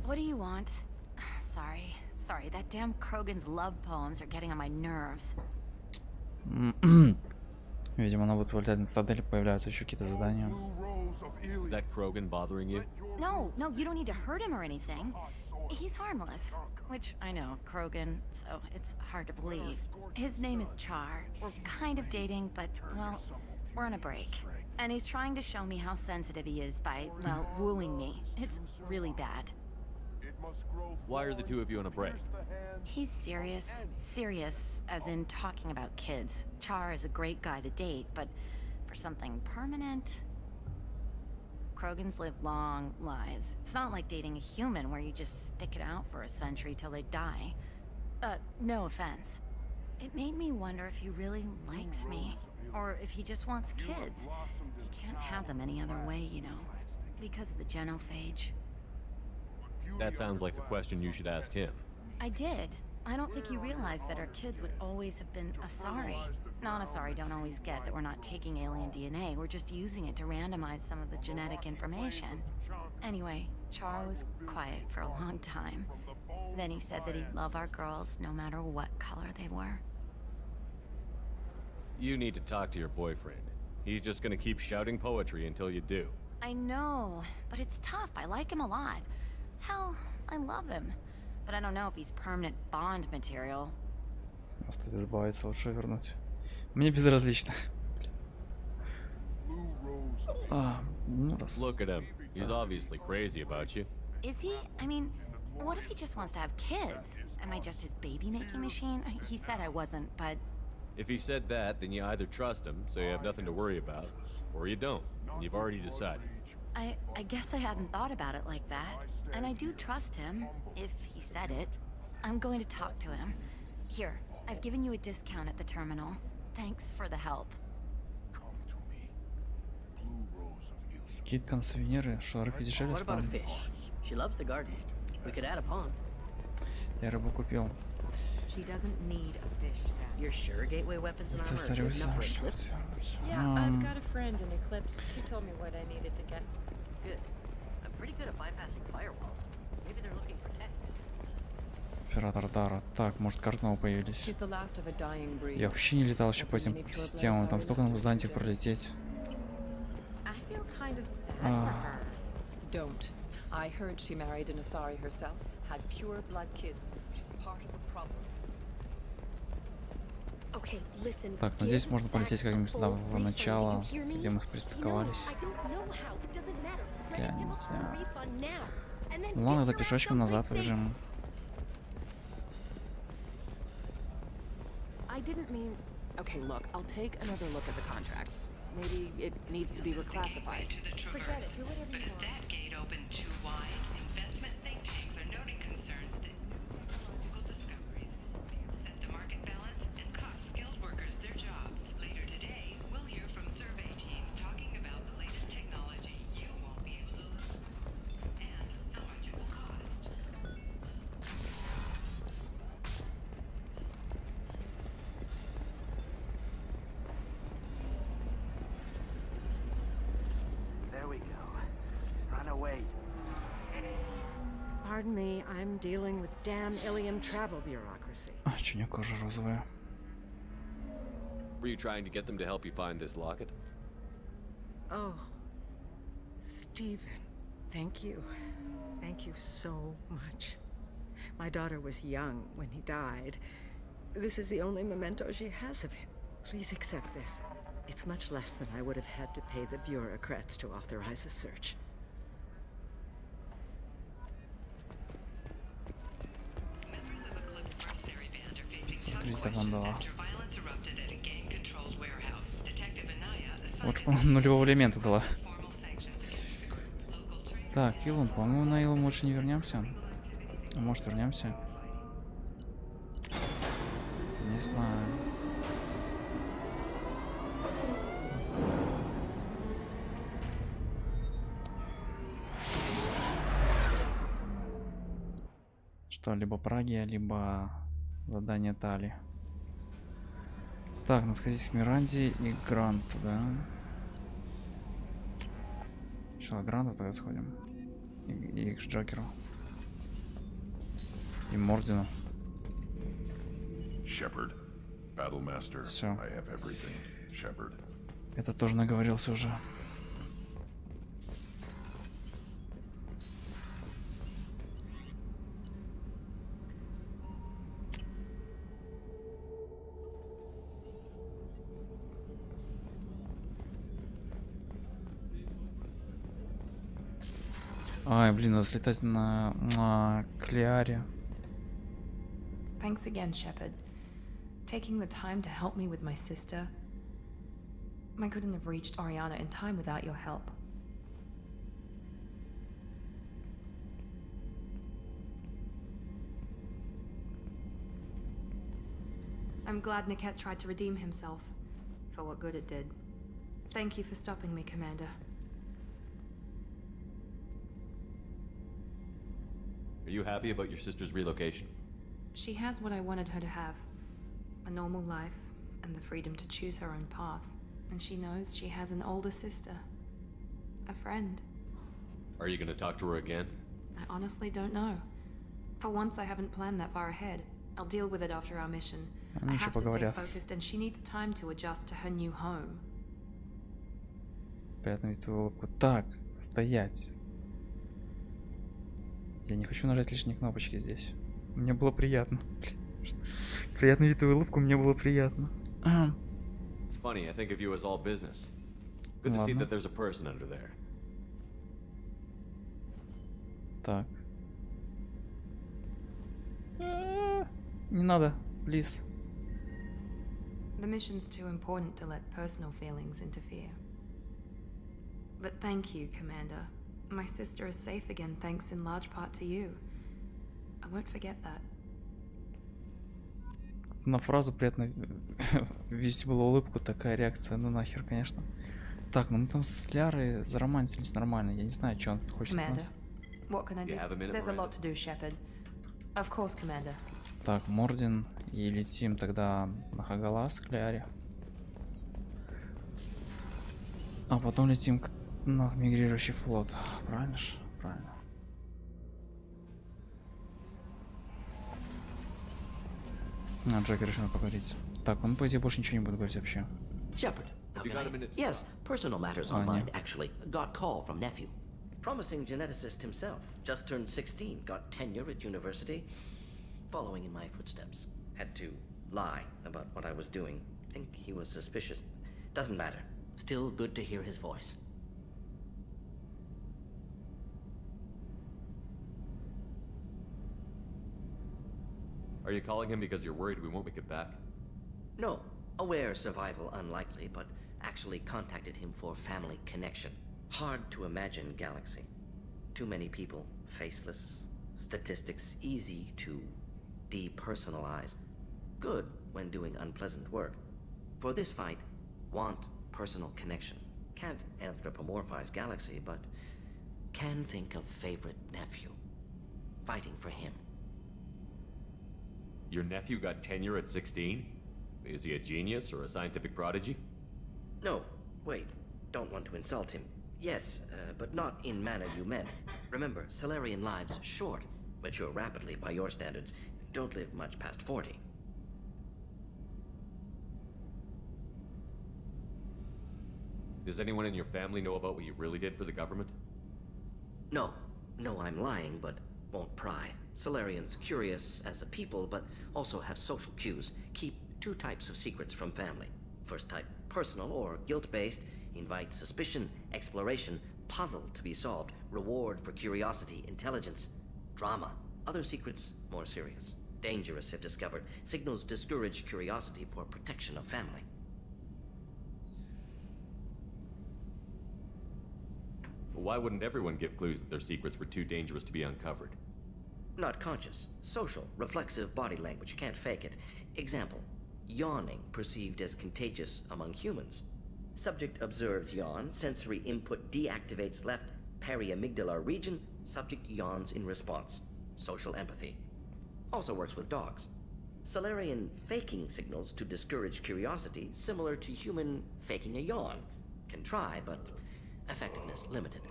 What do you want? Sorry, that damn Krogan's love poems are getting on my nerves. Видимо, она будет вылетать на стадель, появляются еще какие-то задания. Is that Krogan bothering you? No, you don't need to hurt him or anything. He's harmless. Which, I know, Krogan, so it's hard to believe. His name is Char. We're kind of dating, but, well, we're on a break. And he's trying to show me how sensitive he is by, well, wooing me. It's really bad. Why are the two of you on a break? He's serious. Serious, as in talking about kids. Char is a great guy to date, but for something permanent... Krogans live long lives. It's not like dating a human where you just stick it out for a century till they die. No offense. It made me wonder if he really likes me, or if he just wants kids. He can't have them any other way, you know, because of the genophage. That sounds like a question you should ask him. I did. I don't think he realized that our kids would always have been Asari. Non-Asari don't always get that we're not taking alien DNA, we're just using it to randomize some of the genetic information. Anyway, Char was quiet for a long time. Then he said that he'd love our girls no matter what color they were. You need to talk to your boyfriend. He's just gonna keep shouting poetry until you do. I know, but it's tough. I like him a lot. Hell, I love him. But I don't know if he's permanent Bond material. Может, избавиться, лучше вернуть. Мне безразлично. Look at him. He's obviously crazy about you. Is he? I mean, what if he just wants to have kids? Am I just his baby-making machine? He said I wasn't, but... If he said that, then you either trust him, so you have nothing to worry about, or you don't, and you've already decided. I guess I hadn't thought about it like that. And I do trust him, if he said it. I'm going to talk to him. Here, I've given you a discount at the terminal. Thanks for the help. Скидка на сувениры, что рыбки дешевле стали. She loves the garden. We could add a pond. Я рыбу купил. She doesn't need a fish tank. You're sure gateway weapons and armor are good enough for Eclipse? Yeah, I've got a friend in Eclipse. She told me what I needed to get. Good. I'm pretty good at bypassing firewalls. Maybe they're looking for tech. Оператор Дара. Так, может, карты новые появились. She's the last of a dying breed. Я вообще не летал еще по этим системам. Там столько надо знать их пролететь. I feel kind of sad for her. Don't. I heard she married an Asari herself, had pure blood kids. She's part of the problem. Okay, listen. Так, надеюсь, можно полететь как-нибудь сюда в начало, где мы пристыковались. Глянемся. Ну ладно, тогда пешочком назад побежим. I didn't mean... Okay, look, I'll take another look at the contract. Maybe it needs to be reclassified. Forget it, do whatever you want. But is that gate open too wide? Investment think tanks are noting concerns that technological discoveries set the market balance and cost skilled workers their jobs. Later today, we'll hear from survey teams talking about the latest technology you won't be able to lose and how much it will cost. away. Pardon me, I'm dealing with damn Ilium travel bureaucracy. А, чё у неё кожа розовая? Were you trying to get them to help you find this locket? Oh, Stephen, thank you. Thank you so much. My daughter was young when he died. This is the only memento she has of him. Please accept this. It's much less than I would have had to pay the bureaucrats to authorize a search. Лучше, по-моему, нулевого элемента дала. Так, Илон, по-моему, на Илон лучше не вернемся. А может, вернемся? Не знаю. Что, либо Праги, либо задание Тали. Так, надо сходить к Миранде и Гранту, да? Сначала Гранту тогда сходим. И к Джокеру. И Мордину. Shepard, Battlemaster. Все. I have everything. Shepard. Это тоже наговорился уже. Ай, блин, надо слетать на Лиаре. Thanks again, Shepard. Taking the time to help me with my sister. I couldn't have reached Oriana in time without your help. I'm glad Niket tried to redeem himself, for what good it did. Thank you for stopping me, Commander. Are you happy about your sister's relocation? She has what I wanted her to have. A normal life, and the freedom to choose her own path. And she knows she has an older sister. A friend. Are you gonna talk to her again? I honestly don't know. For once I haven't planned that far ahead. I'll deal with it after our mission. I have to stay focused, and she needs time to adjust to her new home. Приятно видеть твою улыбку. Так, стоять. Я не хочу нажать лишние кнопочки здесь. Мне было приятно. Приятно видеть твою улыбку, мне было приятно. It's funny, I think of you as all business. Good to see that there's a person under there. Так. Не надо, please. The mission's too important to let personal feelings interfere. But thank you, Commander. My sister is safe again thanks in large part to you. I won't forget that. На фразу приятно видеть было улыбку, такая реакция, ну нахер, конечно. Так, ну мы там с Лиарой заромансились нормально, я не знаю, что он хочет от нас. What can I do? There's a lot to do, Shepard. Of course, Commander. Так, Мордин, и летим тогда на Хагалаз к Лиаре. А потом летим на мигрирующий флот. Правильно ж? Правильно. Джокер решил поговорить. Так, он по идее больше ничего не будет говорить вообще. Shepard, how can I? Yes, personal matters on mind, actually. Got call from nephew. Promising geneticist himself. Just turned 16, got tenure at university. Following in my footsteps. Had to lie about what I was doing. Think he was suspicious. Doesn't matter. Still good to hear his voice. Are you calling him because you're worried we won't make it back? No. Aware survival unlikely, but actually contacted him for family connection. Hard to imagine galaxy. Too many people, faceless. Statistics easy to depersonalize. Good when doing unpleasant work. For this fight, want personal connection. Can't anthropomorphize galaxy, but can think of favorite nephew. Fighting for him. Your nephew got tenure at 16? Is he a genius or a scientific prodigy? No, wait. Don't want to insult him. Yes, but not in manner you meant. Remember, Solarian lives short, mature rapidly by your standards, don't live much past 40. Does anyone in your family know about what you really did for the government? No. No, I'm lying, but won't pry. Solarians, curious as a people, but also have social cues, keep two types of secrets from family. First type, personal or guilt-based, invite suspicion, exploration, puzzle to be solved, reward for curiosity, intelligence, drama. Other secrets, more serious. Dangerous if discovered. Signals discourage curiosity for protection of family. Why wouldn't everyone give clues that their secrets were too dangerous to be uncovered? Not conscious. Social, reflexive body language. Can't fake it. Example. Yawning perceived as contagious among humans. Subject observes yawn. Sensory input deactivates left periamygdalar region. Subject yawns in response. Social empathy. Also works with dogs. Solarian faking signals to discourage curiosity, similar to human faking a yawn. Can try, but effectiveness limited.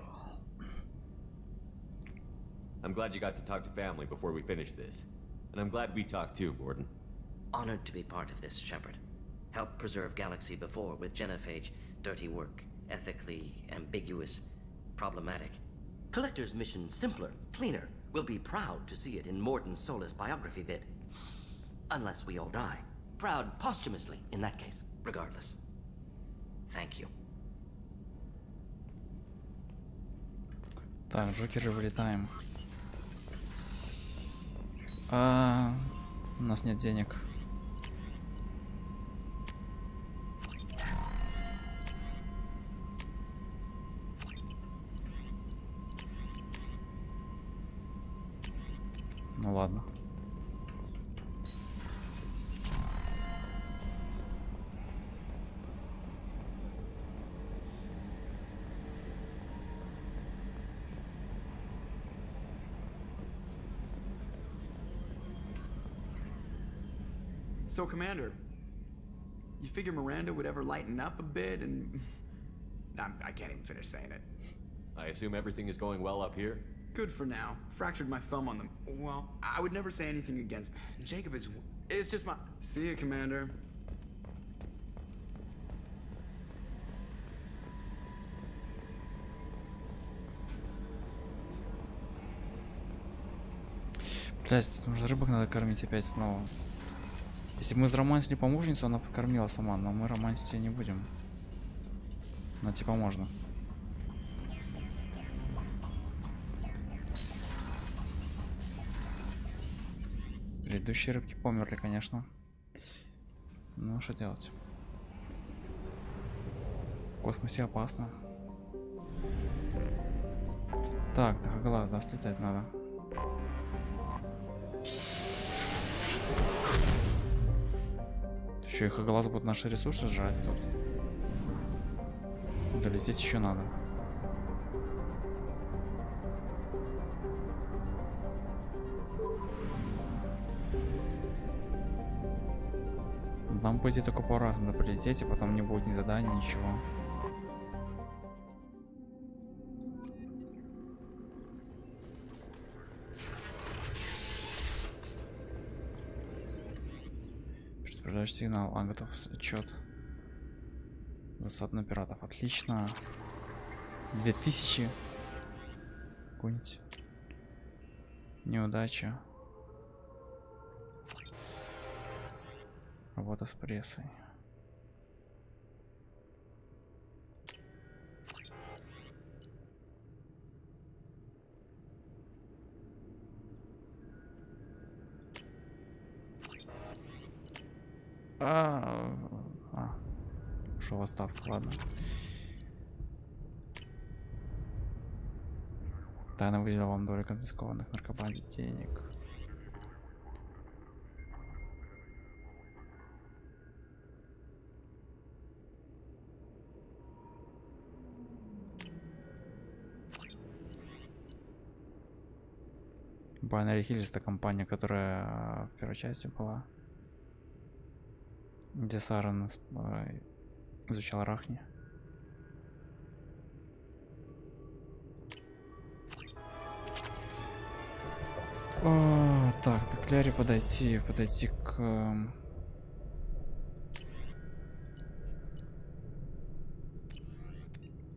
I'm glad you got to talk to family before we finish this. And I'm glad we talked too, Gordon. Honored to be part of this, Shepard. Helped preserve Galaxy before with genophage. Dirty work. Ethically ambiguous. Problematic. Collector's mission simpler, cleaner. We'll be proud to see it in Mordin Solus biography vid. Unless we all die. Proud posthumously, in that case. Regardless. Thank you. Так, Джокеры, вылетаем. У нас нет денег. Ну ладно. So, Commander, you figure Miranda would ever lighten up a bit and... I can't even finish saying it. I assume everything is going well up here? Good for now. Fractured my thumb on them. Well, I would never say anything against... Jacob is... It's just my... See you, Commander. Блядь, там же рыбок надо кормить опять снова. Если бы мы заромансили помощницу, она покормила сама, но мы романсить ее не будем. Но типа можно. Предыдущие рыбки померли, конечно. Ну, что делать? В космосе опасно. Так, до Хагалаза, да, слетать надо. Еще и Хагалаз будет наши ресурсы жрать тут. Долететь еще надо. Нам, по идее, только пару раз надо полететь, и потом не будет ни задания, ничего. Предупреждающий сигнал. А, готов отчет. Засад на пиратов. Отлично. 2000. Какой-нибудь. Неудача. Работа с прессой. Ушел в отставку, ладно. Тайно выделила вам долю конфискованных наркобандит денег. Binary Hills — это компания, которая в первой части была, где Сара изучал Рахни. Так, к Лиаре подойти к...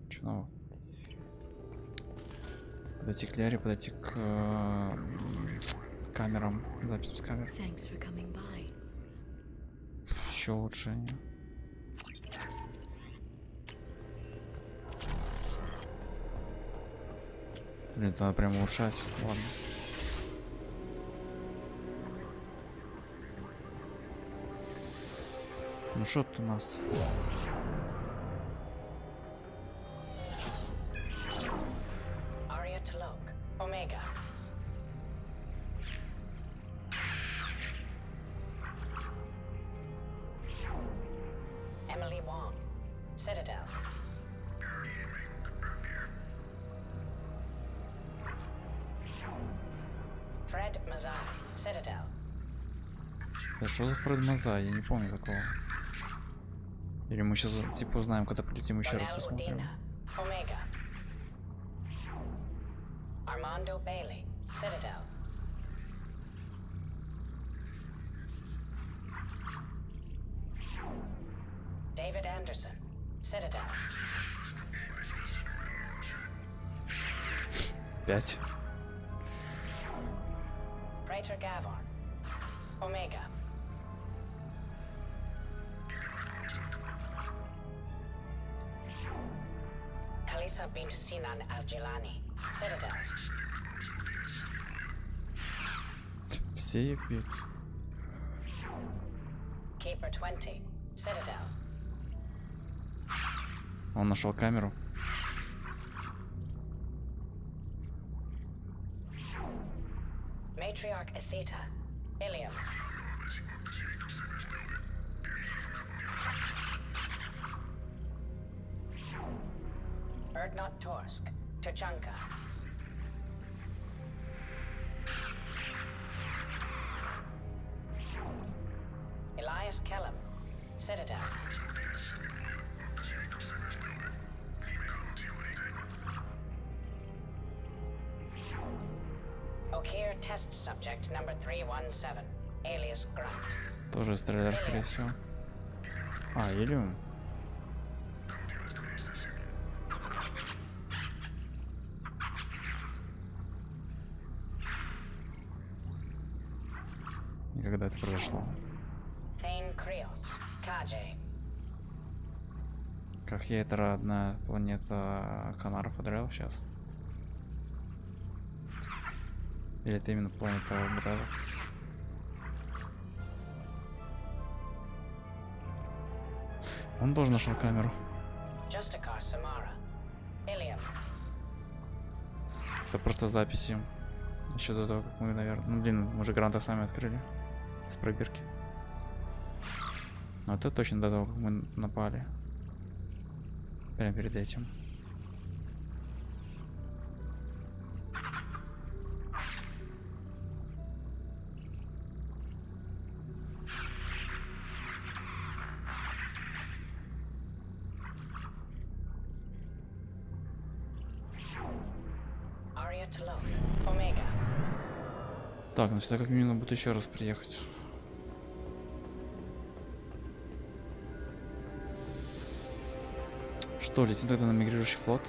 Чё нового? Подойти к Лиаре, подойти к камерам, записям с камер. Еще лучше. Блин, это надо прям улучшать. Ладно. Ну что тут у нас? Да что за Фред Маза? Я не помню такого. Или мы сейчас типа узнаем, когда полетим еще раз посмотрим. David Anderson, Citadel. 5. Praetor Gavon, Omega. Kalisa bint Sinan Al-Jilani, Citadel. Все пьют. Keeper 20, Citadel. Он нашел камеру. Matriarch Atheta, Ilium. Erdnot Torsk, Tachanka. Elias Kellum, Citadel. Okir test subject number 317, alias Grunt. Тоже стреляр, скорее всего. А, Илиум. Когда это произошло? Как я это родная планета Канаров Адрел сейчас? Или это именно планета Адрел? Он тоже нашел камеру. Это просто записи. Еще до того, как мы, наверное... Ну, блин, мы же гранты сами открыли. С пробирки. Но это точно до того, как мы напали. Прямо перед этим. Так, ну сюда как минимум будет еще раз приехать. Что, летим тогда на мигрирующий флот?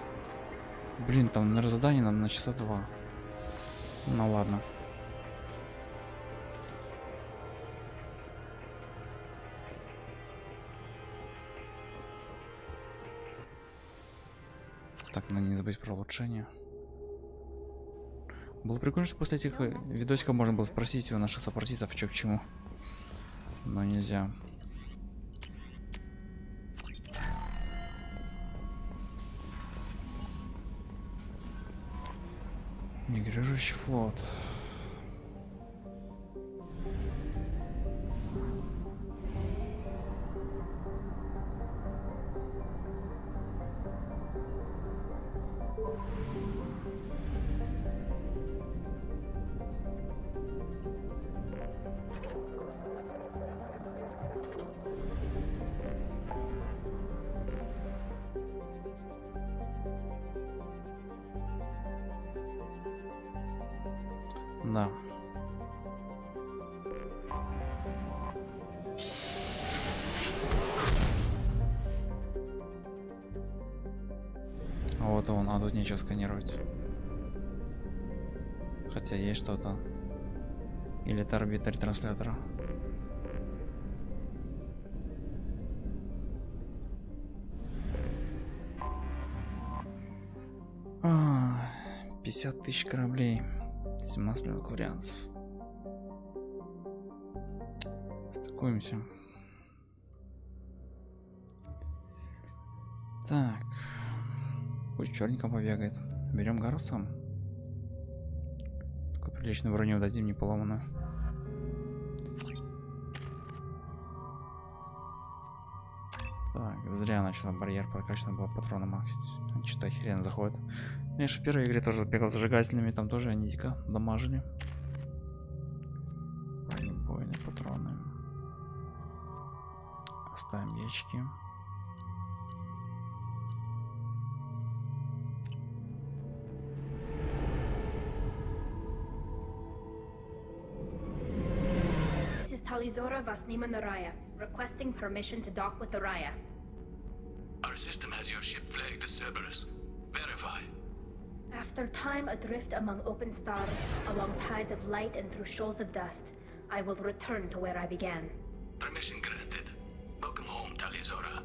Блин, там на задание надо на часа 2. Ну ладно. Так, надо не забыть про улучшение. Было прикольно, что после этих видосиков можно было спросить у наших сопартийцев, что к чему. Но нельзя. Мигрирующий флот. Да. Вот он, а тут нечего сканировать. Хотя есть что-то. Или это орбита ретранслятора. А, 50 тысяч кораблей. 17 миллионов вариантов. Стыкуемся. Так. Пусть черненьком побегает. Берем Гарусом. Такую приличную броню дадим, не поломанную. Так, зря начал барьер прокачан, было патрона максить. Что-то хрен заходит. Я же в первой игре тоже бегал зажигательными, там тоже они дико дамажили. Бронебойные патроны. Оставим ящики. Tal'i'Zora vas Нима на Raya, requesting permission to dock with the Raya. Our system has your ship flagged as Cerberus. Verify. After time adrift among open stars, along tides of light and through shoals of dust, I will return to where I began. Permission granted. Welcome home, Tal'i'Zora.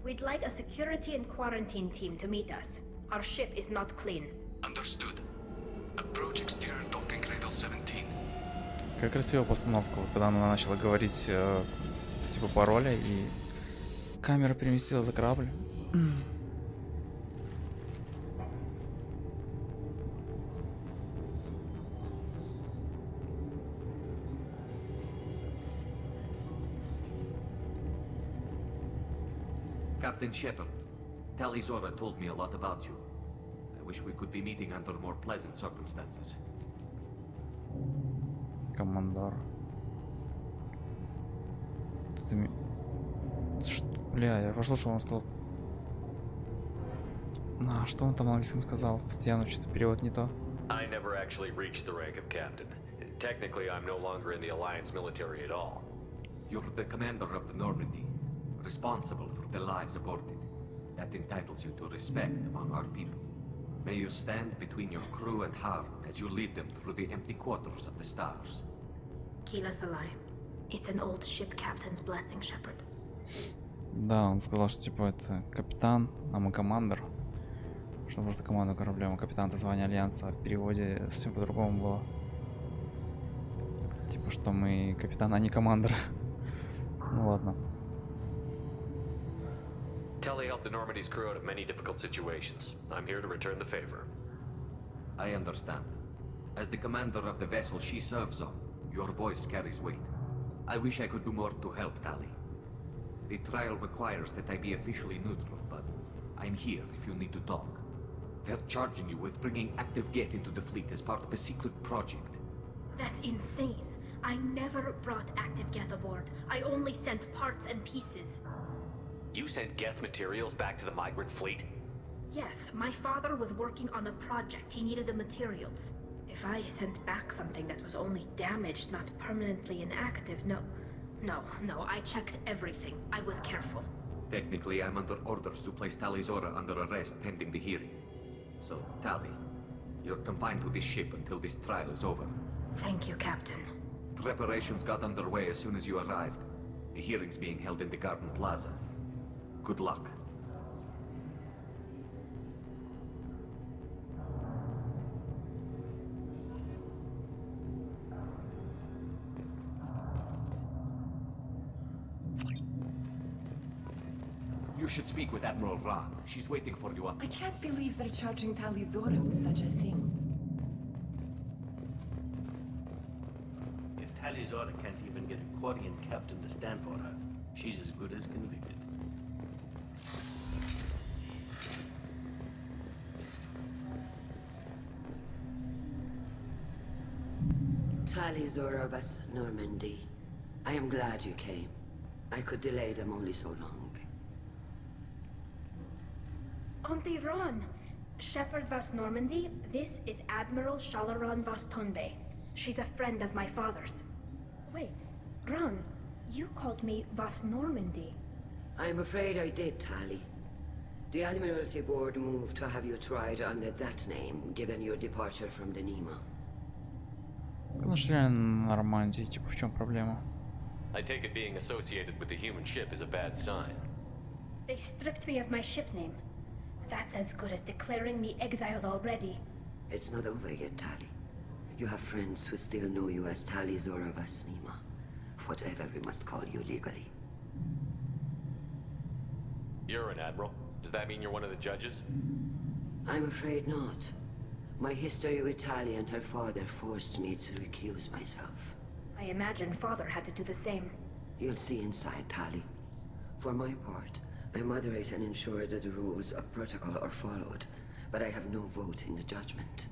We'd like a security and quarantine team to meet us. Our ship is not clean. Understood. Approach exterior docking cradle 17. Как красивая постановка, вот когда она начала говорить типа пароля, и камера переместила за корабль. Captain Shepard, Tal'i'Zora told me a lot about you. I wish we could be meeting under more pleasant circumstances. Командар. Бля, я послушал, он сказал. А, что он там на английском сказал? Тут явно что-то перевод не то. I never actually reached the rank of captain. Technically, I'm no longer in the Alliance military at all. You're the commander of the Normandy, responsible for the lives aborted. That entitles you to respect among our people. May you stand between your crew and harm as you lead them through the empty quarters of the stars. Kila Salai. It's an old ship captain's blessing, Shepard. Да, он сказал, что типа это капитан, а мы командир. Что просто команду корабля, мы капитан, это звание Альянса, а в переводе совсем по-другому было. Типа, что мы капитан, а не командир. Ну ладно. Telly helped the Normandy's crew out of many difficult situations. I'm here to return the favor. I understand. As the commander of the vessel she serves on, your voice carries weight. I wish I could do more to help Tali. The trial requires that I be officially neutral, but I'm here if you need to talk. They're charging you with bringing active Geth into the fleet as part of a secret project. That's insane. I never brought active Geth aboard. I only sent parts and pieces. You sent Geth materials back to the migrant fleet? Yes, my father was working on a project. He needed the materials. If I sent back something that was only damaged, not permanently inactive, no, I checked everything. I was careful. Technically, I'm under orders to place Tal'i'Zora under arrest pending the hearing. So, Tali, you're confined to this ship until this trial is over. Thank you, Captain. Preparations got underway as soon as you arrived. The hearing's being held in the Garden Plaza. Good luck. You should speak with Admiral Ran. She's waiting for you up. I can't believe they're charging Tal'i'Zora with such a thing. If Tal'i'Zora can't even get a Quarian captain to stand for her, she's as good as convicted. Tal'i'Zora vas Normandy. I am glad you came. I could delay them only so long. Auntie Ron! Shepard vas Normandy, this is Admiral Shalaran vas Tonbe. She's a friend of my father's. Wait, Ron, you called me vas Normandy. I am afraid I did, Tali. The Admiralty Board moved to have you tried under that name, given your departure from the Нима. Ну что реально Нормандии, типа в чем проблема? I take it being associated with the human ship is a bad sign. They stripped me of my ship name. That's as good as declaring me exiled already. It's not over yet, Tali. You have friends who still know you as Talи'Zora vas Нима. Whatever we must call you legally. You're an admiral. Does that mean you're one of the judges? I'm afraid not. My history with Tali and her father forced me to recuse myself. I imagine father had to do the same. You'll see inside, Tali. For my part, I moderate and ensure that the rules of protocol are followed, but I have no vote in the judgment.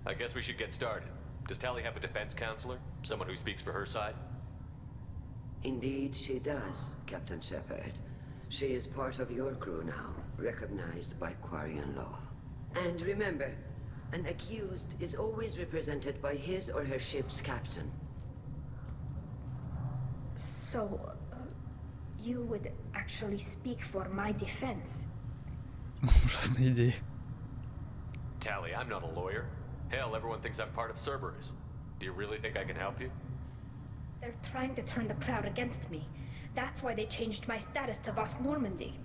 I guess we should get started. Does Tali have a defense counselor? Someone who speaks for her side? Indeed, she does, Captain Shepard. She is part of your crew now, recognized by Quarian law. And remember, an accused is always represented by his or her ship's captain. So, you would actually speak for my defense? Ужасная идея. Tali, I'm not a lawyer. Hell, everyone thinks I'm part of Cerberus. Do you really think I can help you? They're trying to turn the crowd against me. That's why they changed my status to Vas Normandy.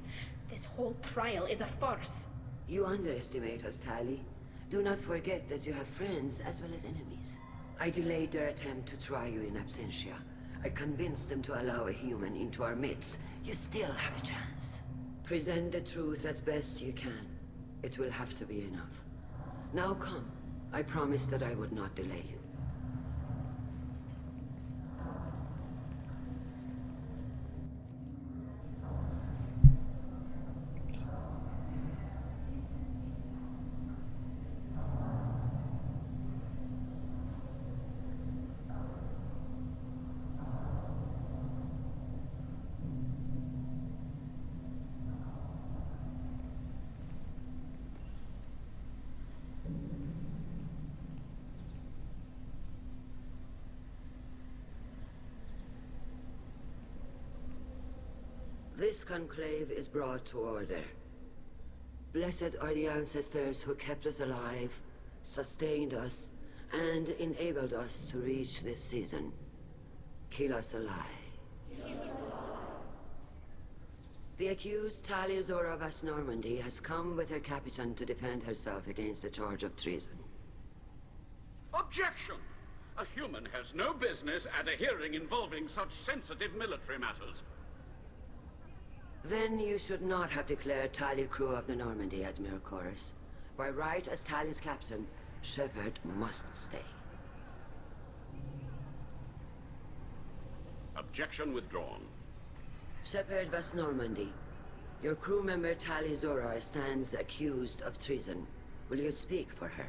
This whole trial is a farce. You underestimate us, Tali. Do not forget that you have friends as well as enemies. I delayed their attempt to try you in absentia. I convinced them to allow a human into our midst. You still have a chance. Present the truth as best you can. It will have to be enough. Now come. I promised that I would not delay you. This conclave is brought to order. Blessed are the ancestors who kept us alive, sustained us, and enabled us to reach this season. Kill us alive. The accused Talи'Zora vas Normandy has come with her captain to defend herself against a charge of treason. Objection! A human has no business at a hearing involving such sensitive military matters. Then you should not have declared Tali crew of the Normandy, Admiral Chorus. By right as Tali's captain, Shepard must stay. Objection withdrawn. Shepard vas Normandy. Your crew member Talи'Zora stands accused of treason. Will you speak for her?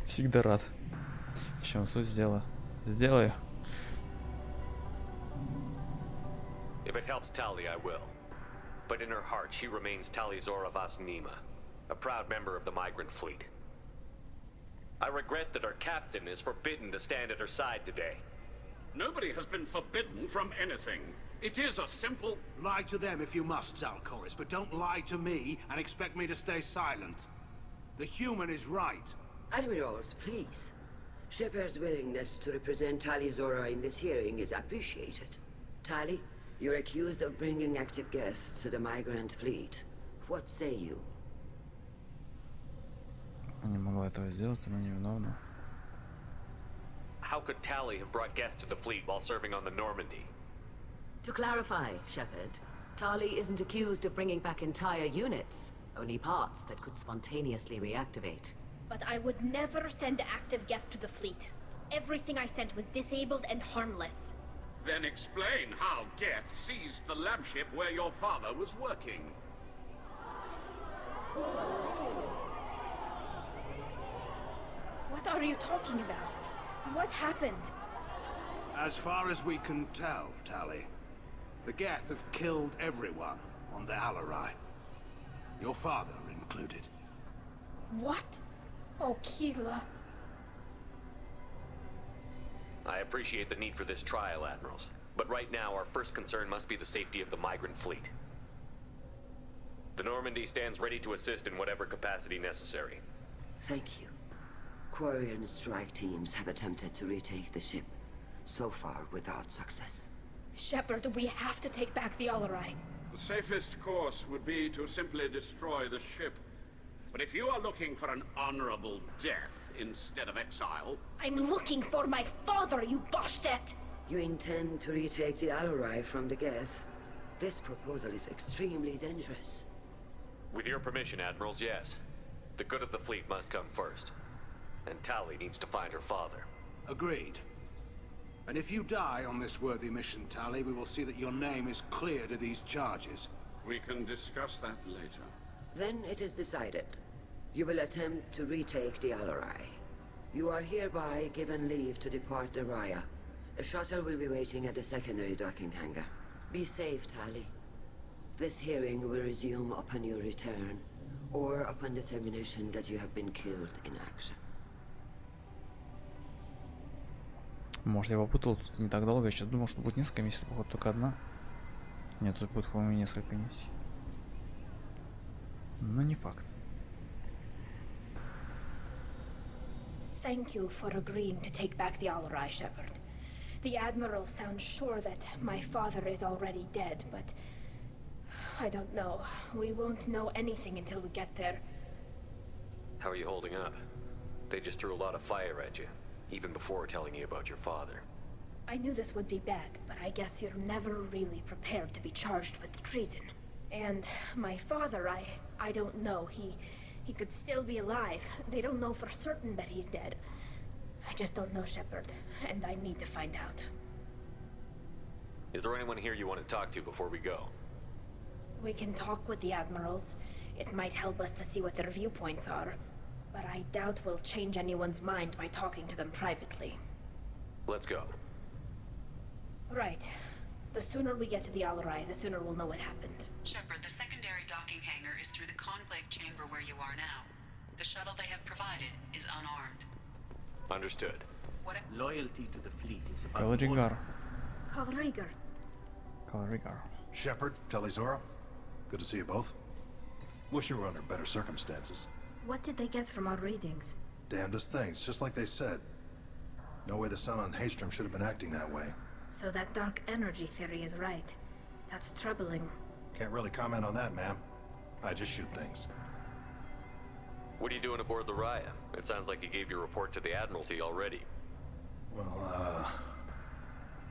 Всегда рад. В чем суть дела? Сделаю. If it helps Tali, I will. But in her heart, she remains Talи'Zora vas Нима, a proud member of the migrant fleet. I regret that our captain is forbidden to stand at her side today. Nobody has been forbidden from anything. It is a simple... Lie to them if you must, Zalcoris, but don't lie to me and expect me to stay silent. The human is right. Admirals, please. Shepard's willingness to represent Talи'Zora in this hearing is appreciated. Tali, you're accused of bringing active guests to the migrant fleet. What say you? Не могла этого сделать, она невиновна. How could Tali have brought guests to the fleet while serving on the Normandy? To clarify, Shepard, Tali isn't accused of bringing back entire units, only parts that could spontaneously reactivate. But I would never send active guests to the fleet. Everything I sent was disabled and harmless. Then explain how Geth seized the lab ship where your father was working. What are you talking about? What happened? As far as we can tell, Tali, the Geth have killed everyone on the Alarai. Your father included. What? Oh, Keela. I appreciate the need for this trial, Admirals. But right now, our first concern must be the safety of the migrant fleet. The Normandy stands ready to assist in whatever capacity necessary. Thank you. Quarry and strike teams have attempted to retake the ship, so far without success. Shepard, we have to take back the Liarai. The safest course would be to simply destroy the ship. But if you are looking for an honorable death instead of exile... I'm looking for my father, you bastet! You intend to retake the Liarai from the Geth? This proposal is extremely dangerous. With your permission, Admirals, yes. The good of the fleet must come first. And Tali needs to find her father. Agreed. And if you die on this worthy mission, Tali, we will see that your name is cleared of these charges. We can discuss that later. Then it is decided. You will attempt to retake the Liarai. You are hereby given leave to depart the Raya. A shuttle will be waiting at the secondary docking hangar. Be safe, Tali. This hearing will resume upon your return, or upon determination that you have been killed in action. Может, я попутал, тут не так долго, я сейчас думал, что будет несколько миссий, походу только одна. Нет, тут будет, по-моему, несколько миссий. Но не факт. Thank you for agreeing to take back the Liarai, Shepard. The Admiral sounds sure that my father is already dead, but... I don't know. We won't know anything until we get there. How are you holding up? They just threw a lot of fire at you, even before telling you about your father. I knew this would be bad, but I guess you're never really prepared to be charged with treason. And my father, I don't know. He could still be alive. They don't know for certain that he's dead. I just don't know, Shepard, and I need to find out. Is there anyone here you want to talk to before we go? We can talk with the Admirals. It might help us to see what their viewpoints are. But I doubt we'll change anyone's mind by talking to them privately. Let's go. Right. The sooner we get to the Liarai, the sooner we'll know what happened. Shepard, the secondary docking hangar is through the conclave chamber where you are now. The shuttle they have provided is unarmed. Understood. What Loyalty to the fleet is about Kalrigar. Kalrigar. Kalrigar. Shepard, Tal'i'Zora. Good to see you both. Wish you were under better circumstances. What did they get from our readings? Damnedest things, just like they said. No way the sun on Haystrom should have been acting that way. So that dark energy theory is right. That's troubling. Can't really comment on that, ma'am. I just shoot things. What are you doing aboard the Raya? It sounds like you gave your report to the Admiralty already. Well,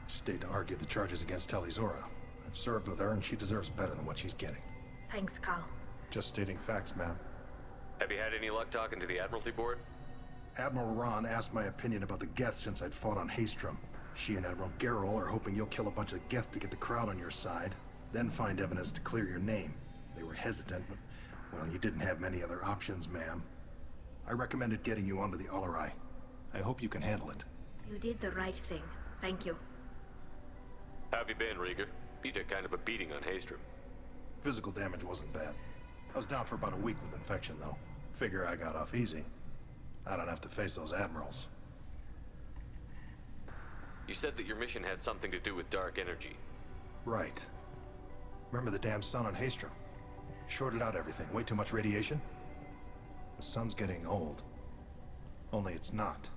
stayed to argue the charges against Tal'i'Zora. I've served with her and she deserves better than what she's getting. Thanks, Cal. Just stating facts, ma'am. Have you had any luck talking to the Admiralty board? Admiral Ron asked my opinion about the Geth since I'd fought on Haystrom. She and Admiral Garrel are hoping you'll kill a bunch of Geth to get the crowd on your side, then find evidence to clear your name. They were hesitant, but, well, you didn't have many other options, ma'am. I recommended getting you onto the Liarai. I hope you can handle it. You did the right thing. Thank you. How have you been, Rieger? You took kind of a beating on Haystrom. Physical damage wasn't bad. I was down for about a week with infection, though. Figure I got off easy. I don't have to face those admirals. You said that your mission had something to do with dark energy. Right. Remember the damn sun on Haystrom? Shorted out everything. Way too much radiation? The sun's getting old. Only it's not.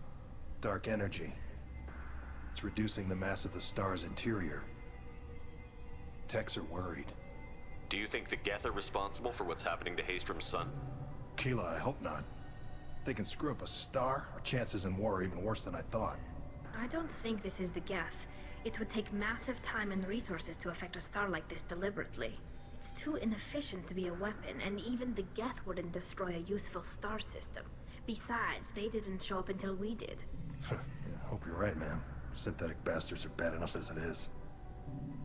Dark energy. It's reducing the mass of the star's interior. Techs are worried. Do you think the Geth are responsible for what's happening to Haystrom's sun? Keela, I hope not. They can screw up a star, our chances in war are even worse than I thought. I don't think this is the Geth. It would take massive time and resources to affect a star like this deliberately. It's too inefficient to be a weapon, and even the Geth wouldn't destroy a useful star system. Besides, they didn't show up until we did. Yeah, hope you're right, man. Synthetic bastards are bad enough as it is.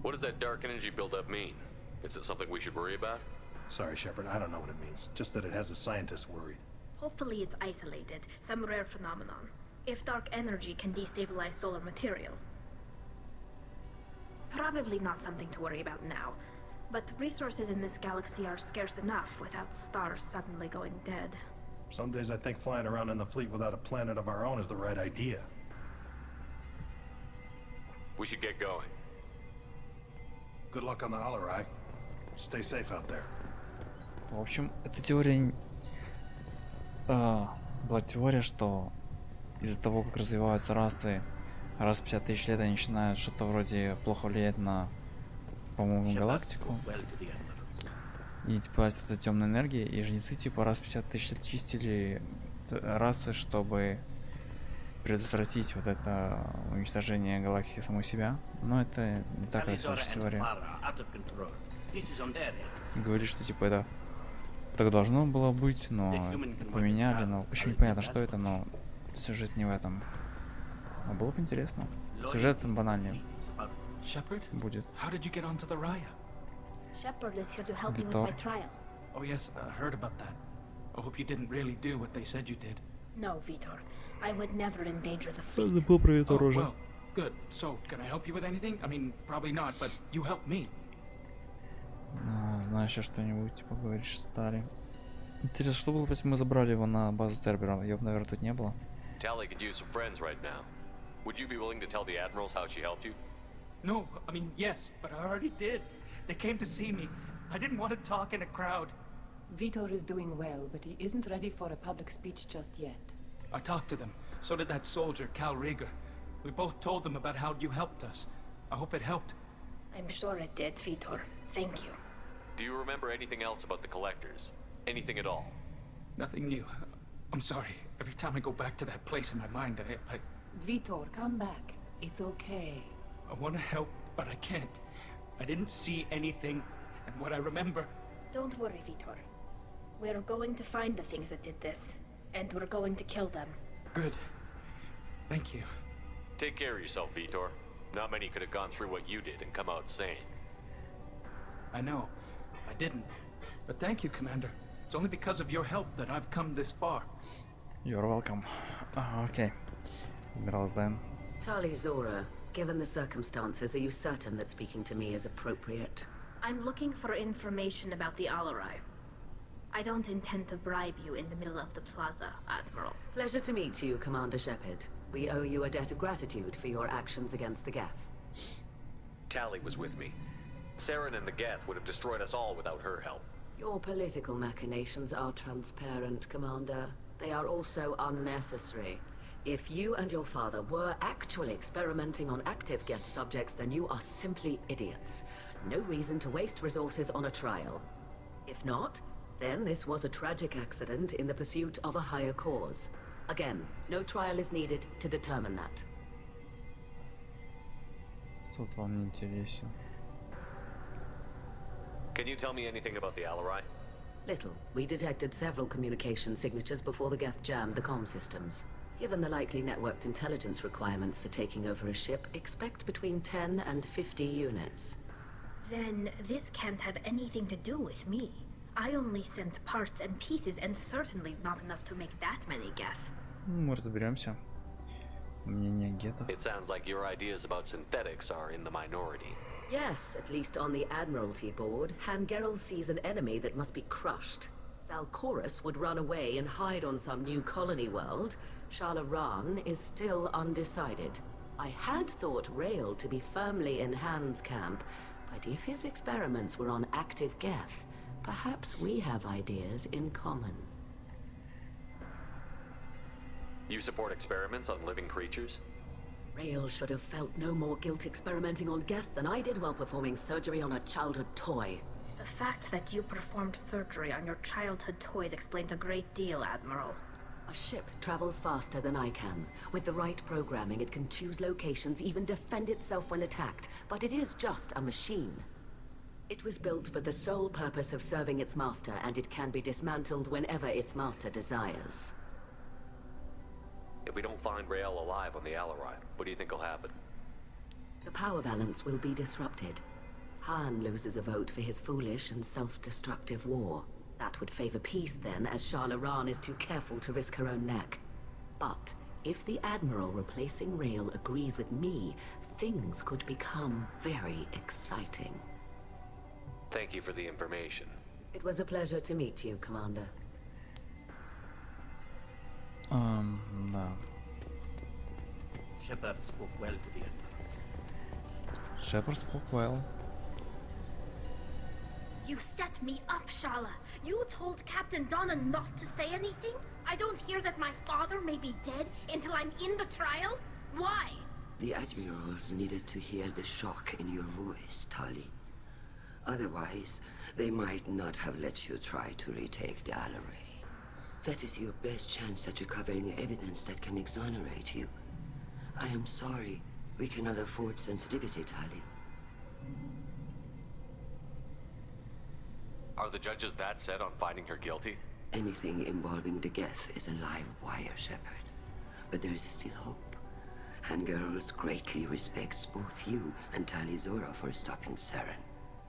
What does that dark energy buildup mean? Is it something we should worry about? Sorry, Shepard, I don't know what it means. Just that it has the scientists worried. Hopefully it's isolated, some rare phenomenon. If dark energy can destabilize solar material. Probably not something to worry about now. But resources in this galaxy are scarce enough without stars suddenly going dead. Some days I think flying around in the fleet without a planet of our own is the right idea. We should get going. Good luck on the Alarai. Stay safe out there. В общем, эта теория... была теория, что из-за того, как развиваются расы, раз в 50 тысяч лет они начинают что-то вроде плохо влиять на, по-моему, галактику. И типа это темная энергия, и жнецы типа раз в 50 тысяч лет чистили расы, чтобы предотвратить вот это уничтожение галактики самой себя. Но это не так, как ваша теория. Говорит, что типа это так должно было быть, но это поменяли, но почему непонятно, что это, но сюжет не в этом. А было бы интересно. Сюжет банальный будет. Shepard is here to help me with my trial. Oh yes, I heard about that. I hope you didn't really do what they said you did. No, Vitor. I would never endanger the fleet. Oh, well, good. So, can I help you with anything? I mean, probably not, but you helped me. Знаю еще что-нибудь, типа говоришь, стали. Интересно, что было, если мы забрали его на базу Цербера? Его, наверное, тут не было. Tali could use some friends right now. Would you be willing to tell the admirals how she helped you? No, I mean, yes, but I already did. They came to see me. I didn't want to talk in a crowd. Vitor is doing well, but he isn't ready for a public speech just yet. I talked to them. So did that soldier, Cal Rieger. We both told them about how you helped us. I hope it helped. I'm sure it did, Vitor. Thank you. Do you remember anything else about the collectors? Anything at all? Nothing new. I'm sorry. Every time I go back to that place in my mind, I... Vitor, come back. It's okay. I want to help, but I can't. I didn't see anything, and what I remember... Don't worry, Vitor. We're going to find the things that did this, and we're going to kill them. Good. Thank you. Take care of yourself, Vitor. Not many could have gone through what you did and come out sane. I know. I didn't. But thank you, Commander. It's only because of your help that I've come this far. You're welcome. Okay. Ryzen. Talｉ'Zora, given the circumstances, are you certain that speaking to me is appropriate? I'm looking for information about the Alarai. I don't intend to bribe you in the middle of the plaza, Admiral. Pleasure to meet you, Commander Shepard. We owe you a debt of gratitude for your actions against the Geth. Tali was with me. Saren and the Geth would have destroyed us all without her help. Your political machinations are transparent, Commander. They are also unnecessary. If you and your father were actually experimenting on active Geth subjects, then you are simply idiots. No reason to waste resources on a trial. If not, then this was a tragic accident in the pursuit of a higher cause. Again, no trial is needed to determine that. Суд вам не интересен. Can you tell me anything about the Alarai? Little. We detected several communication signatures before the Geth jammed the comm systems. Given the likely networked intelligence requirements for taking over a ship, expect between 10 and 50 units. Then this can't have anything to do with me. I only sent parts and pieces, and certainly not enough to make that many Geth. Мы разберемся. Мнение гетов. It sounds like your ideas about synthetics are in the minority. Yes, at least on the Admiralty board, Hangerel sees an enemy that must be crushed. Zalcorus would run away and hide on some new colony world. Shalaran is still undecided. I had thought Rail to be firmly in Han's camp, but if his experiments were on active Geth, perhaps we have ideas in common. You support experiments on living creatures? Rail should have felt no more guilt experimenting on Geth than I did while performing surgery on a childhood toy. The fact that you performed surgery on your childhood toys explains a great deal, Admiral. A ship travels faster than I can. With the right programming, it can choose locations, even defend itself when attacked. But it is just a machine. It was built for the sole purpose of serving its master, and it can be dismantled whenever its master desires. If we don't find Rael alive on the Alarai, what do you think will happen? The power balance will be disrupted. Han loses a vote for his foolish and self-destructive war. That would favor peace then, as Shalaran is too careful to risk her own neck. But if the Admiral replacing Rael agrees with me, things could become very exciting. Thank you for the information. It was a pleasure to meet you, Commander. Да. Shepard spoke well to the admirals. Шепард успокоил. You set me up, Shala. You told Captain Donna not to say anything? I don't hear that my father may be dead until I'm in the trial? Why? The admirals needed to hear the shock in your voice, Tali. Otherwise, they might not have let you try to retake the Liaре. That is your best chance at recovering evidence that can exonerate you. I am sorry. We cannot afford sensitivity, Tali. Are the judges that set on finding her guilty? Anything involving the Geth is a live wire, Shepard. But there is still hope. Hangirls greatly respects both you and Tal'i'Zora for stopping Saren.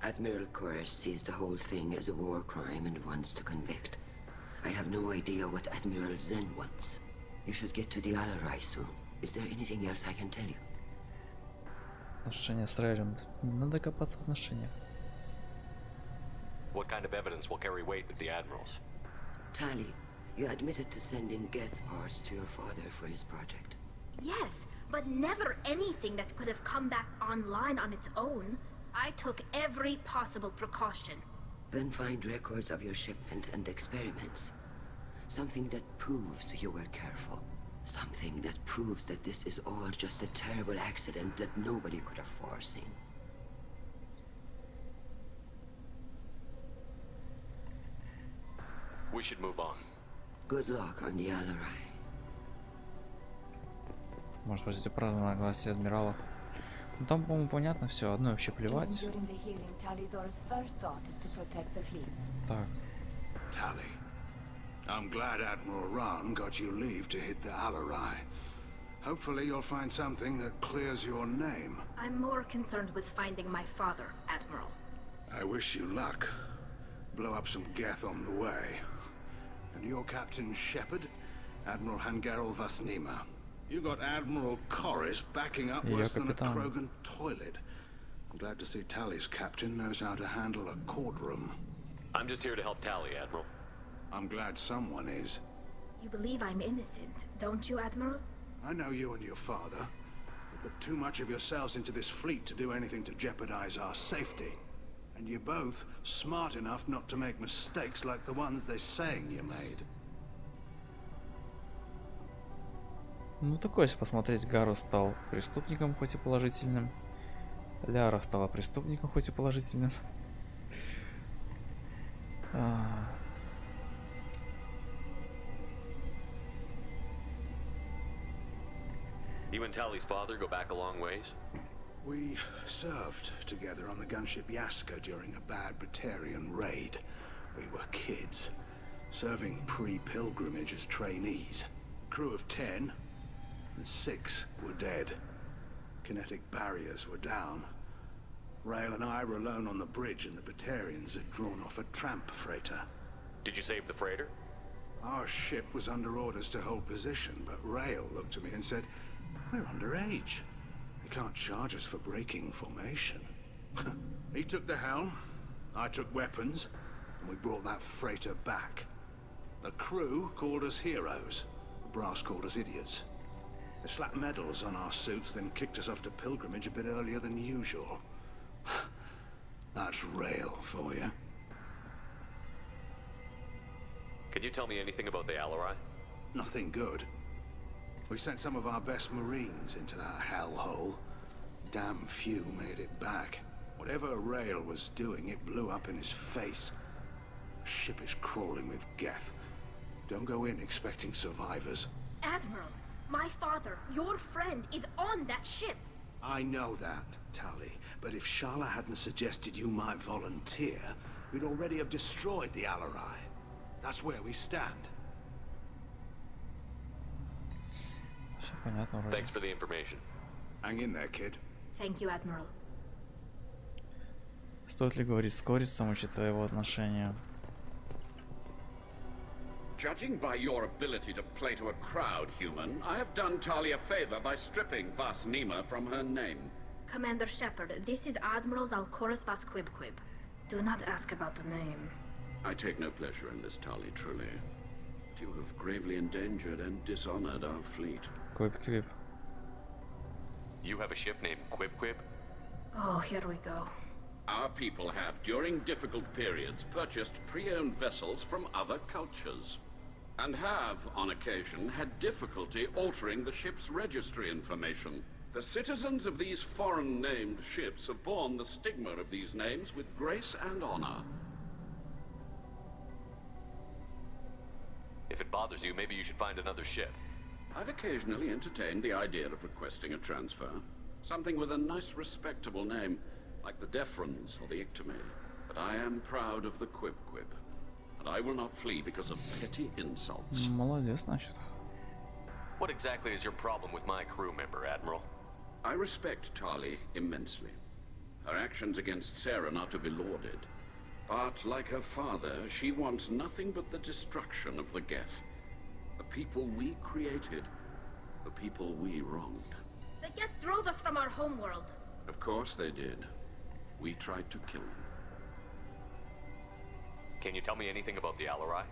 Admiral Koresh sees the whole thing as a war crime and wants to convict. I have no idea what Admiral Zen wants. You should get to the Liaре soon. Is there anything else I can tell you? Отношения с Рейленд. Надо копаться в отношениях. What kind of evidence will carry weight with the admirals? Tali, you admitted to sending Geth parts to your father for his project. Yes, but never anything that could have come back online on its own. I took every possible precaution. Then find records of your shipment and experiments. Something that proves you were careful. Something that proves that this is all just a terrible accident that nobody could have foreseen. We should move on. Good luck on the Liaре. Может, возьмите право на гласе адмиралов. Ну там, по-моему, понятно все. Одно вообще плевать. Так. Tali, I'm glad Admiral Ran got you leave to hit the Liaре. Hopefully you'll find something that clears your name. I'm more concerned with finding my father, Admiral. I wish you luck. Blow up some Geth on the way. And your Captain Shepard, Admiral Hangarel vas Нима. You got Admiral Koresh backing up worse than a Krogan toilet. I'm glad to see Tali's captain knows how to handle a courtroom. I'm just here to help Tali, Admiral. I'm glad someone is. You believe I'm innocent, don't you, Admiral? I know you and your father. You put too much of yourselves into this fleet to do anything to jeopardize our safety. And you're both smart enough not to make mistakes like the ones they're saying you made. Ну, такое, если посмотреть, Гару стал преступником, хоть и положительным. Лиара стала преступником, хоть и положительным. You and Tali's father go back a long ways? We served together on the gunship Yaska during a bad Batarian raid. We were kids, serving pre-pilgrimage as trainees. Crew of 10, and 6 were dead. Kinetic barriers were down. Rail and I were alone on the bridge, and the Batarians had drawn off a tramp freighter. Did you save the freighter? Our ship was under orders to hold position, but Rail looked at me and said, "We're underage. They can't charge us for breaking formation." He took the helm, I took weapons, and we brought that freighter back. The crew called us heroes. The brass called us idiots. They slapped medals on our suits, then kicked us off to pilgrimage a bit earlier than usual. That's Rail for you. Can you tell me anything about the Liaре? Nothing good. We sent some of our best Marines into that hellhole. Damn few made it back. Whatever Rail was doing, it blew up in his face. The ship is crawling with Geth. Don't go in expecting survivors. Admiral, my father, your friend, is on that ship. I know that, Tali. But if Shala hadn't suggested you might volunteer, we'd already have destroyed the Liaре. That's where we stand. Thanks for the information. Hang in there, kid. Thank you, Admiral. Стоит ли говорить с Корисом, учитывая его отношения? Judging by your ability to play to a crowd, human, I have done Tali a favor by stripping Vas Нима from her name. Commander Shepard, this is Admiral Zalkoris Vas Quib. Do not ask about the name. I take no pleasure in this, Tali, truly. But you have gravely endangered and dishonored our fleet. Quib. You have a ship named Quib? Oh, here we go. Our people have, during difficult periods, purchased pre-owned vessels from other cultures, and have, on occasion, had difficulty altering the ship's registry information. The citizens of these foreign-named ships have borne the stigma of these names with grace and honor. If it bothers you, maybe you should find another ship. I've occasionally entertained the idea of requesting a transfer. Something with a nice, respectable name, like the Defrons or the Ictomy. But I am proud of the Quib-Quib, and I will not flee because of petty insults. Молодец, значит. What exactly is your problem with my crew member, Admiral? I respect Tali immensely. Her actions against Sarah are not to be lauded. But, like her father, she wants nothing but the destruction of the Geth. The people we created, the people we wronged. The Geth drove us from our homeworld. Of course they did. We tried to kill them. Can you tell me anything about the Liarai?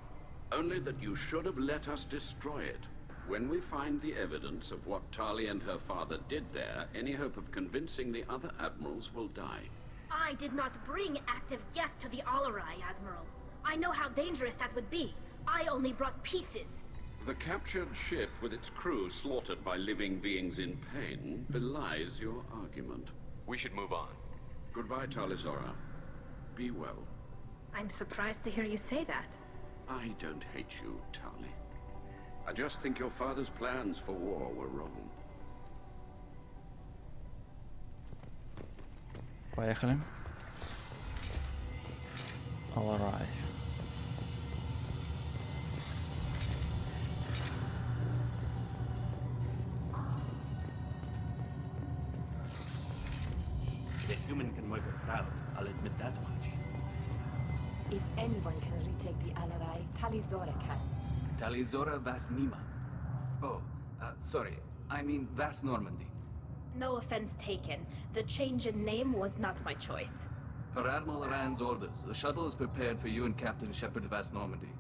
Only that you should have let us destroy it. When we find the evidence of what Tali and her father did there, any hope of convincing the other admirals will die. I did not bring active Geth to the Liarai, Admiral. I know how dangerous that would be. I only brought pieces. The captured ship with its crew slaughtered by living beings in pain belies your argument. We should move on. Goodbye, Tal'i'Zora. Be well. I'm surprised to hear you say that. I don't hate you, Tali. I just think your father's plans for war were wrong. Поехали. Liarai. The human can work a crowd, I'll admit that much. If anyone can retake the Liarai, Tal'i'Zora can. Tal'i'Zora Vas Нима. Oh, sorry. I mean Vas Normandy. No offense taken. The change in name was not my choice. Per Admiral Rand's orders, the shuttle is prepared for you and Captain Shepard Vas Normandy.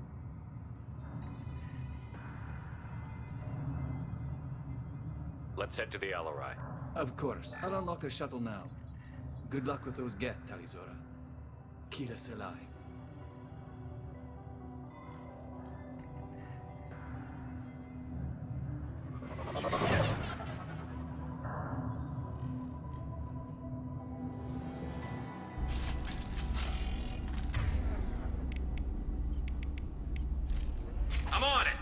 Let's head to the Liarai. Of course. I'll unlock the shuttle now. Good luck with those Geth, Tal'i'Zora. Kila Selai. I'm on it!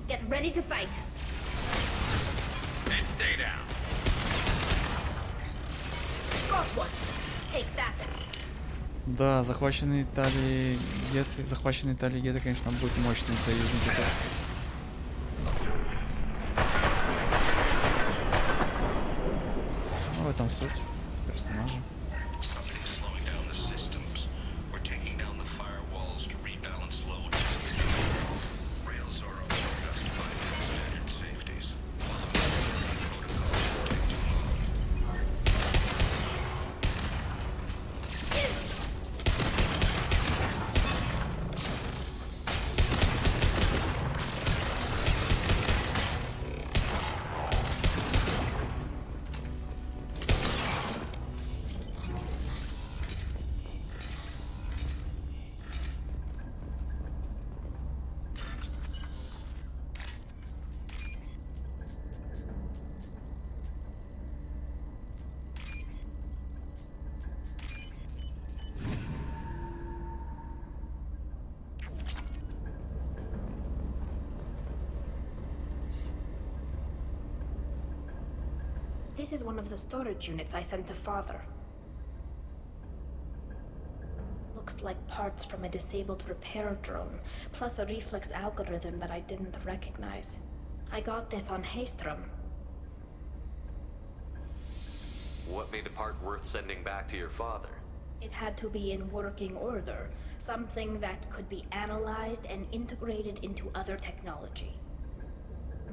Get ready to fight. And stay down. Got one. Take that. Да, захваченные Тали'Геты, конечно, будут мощные союзники. Ну, в этом суть персонажа. This is one of the storage units I sent to Father. Looks like parts from a disabled repair drone, plus a reflex algorithm that I didn't recognize. I got this on Haystrom. What made the part worth sending back to your father? It had to be in working order, something that could be analyzed and integrated into other technology.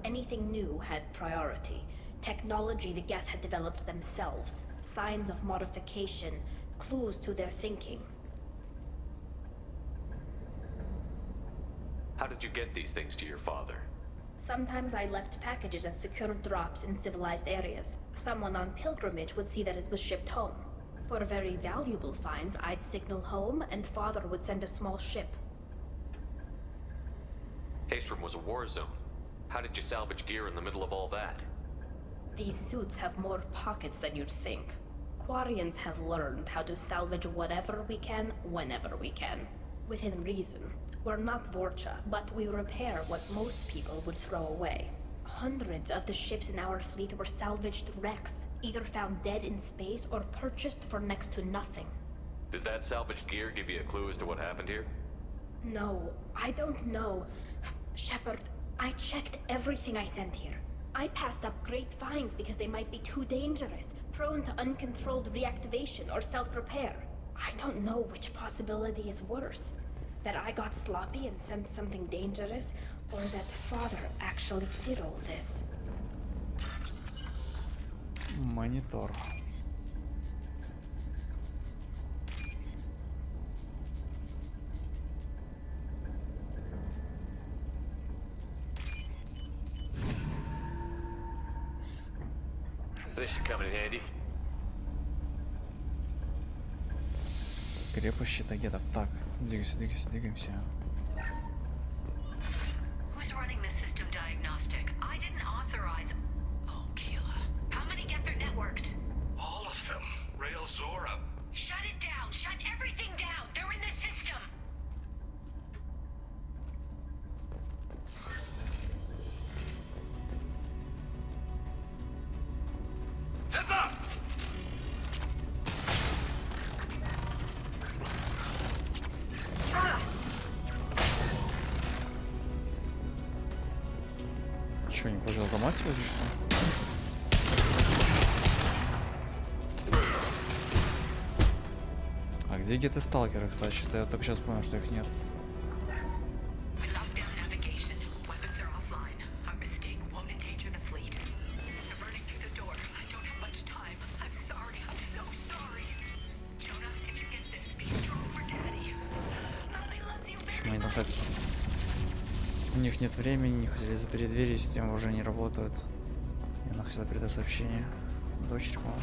Anything new had priority. Technology the Geth had developed themselves. Signs of modification. Clues to their thinking. How did you get these things to your father? Sometimes I left packages at secure drops in civilized areas. Someone on pilgrimage would see that it was shipped home. For very valuable finds, I'd signal home, and Father would send a small ship. Haestrom was a war zone. How did you salvage gear in the middle of all that? These suits have more pockets than you'd think. Quarians have learned how to salvage whatever we can, whenever we can. Within reason. We're not Vorcha, but we repair what most people would throw away. Hundreds of the ships in our fleet were salvaged wrecks, either found dead in space or purchased for next to nothing. Does that salvaged gear give you a clue as to what happened here? No, I don't know. Shepard, I checked everything I sent here. I passed up great finds because they might be too dangerous, prone to uncontrolled reactivation or self-repair. I don't know which possibility is worse. That I got sloppy and sent something dangerous, or that Father actually did all this. Монитор. This should come in handy. Крепость щитогетов. Так, двигаемся. Who's running the system diagnostic? I didn't authorize. Oh, Keela. How many get their networked? All of them. Zora. Shut it down. Shut everything down. They're in the system. Heads up! Чё, не положил взломать его или что? А где геты сталкеры, кстати? Что-то я только сейчас понял, что их нет. Почему они находятся? У них нет времени, не хотели запереть двери, системы уже не работают. Я нахотела передать сообщение. Дочери, по-моему.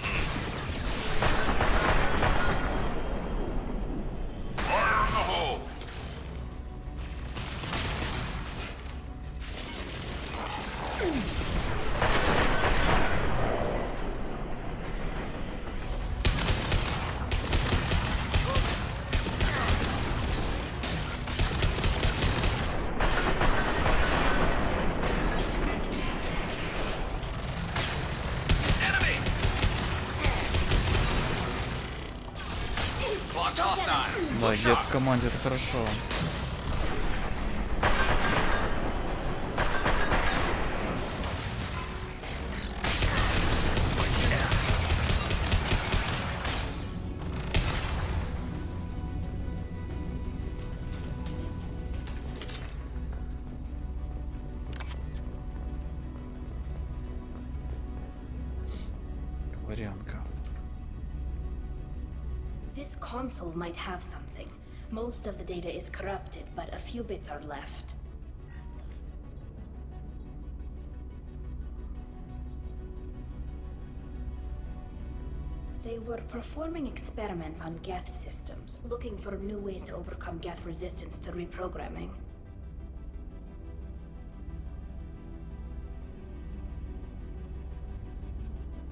Да, гет в команде, это хорошо. Вариантка. This console might have something. Most of the data is corrupted, but a few bits are left. They were performing experiments on Geth systems, looking for new ways to overcome Geth resistance to reprogramming.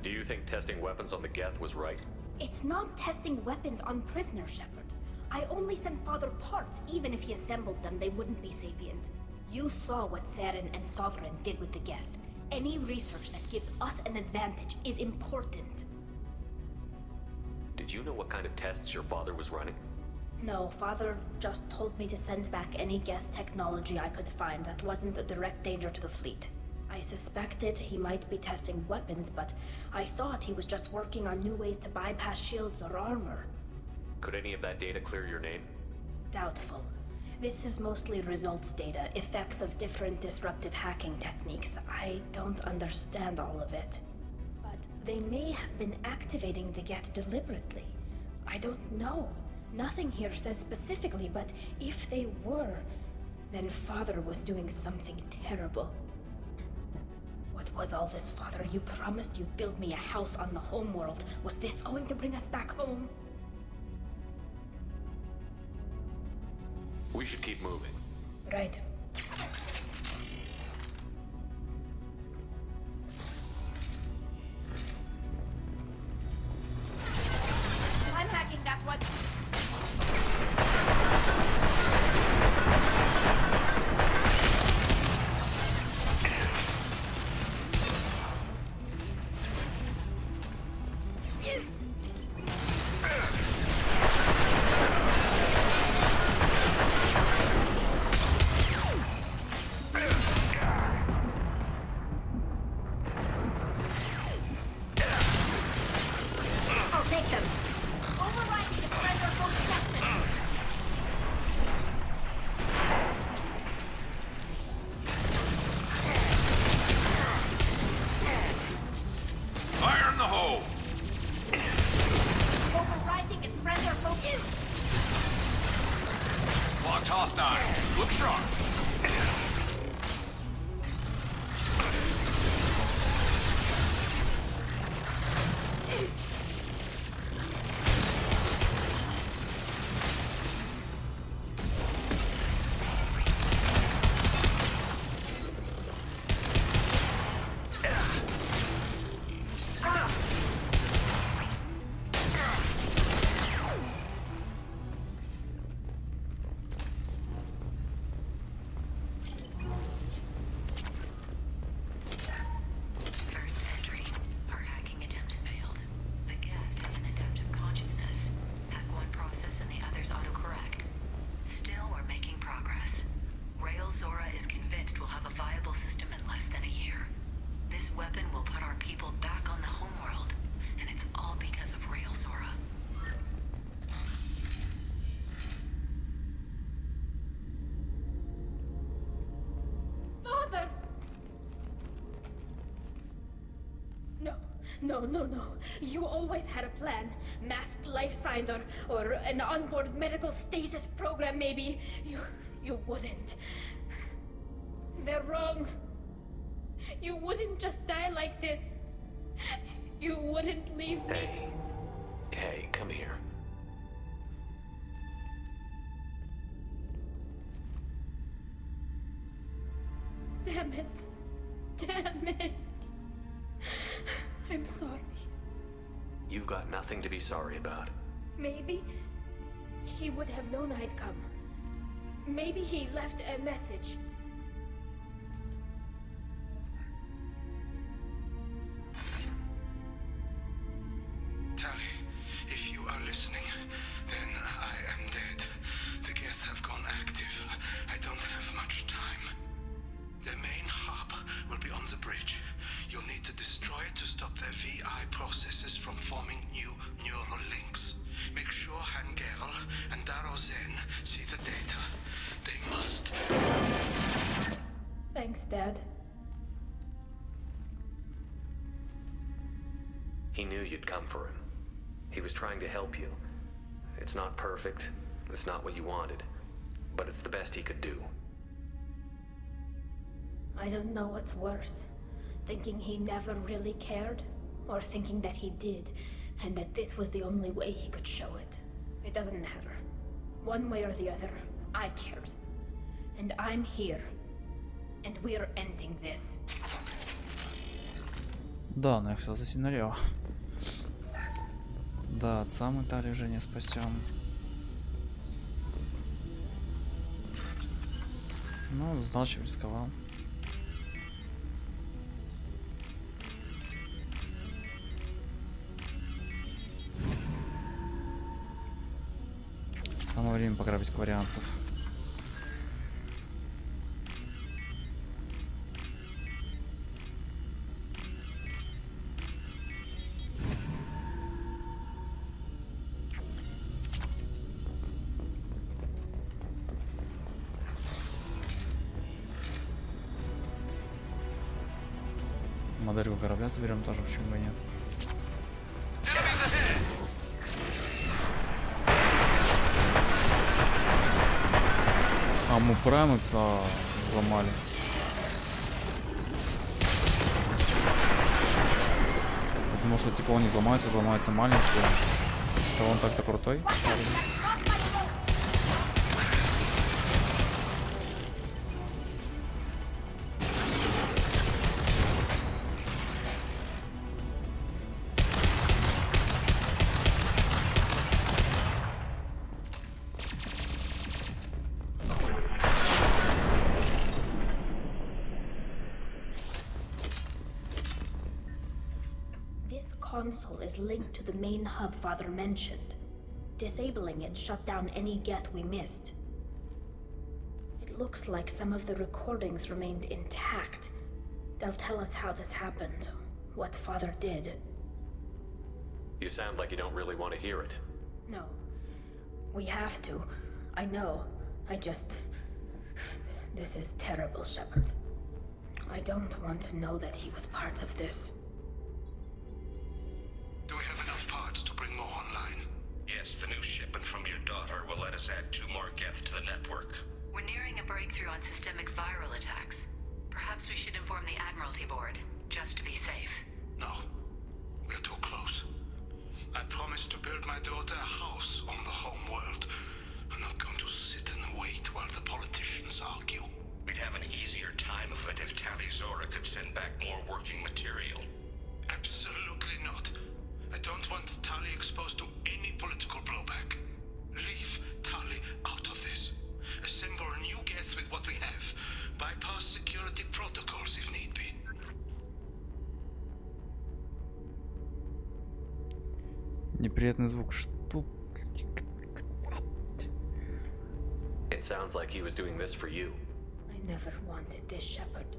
Do you think testing weapons on the Geth was right? It's not testing weapons on prisoners, Shepard. I only sent Father parts. Even if he assembled them, they wouldn't be sapient. You saw what Saren and Sovereign did with the Geth. Any research that gives us an advantage is important. Did you know what kind of tests your father was running? No, Father just told me to send back any Geth technology I could find that wasn't a direct danger to the fleet. I suspected he might be testing weapons, but I thought he was just working on new ways to bypass shields or armor. Could any of that data clear your name? Doubtful. This is mostly results data, effects of different disruptive hacking techniques. I don't understand all of it. But they may have been activating the Geth deliberately. I don't know. Nothing here says specifically, but if they were, then Father was doing something terrible. What was all this, Father? You promised you'd build me a house on the homeworld. Was this going to bring us back home? We should keep moving. Right. I'm hacking that one. No. You always had a plan. Masked life signs or an onboard medical stasis program maybe. You wouldn't. They're wrong. You wouldn't just die like this. You wouldn't leave me. Hey, come here. Damn it. I'm sorry. You've got nothing to be sorry about. Maybe he would have known I'd come. Maybe he left a message. Tali, if you are listening, then I am dead. The Geth have gone active. I don't have much time. The main hub will be on the bridge. You'll need to destroy it to stop their VI processes from forming new neural links. Make sure Hangel and Darozen see the data. They must. Thanks, Dad. He knew you'd come for him. He was trying to help you. It's not perfect. It's not what you wanted. But it's the best he could do. I don't know what's worse. Thinking he never really cared, or thinking that he did, and that this was the only way he could show it. It doesn't matter. One way or the other, I cared. And I'm here. And we're ending this. Да, но я хотел за сценарио. Да, отца мы Тали уже не спасем. Ну, знал, чем рисковал. Самое время пограбить кварианцев. Модельку корабля заберем тоже, почему бы и нет. А мы праймы-то взломали. Я думал, что типа он не взломается, взломаются маленькие. Что он так-то крутой? Console is linked to the main hub Father mentioned. Disabling it shut down any geth we missed. It looks like some of the recordings remained intact. They'll tell us how this happened, what Father did. You sound like you don't really want to hear it. No. We have to. I know. I just... This is terrible, Shepard. I don't want to know that he was part of this. Do we have enough parts to bring more online? Yes, the new shipment from your daughter will let us add 2 more geth to the network. We're nearing a breakthrough on systemic viral attacks. Perhaps we should inform the Admiralty Board, just to be safe. No. We're too close. I promised to build my daughter a house on the home world. I'm not going to sit and wait while the politicians argue. We'd have an easier time of it if Tal'i'Zora could send back more working material. Absolutely not. I don't want Tali exposed to any political blowback. Leave Tali out of this. Assemble new geth with what we have. Bypass security protocols if need be. Неприятный звук. Что? It sounds like he was doing this for you. I never wanted this, Shepard.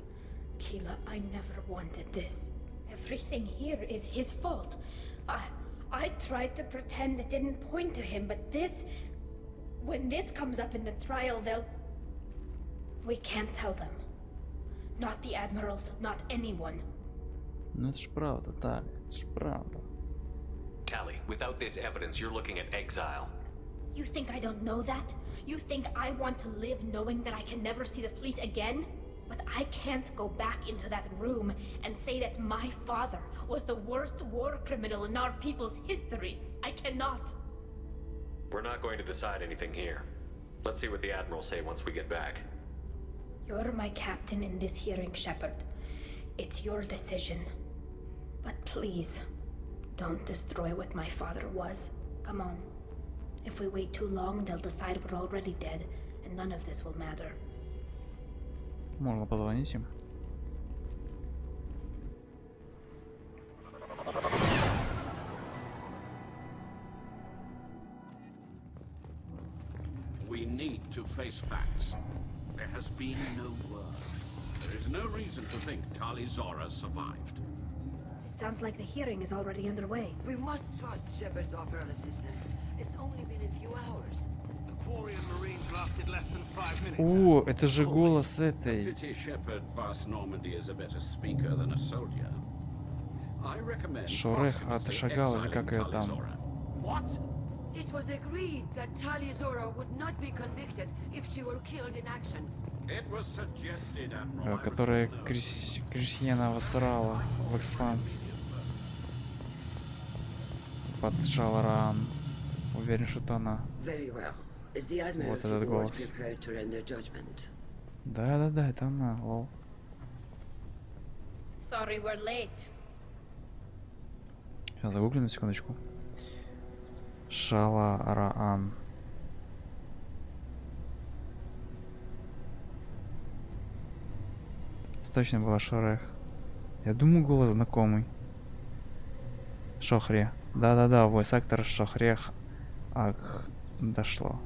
Keela, I never wanted this. Everything here is his fault. I tried to pretend it didn't point to him, but this... When this comes up in the trial, they'll... We can't tell them. Not the admirals, not anyone. Ну это ж правда, Тали, это ж правда. Tali, without this evidence, you're looking at exile. You think I don't know that? You think I want to live knowing that I can never see the fleet again? But I can't go back into that room and say that my father was the worst war criminal in our people's history. I cannot. We're not going to decide anything here. Let's see what the admirals say once we get back. You're my captain in this hearing, Shepard. It's your decision. But please, don't destroy what my father was. Come on. If we wait too long, they'll decide we're already dead, and none of this will matter. Можно позвонить им. We need to face facts. There has been no word. There is no reason to think Tal'i'Zora survived. It sounds like the hearing is already underway. We must trust Shepard's offer of assistance. It's only been a few hours. О, это же голос этой. Шорех от Шагала, или как ее там. It was agreed that Tal'i'Zora would not be convicted if she were killed in action. Которая крестьяна восрала в экспанс. Под Шаларан. Уверен, что это она. Вот этот голос. Да, это она, лол. Sorry, we're late. Сейчас загуглим на секундочку. Шалараан. Это точно была Шорех. Я думаю, голос знакомый. Шохре. Да, войс-актор Шохрех. Ах, дошло.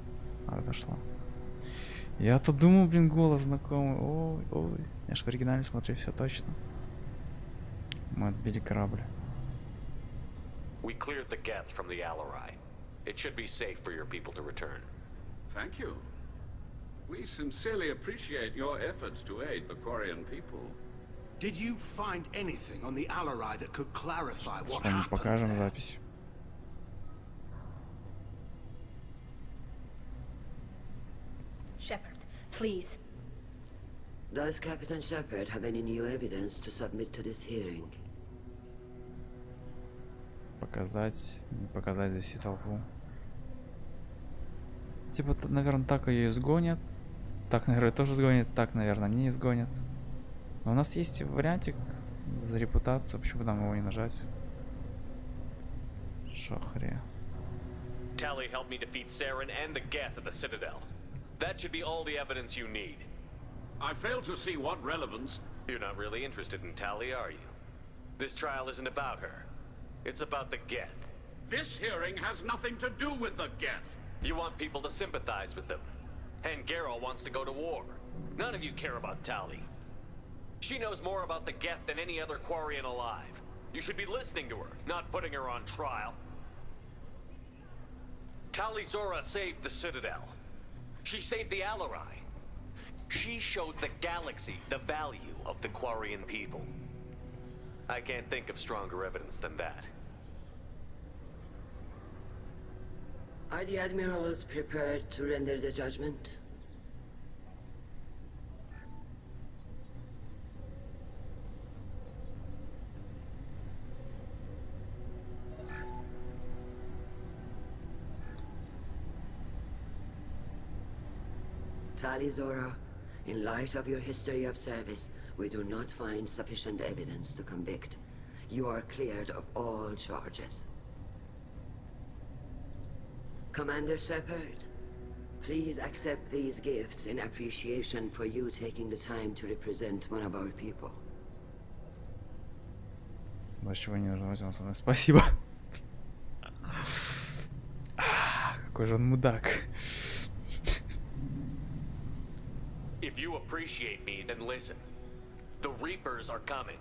Я-то думал, блин, голос знакомый. Ой. Я ж в оригинале смотрю, все точно. Мы отбили корабль. We cleared the geth from the Liarai. It should be safe for your people to return. Thank you. We sincerely appreciate your efforts to aid the Quarian people. Did you find anything on the Liaре that could clarify what Что-нибудь happened? покажем запись. Shepard, please. Does Captain Shepard have any new evidence to submit to this hearing? Показать, не показать здесь всю толпу. Типа, наверное, так ее изгонят. Так, наверное, тоже изгонят. Так, наверное, не изгонят. Но у нас есть вариантик за репутацию. Почему бы нам его не нажать? Шахре. Tali helped me defeat Saren and the Geth at the Citadel. That should be all the evidence you need. I fail to see what relevance... You're not really interested in Tali, are you? This trial isn't about her. It's about the Geth. This hearing has nothing to do with the Geth. You want people to sympathize with them. And Geralt wants to go to war. None of you care about Tali. She knows more about the Geth than any other Quarian alive. You should be listening to her, not putting her on trial. Tal'i'Zora saved the Citadel. She saved the Liarai. She showed the galaxy the value of the Quarian people. I can't think of stronger evidence than that. Are the admirals prepared to render the judgment? Tal'i'Zora, in light of your history of service, we do not find sufficient evidence to convict. You are cleared of all charges. Commander Shepard, please accept these gifts in appreciation for you taking the time to represent one of our people. Больше чего не нужно, возьмем со мной. Спасибо. Какой же он мудак. If you appreciate me, then listen. The Reapers are coming.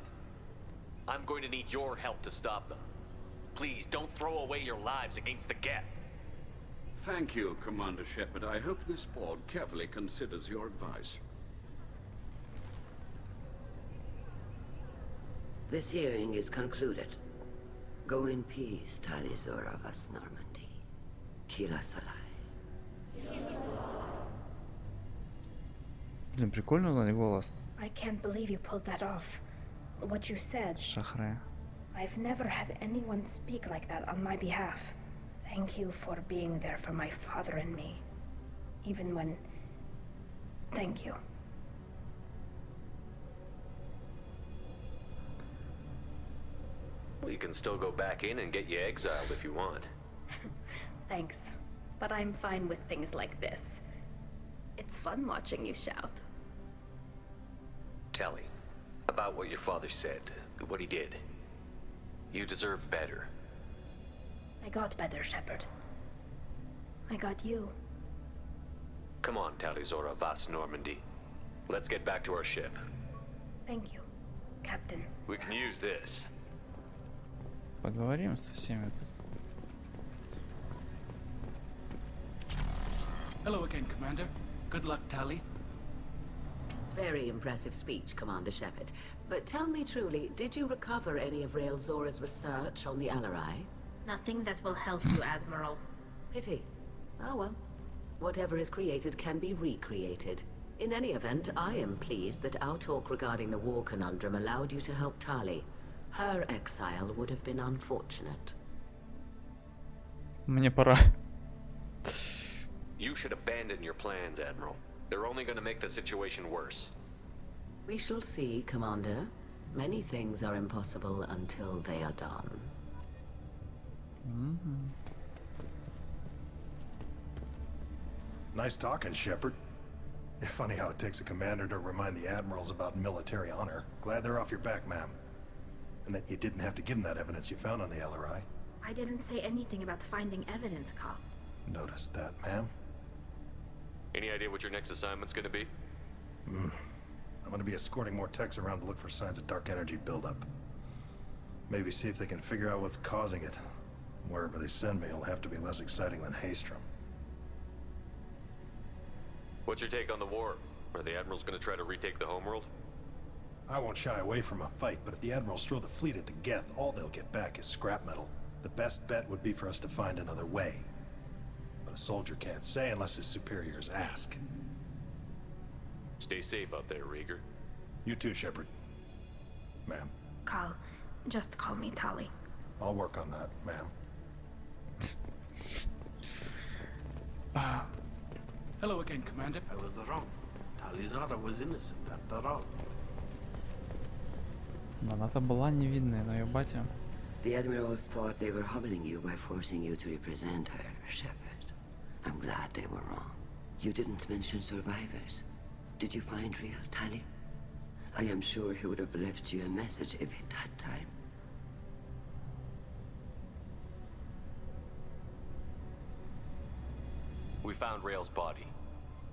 I'm going to need your help to stop them. Please, don't throw away your lives against the Geth. Thank you, Commander Shepard. I hope this board carefully considers your advice. This hearing is concluded. Go in peace, Tal'i'Zora vas Normandy. Kila Salai. Блин, прикольно узнать голос. I can't believe you pulled that off. What you said. Шахре. I've never had anyone speak like that on my behalf. Thank you for being there for my father and me. Even when... Thank you. We can still go back in and get you exiled if you want. Thanks. But I'm fine with things like this. It's fun watching you shout. Tali, about what your father said, what he did. You deserve better. I got better, Shepard. I got you. Come on, Tal'i'Zora vas Normandy. Let's get back to our ship. Thank you, Captain. We can use this. Поговорим со всеми тут. Hello again, Commander. Good luck, Tali. Very impressive speech, Commander Shepard. But tell me truly, did you recover any of Zora's research on the Liarai? Nothing that will help you, Admiral. Pity. Oh well. Whatever is created can be recreated. In any event, I am pleased that our talk regarding the war conundrum allowed you to help Tali. Her exile would have been unfortunate. Мне пора. You should abandon your plans, Admiral. They're only going to make the situation worse. We shall see, Commander. Many things are impossible until they are done. Nice talking, Shepard. Funny how it takes a commander to remind the admirals about military honor. Glad they're off your back, ma'am. And that you didn't have to give them that evidence you found on the Liarai. I didn't say anything about finding evidence, Cop. Noticed that, ma'am. Any idea what your next assignment's going to be? I'm going to be escorting more techs around to look for signs of dark energy buildup. Maybe see if they can figure out what's causing it. Wherever they send me, it'll have to be less exciting than Haystrom. What's your take on the war? Are the admirals going to try to retake the homeworld? I won't shy away from a fight, but if the Admirals throw the fleet at the Geth, all they'll get back is scrap metal. The best bet would be for us to find another way. But a soldier can't say unless his superiors ask. Stay safe out there, Rieger. You too, Shepard. Ma'am. Carl, just call me Tali. I'll work on that, ma'am. Hello again, Commander. I was wrong. Talи'Zora was innocent after all. Она-то была невинная, но ее батя... The Admirals thought they were humbling you by forcing you to represent her, Shepard. I'm glad they were wrong. You didn't mention survivors. Did you find real Tali? I am sure he would have left you a message if he'd had time. We found Rael's body.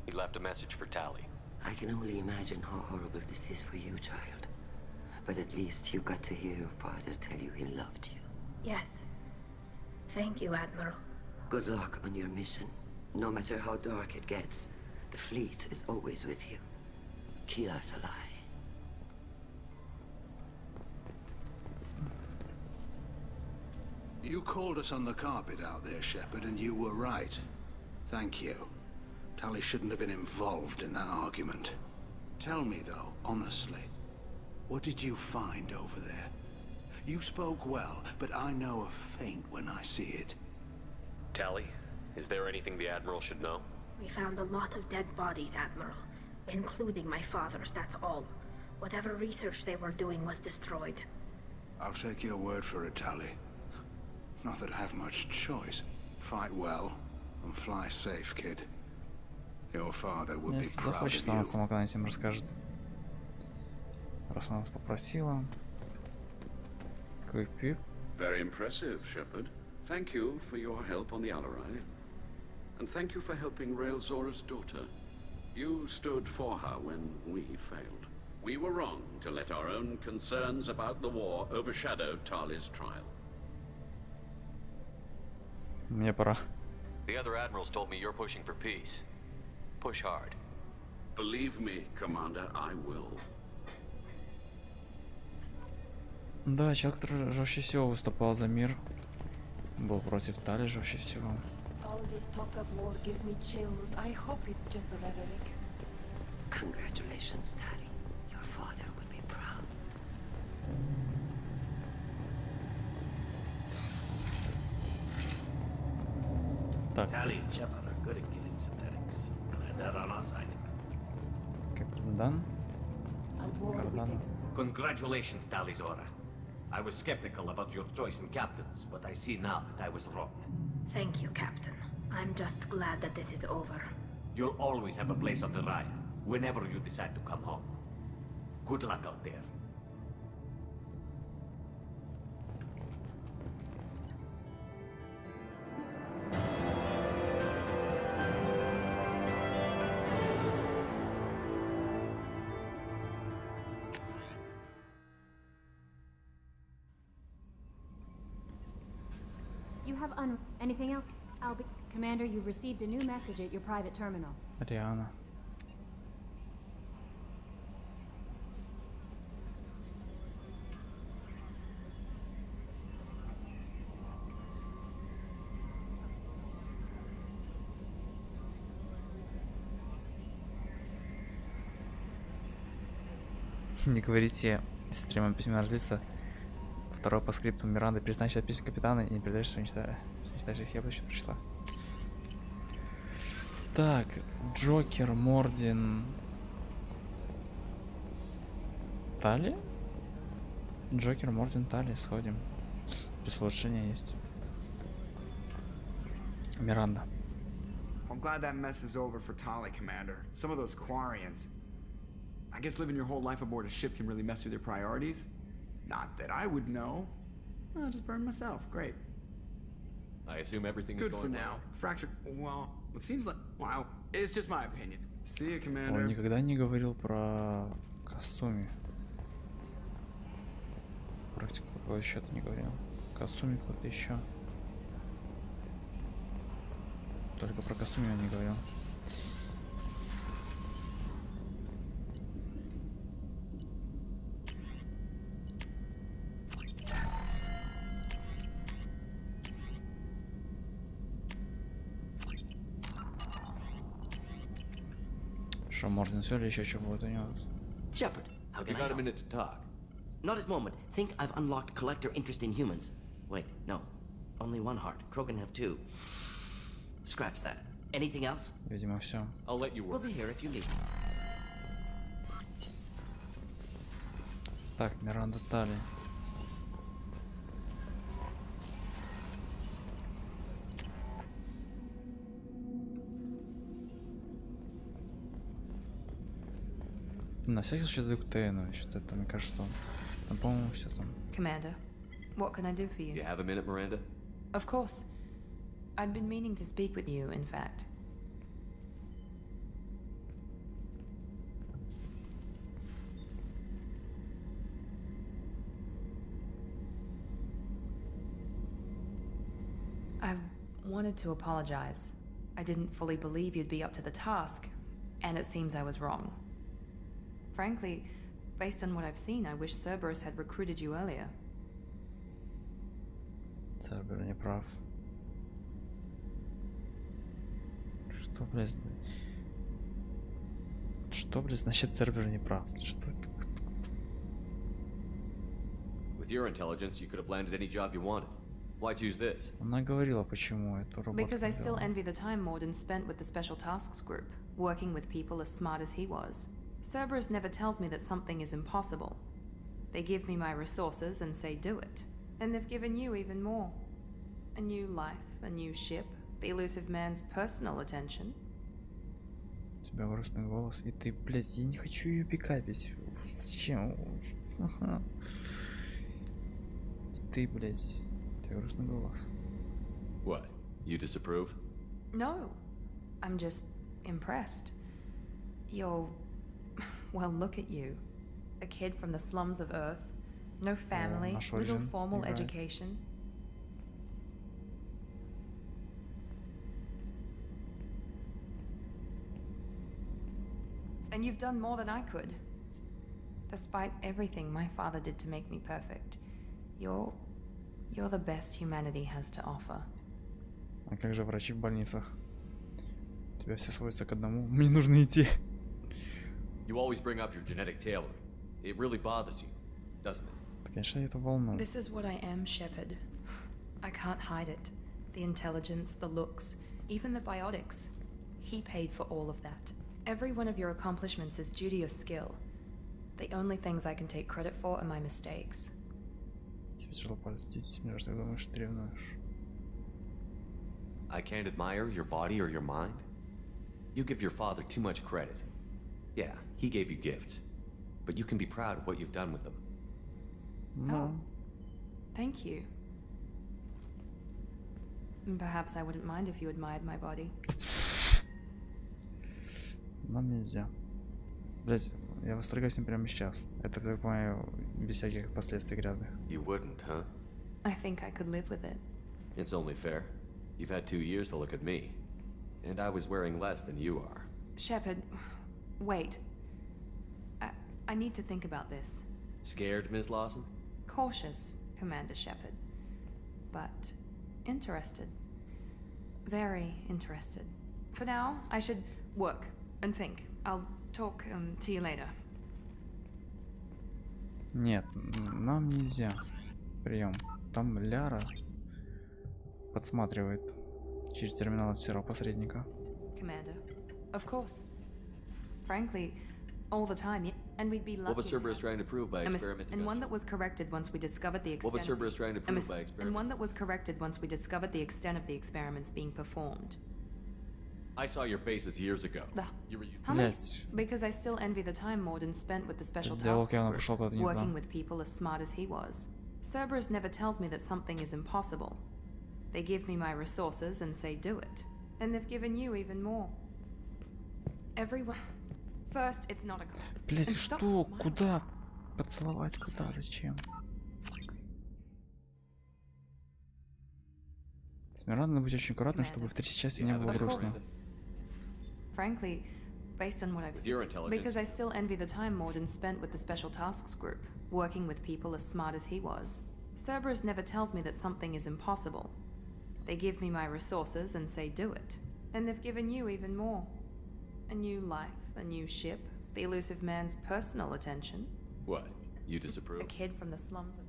He left a message for Tali. I can only imagine how horrible this is for you, child. But at least you got to hear your father tell you he loved you. Yes. Thank you, Admiral. Good luck on your mission. No matter how dark it gets, the fleet is always with you. Keep us alive. You called us on the carpet out there, Shepard, and you were right. Thank you. Tali shouldn't have been involved in that argument. Tell me, though, honestly, what did you find over there? You spoke well, but I know a feint when I see it. Tali, is there anything the Admiral should know? We found a lot of dead bodies, Admiral. Including my father's, that's all. Whatever research they were doing was destroyed. I'll take your word for it, Tali. Not that I have much choice. Fight well and fly safe, kid. Your father would be Если proud захочет, of она you. сама когда-нибудь им расскажет. Раз она нас попросила. Какой пип. Very impressive, Shepard. Thank you for your help on the Liaре. And thank you for helping Zora's daughter. You stood for her when we failed. We were wrong to let our own concerns about the war overshadow Tali's trial. Мне пора. The other Admirals told me you're pushing for peace. Push hard. Believe me, Commander, I will. Да, человек, который жестче всего выступал за мир, был против Тали жестче всего. All this talk of war gives me chills. I hope it's just a rhetoric. Congratulations, Tali. Your father will be proud. Так. Tali and Shepard are good at killing synthetics. Glad they're on our side. Капитан. Кардана. Congratulations, Talи'Zora. I was skeptical about your choice in captains, but I see now that I was wrong. Thank you, Captain. I'm just glad that this is over. You'll always have a place on the ride, whenever you decide to come home. Good luck out there. You have anything else? Commander, you've received a new message at your private terminal. Риана. Не говорите стримом письма разлиться. Второй по скрипту Миранды перестань читать письма капитана и не передаешь, что не читаешь их. Я бы еще пришла. Так, Джокер, Мордин. Тали? Джокер, Мордин, Тали, сходим. Плюс улучшение есть. Миранда. I'm glad that mess is over for Tali, Commander. Some of those Quarians. I guess living your whole life aboard a ship can really mess with your priorities. Not that I would know. I'll just burn myself. Great. I assume everything is Good going for well. now. Fractured. Well, it seems like. Wow. It's just my opinion. See you, Commander. Он никогда не говорил про Касуми. Практику какого счета не говорил. Касуми кто-то еще. Только про Касуми он не говорил. Что, можно все или еще что будет у него? Shepard, how You can I got a help? minute to talk. Not at moment. Think I've unlocked collector interest in humans. Wait, no. Only one heart. Krogan have two. Scratch that. Anything else? Видимо, все. I'll let you We'll work. be here if you need. Так, Миранда Тали. На всякий случай даю к Тейну, что-то это, мне кажется, что там, по-моему, все там. Commander, what can I do for you? You have a minute, Miranda? Of course. I'd been meaning to speak with you, in fact. I wanted to apologize. I didn't fully believe you'd be up to the task, and it seems I was wrong. Frankly, based on what I've seen, I wish Cerberus had recruited you earlier. Цербер не прав. Что, блядь? Что, блядь, значит Цербер не прав? Что это? With your intelligence, you could have landed any job you wanted. Why choose this? Она говорила, почему эту работу Because I still делала. envy the time Morden spent with the Special Tasks Group, working with people as smart as he was. Cerberus never tells me that something is impossible. They give me my resources and say do it. And they've given you even more. A new life, a new ship, the elusive man's personal attention. У тебя грустный голос, и ты, блядь, я не хочу ее пикапить. Зачем? Ага. И ты, блядь, у тебя грустный голос. What? You disapprove? No, I'm just impressed. You're... well, look at you. A kid from the slums of Earth. No family, наш little Origin formal играет. education. And you've done more than I could. Despite everything my father did to make me perfect, you're the best humanity has to offer. А как же врачи в больницах? У тебя все сводится к одному. Мне нужно идти. You always bring up your genetic tailoring. It really bothers you, doesn't it? Конечно, это волнует. This is what I am, Shepard. I can't hide it. The intelligence, the looks, even the biotics. He paid for all of that. Every one of your accomplishments is due to your skill. The only things I can take credit for are my mistakes. Тебе тяжело польстить, мне кажется, ты думаешь, ты ревнуешь. I can't admire your body or your mind? You give your father too much credit. Yeah, he gave you gifts. But you can be proud of what you've done with them. Oh. Thank you. Perhaps I wouldn't mind if you admired my body. Нам нельзя. Блять, я восторгаюсь с ним прямо сейчас. Это, так понимаю, без всяких последствий грязных. You wouldn't, huh? I think I could live with it. It's only fair. You've had 2 years to look at me. And I was wearing less than you are. Shepard, wait. I need to think about this. Scared, Ms. Lawson? Cautious, Commander Shepard. But interested. Very interested. For now, I should work and think. I'll talk to you later. Нет, нам нельзя. Прием. Там Ляра подсматривает через терминал от Серого Посредника. Commander, of course. Frankly, all the time, and we'd be lucky. What was Cerberus trying to prove by experimenting and on one that was corrected once we discovered the extent. What was Cerberus trying to prove by And experimenting? one that was corrected once we discovered the extent of the experiments being performed. I saw your bases years ago. You were How many? Because I still envy the time Morden spent with the Special Tasks Group, working with people as smart as he was. Cerberus never tells me that something is impossible. They give me my resources and say do it. And they've given you even more. Everyone... First, it's not a... Блять, что? Куда? Поцеловать? Куда? Зачем? С Мирандой надо быть очень аккуратным, чтобы в третьей части не было грустно. Frankly, based on what I've seen, because I still envy the time Morden spent with the Special Tasks Group, working with people as smart as he was. Cerberus never tells me that something is impossible. They give me my resources and say do it. And they've given you even more. A new life, a new ship, the elusive man's personal attention. What? You disapprove? A kid from the slums of...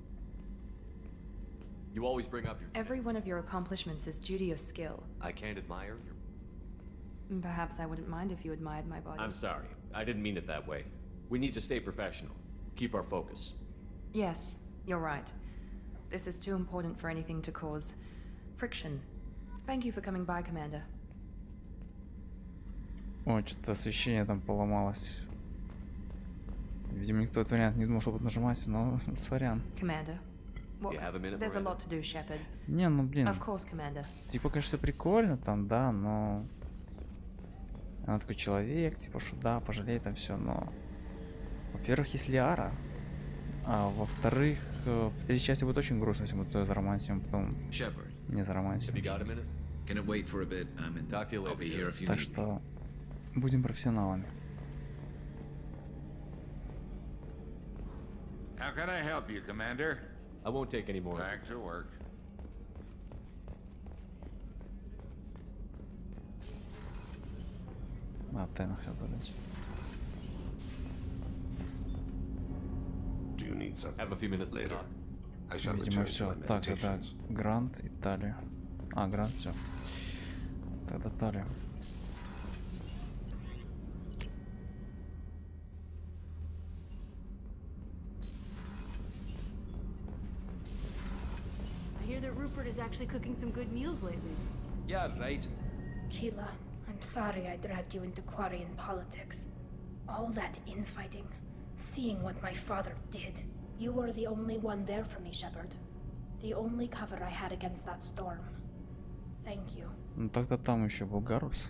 You always bring up your... Every one of your accomplishments is due to your skill. I can't admire your... Perhaps I wouldn't mind if you admired my body. I'm sorry. I didn't mean it that way. We need to stay professional. Keep our focus. Yes, you're right. This is too important for anything to cause friction. Thank you for coming by, Commander. О, что-то освещение там поломалось. Видимо, никто этот вариант не думал, что буду нажимать, но сорян. Commander. There's a lot to do, Shepard. Не, ну блин. Of course, Commander. Типа, конечно, прикольно там, да, но... Она такой человек, типа, что да, пожалей там все, но... Во-первых, есть Лиара. А во-вторых, в третьей части будет очень грустно, если мы тут заромантим, потом... Не заромантим. Так что... Будем профессионалами. How can I help you, Commander? I won't take any more. Back to work. А, ты нахер, блядь. Have a few minutes later. Видимо, все. Так, это Грант и Талия. А, Грант, все. Тогда Талия. I hear that Rupert is actually cooking some good meals lately. Yeah, right. Keela, I'm sorry I dragged you into Quarian politics. All that infighting, seeing what my father did. You were the only one there for me, Shepard. The only cover I had against that storm. Thank you. Ну тогда там еще был Гарус.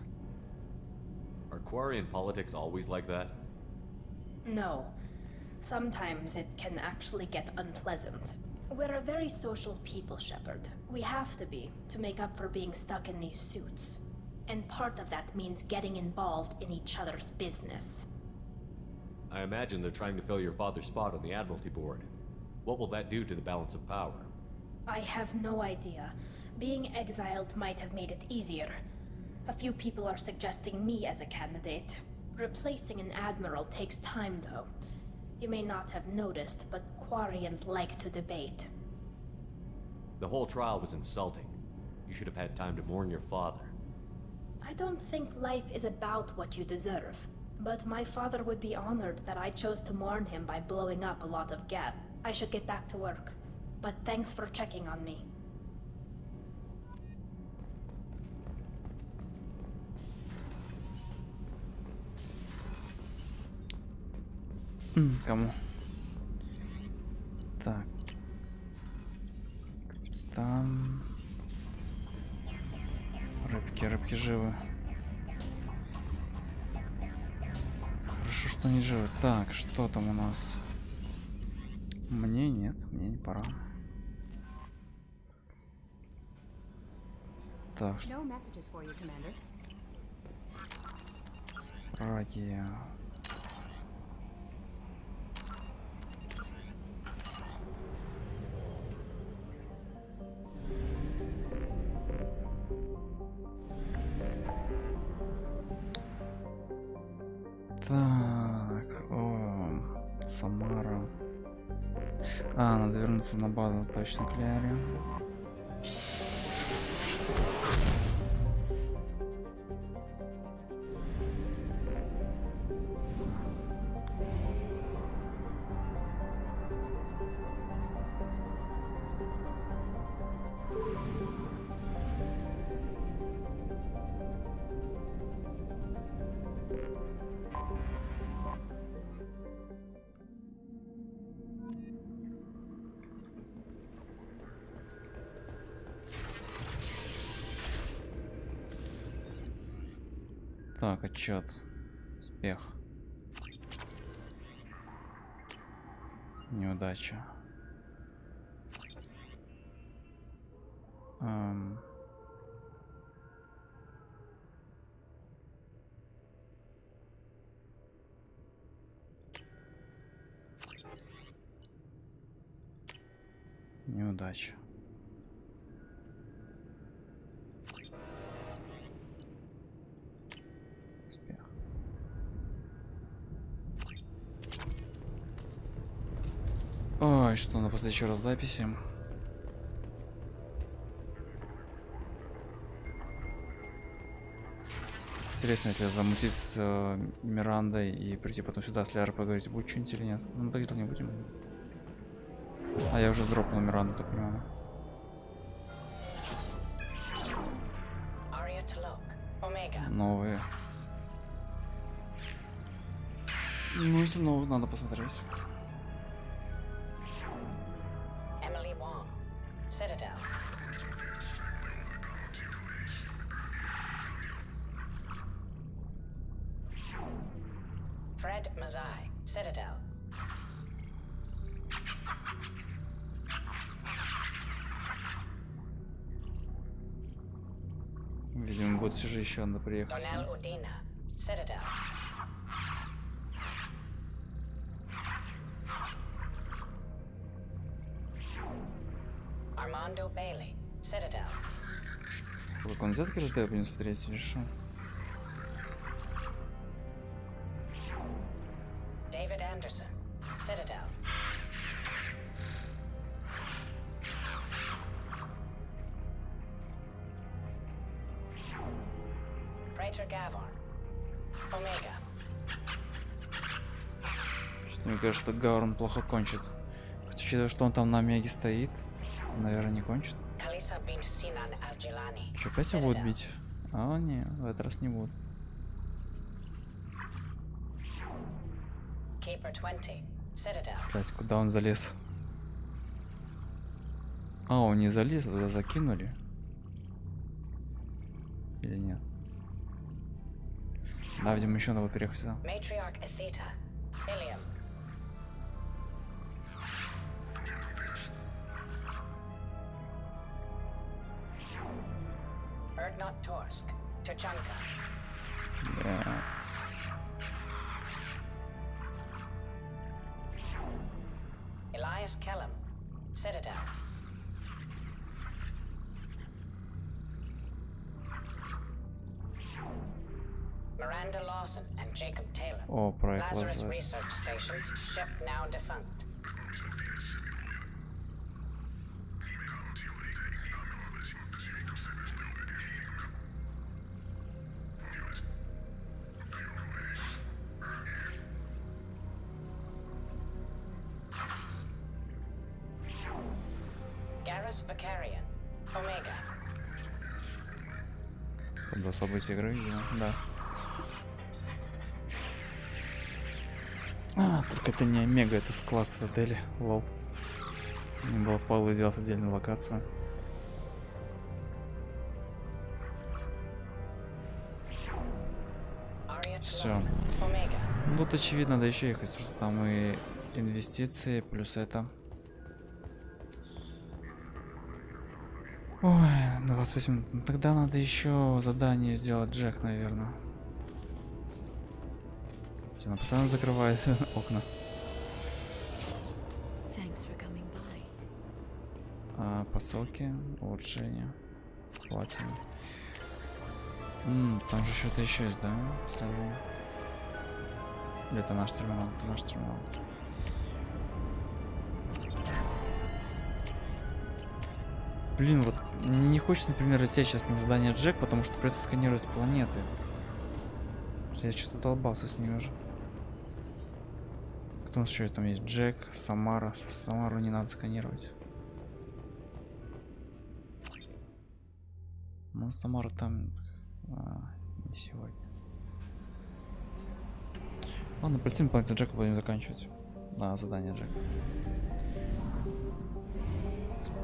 Are Quarian politics always like that? No. Sometimes it can actually get unpleasant. We're a very social people, Shepard. We have to be, to make up for being stuck in these suits. And part of that means getting involved in each other's business. I imagine they're trying to fill your father's spot on the Admiralty Board. What will that do to the balance of power? I have no idea. Being exiled might have made it easier. A few people are suggesting me as a candidate. Replacing an admiral takes time, though. You may not have noticed, but Quarians like to debate. The whole trial was insulting. You should have had time to mourn your father. I don't think life is about what you deserve. But my father would be honored that I chose to mourn him by blowing up a lot of gas. I should get back to work. But thanks for checking on me. Кому? Так. Там... Рыбки живы. Хорошо, что не живы. Так, что там у нас? Мне нет, мне не пора. Так, что... Радио. Так, о, Самара. А, надо вернуться на базу, точно, к Лиаре. Так, отчет. Успех. Неудача. Неудача. Успех. Ой, что на после еще раз записи. Интересно, если замутить с Мирандой и прийти потом сюда с Лиарой поговорить, будет что-нибудь или нет? Ну так делать не будем. А я уже дропнул Миранду, так понимаю. Новые. Ну, если новые, надо посмотреть. Видимо, будет все же еще надо приехать. Сколько он взятки ждет, будем смотреть, или что? Что-то мне кажется, что Гаурон плохо кончит. Хотя, учитывая, что он там на Омеге стоит, наверное, не кончит. Что, опять его будут бить? А, не, в этот раз не будут. Блять, куда он залез? А, он не залез, туда закинули. Или нет? Да, видимо, еще надо переехать сюда. Miranda Lawson and Jacob Taylor. О, проект Lazarus Лазарь. Research Station, ship now defunct. Garrus Vicarian, Omega. Там было событие игры, видимо, да. А, только это не Омега, это с класса отеля. Лол. Не было впало сделать отдельную локацию. Все. Ну тут очевидно, надо еще ехать, потому что там и инвестиции, плюс это. Ой, 28 минут. Ну, тогда надо еще задание сделать, Джек, наверное. Все, она постоянно закрывает окна. Посылки, улучшения, платим. Там же что-то еще есть, да? Последнее. Или это наш терминал? Это наш терминал. Блин, вот мне не хочется, например, идти сейчас на задание Джек, потому что придется сканировать планеты. Я что-то долбался с ними уже. Кто у нас еще там есть? Джек, Самара. Самару не надо сканировать. Ну, Самара там... не сегодня. Ладно, полетим планету Джека, будем заканчивать. Да, задание Джека.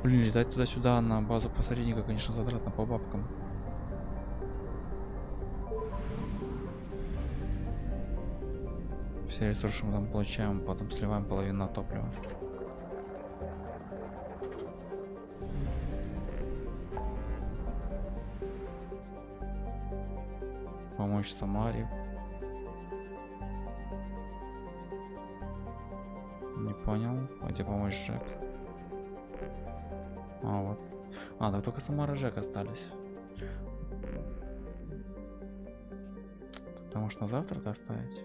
Блин, летать туда-сюда на базу посредника, конечно, затратно по бабкам. Все ресурсы мы там получаем, потом сливаем половину на топливо. Помочь Самаре. Не понял. А где помочь Джек? А, вот. А, так только Самара и Джек остались. Потому что на завтра-то оставить.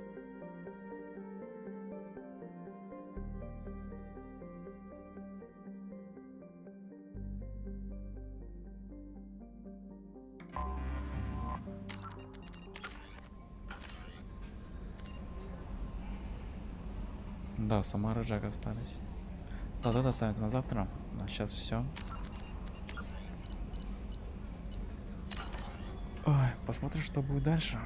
Да, Самара и Джек остались. Да, тогда оставим это на завтра. А сейчас все. Ой, посмотрим, что будет дальше.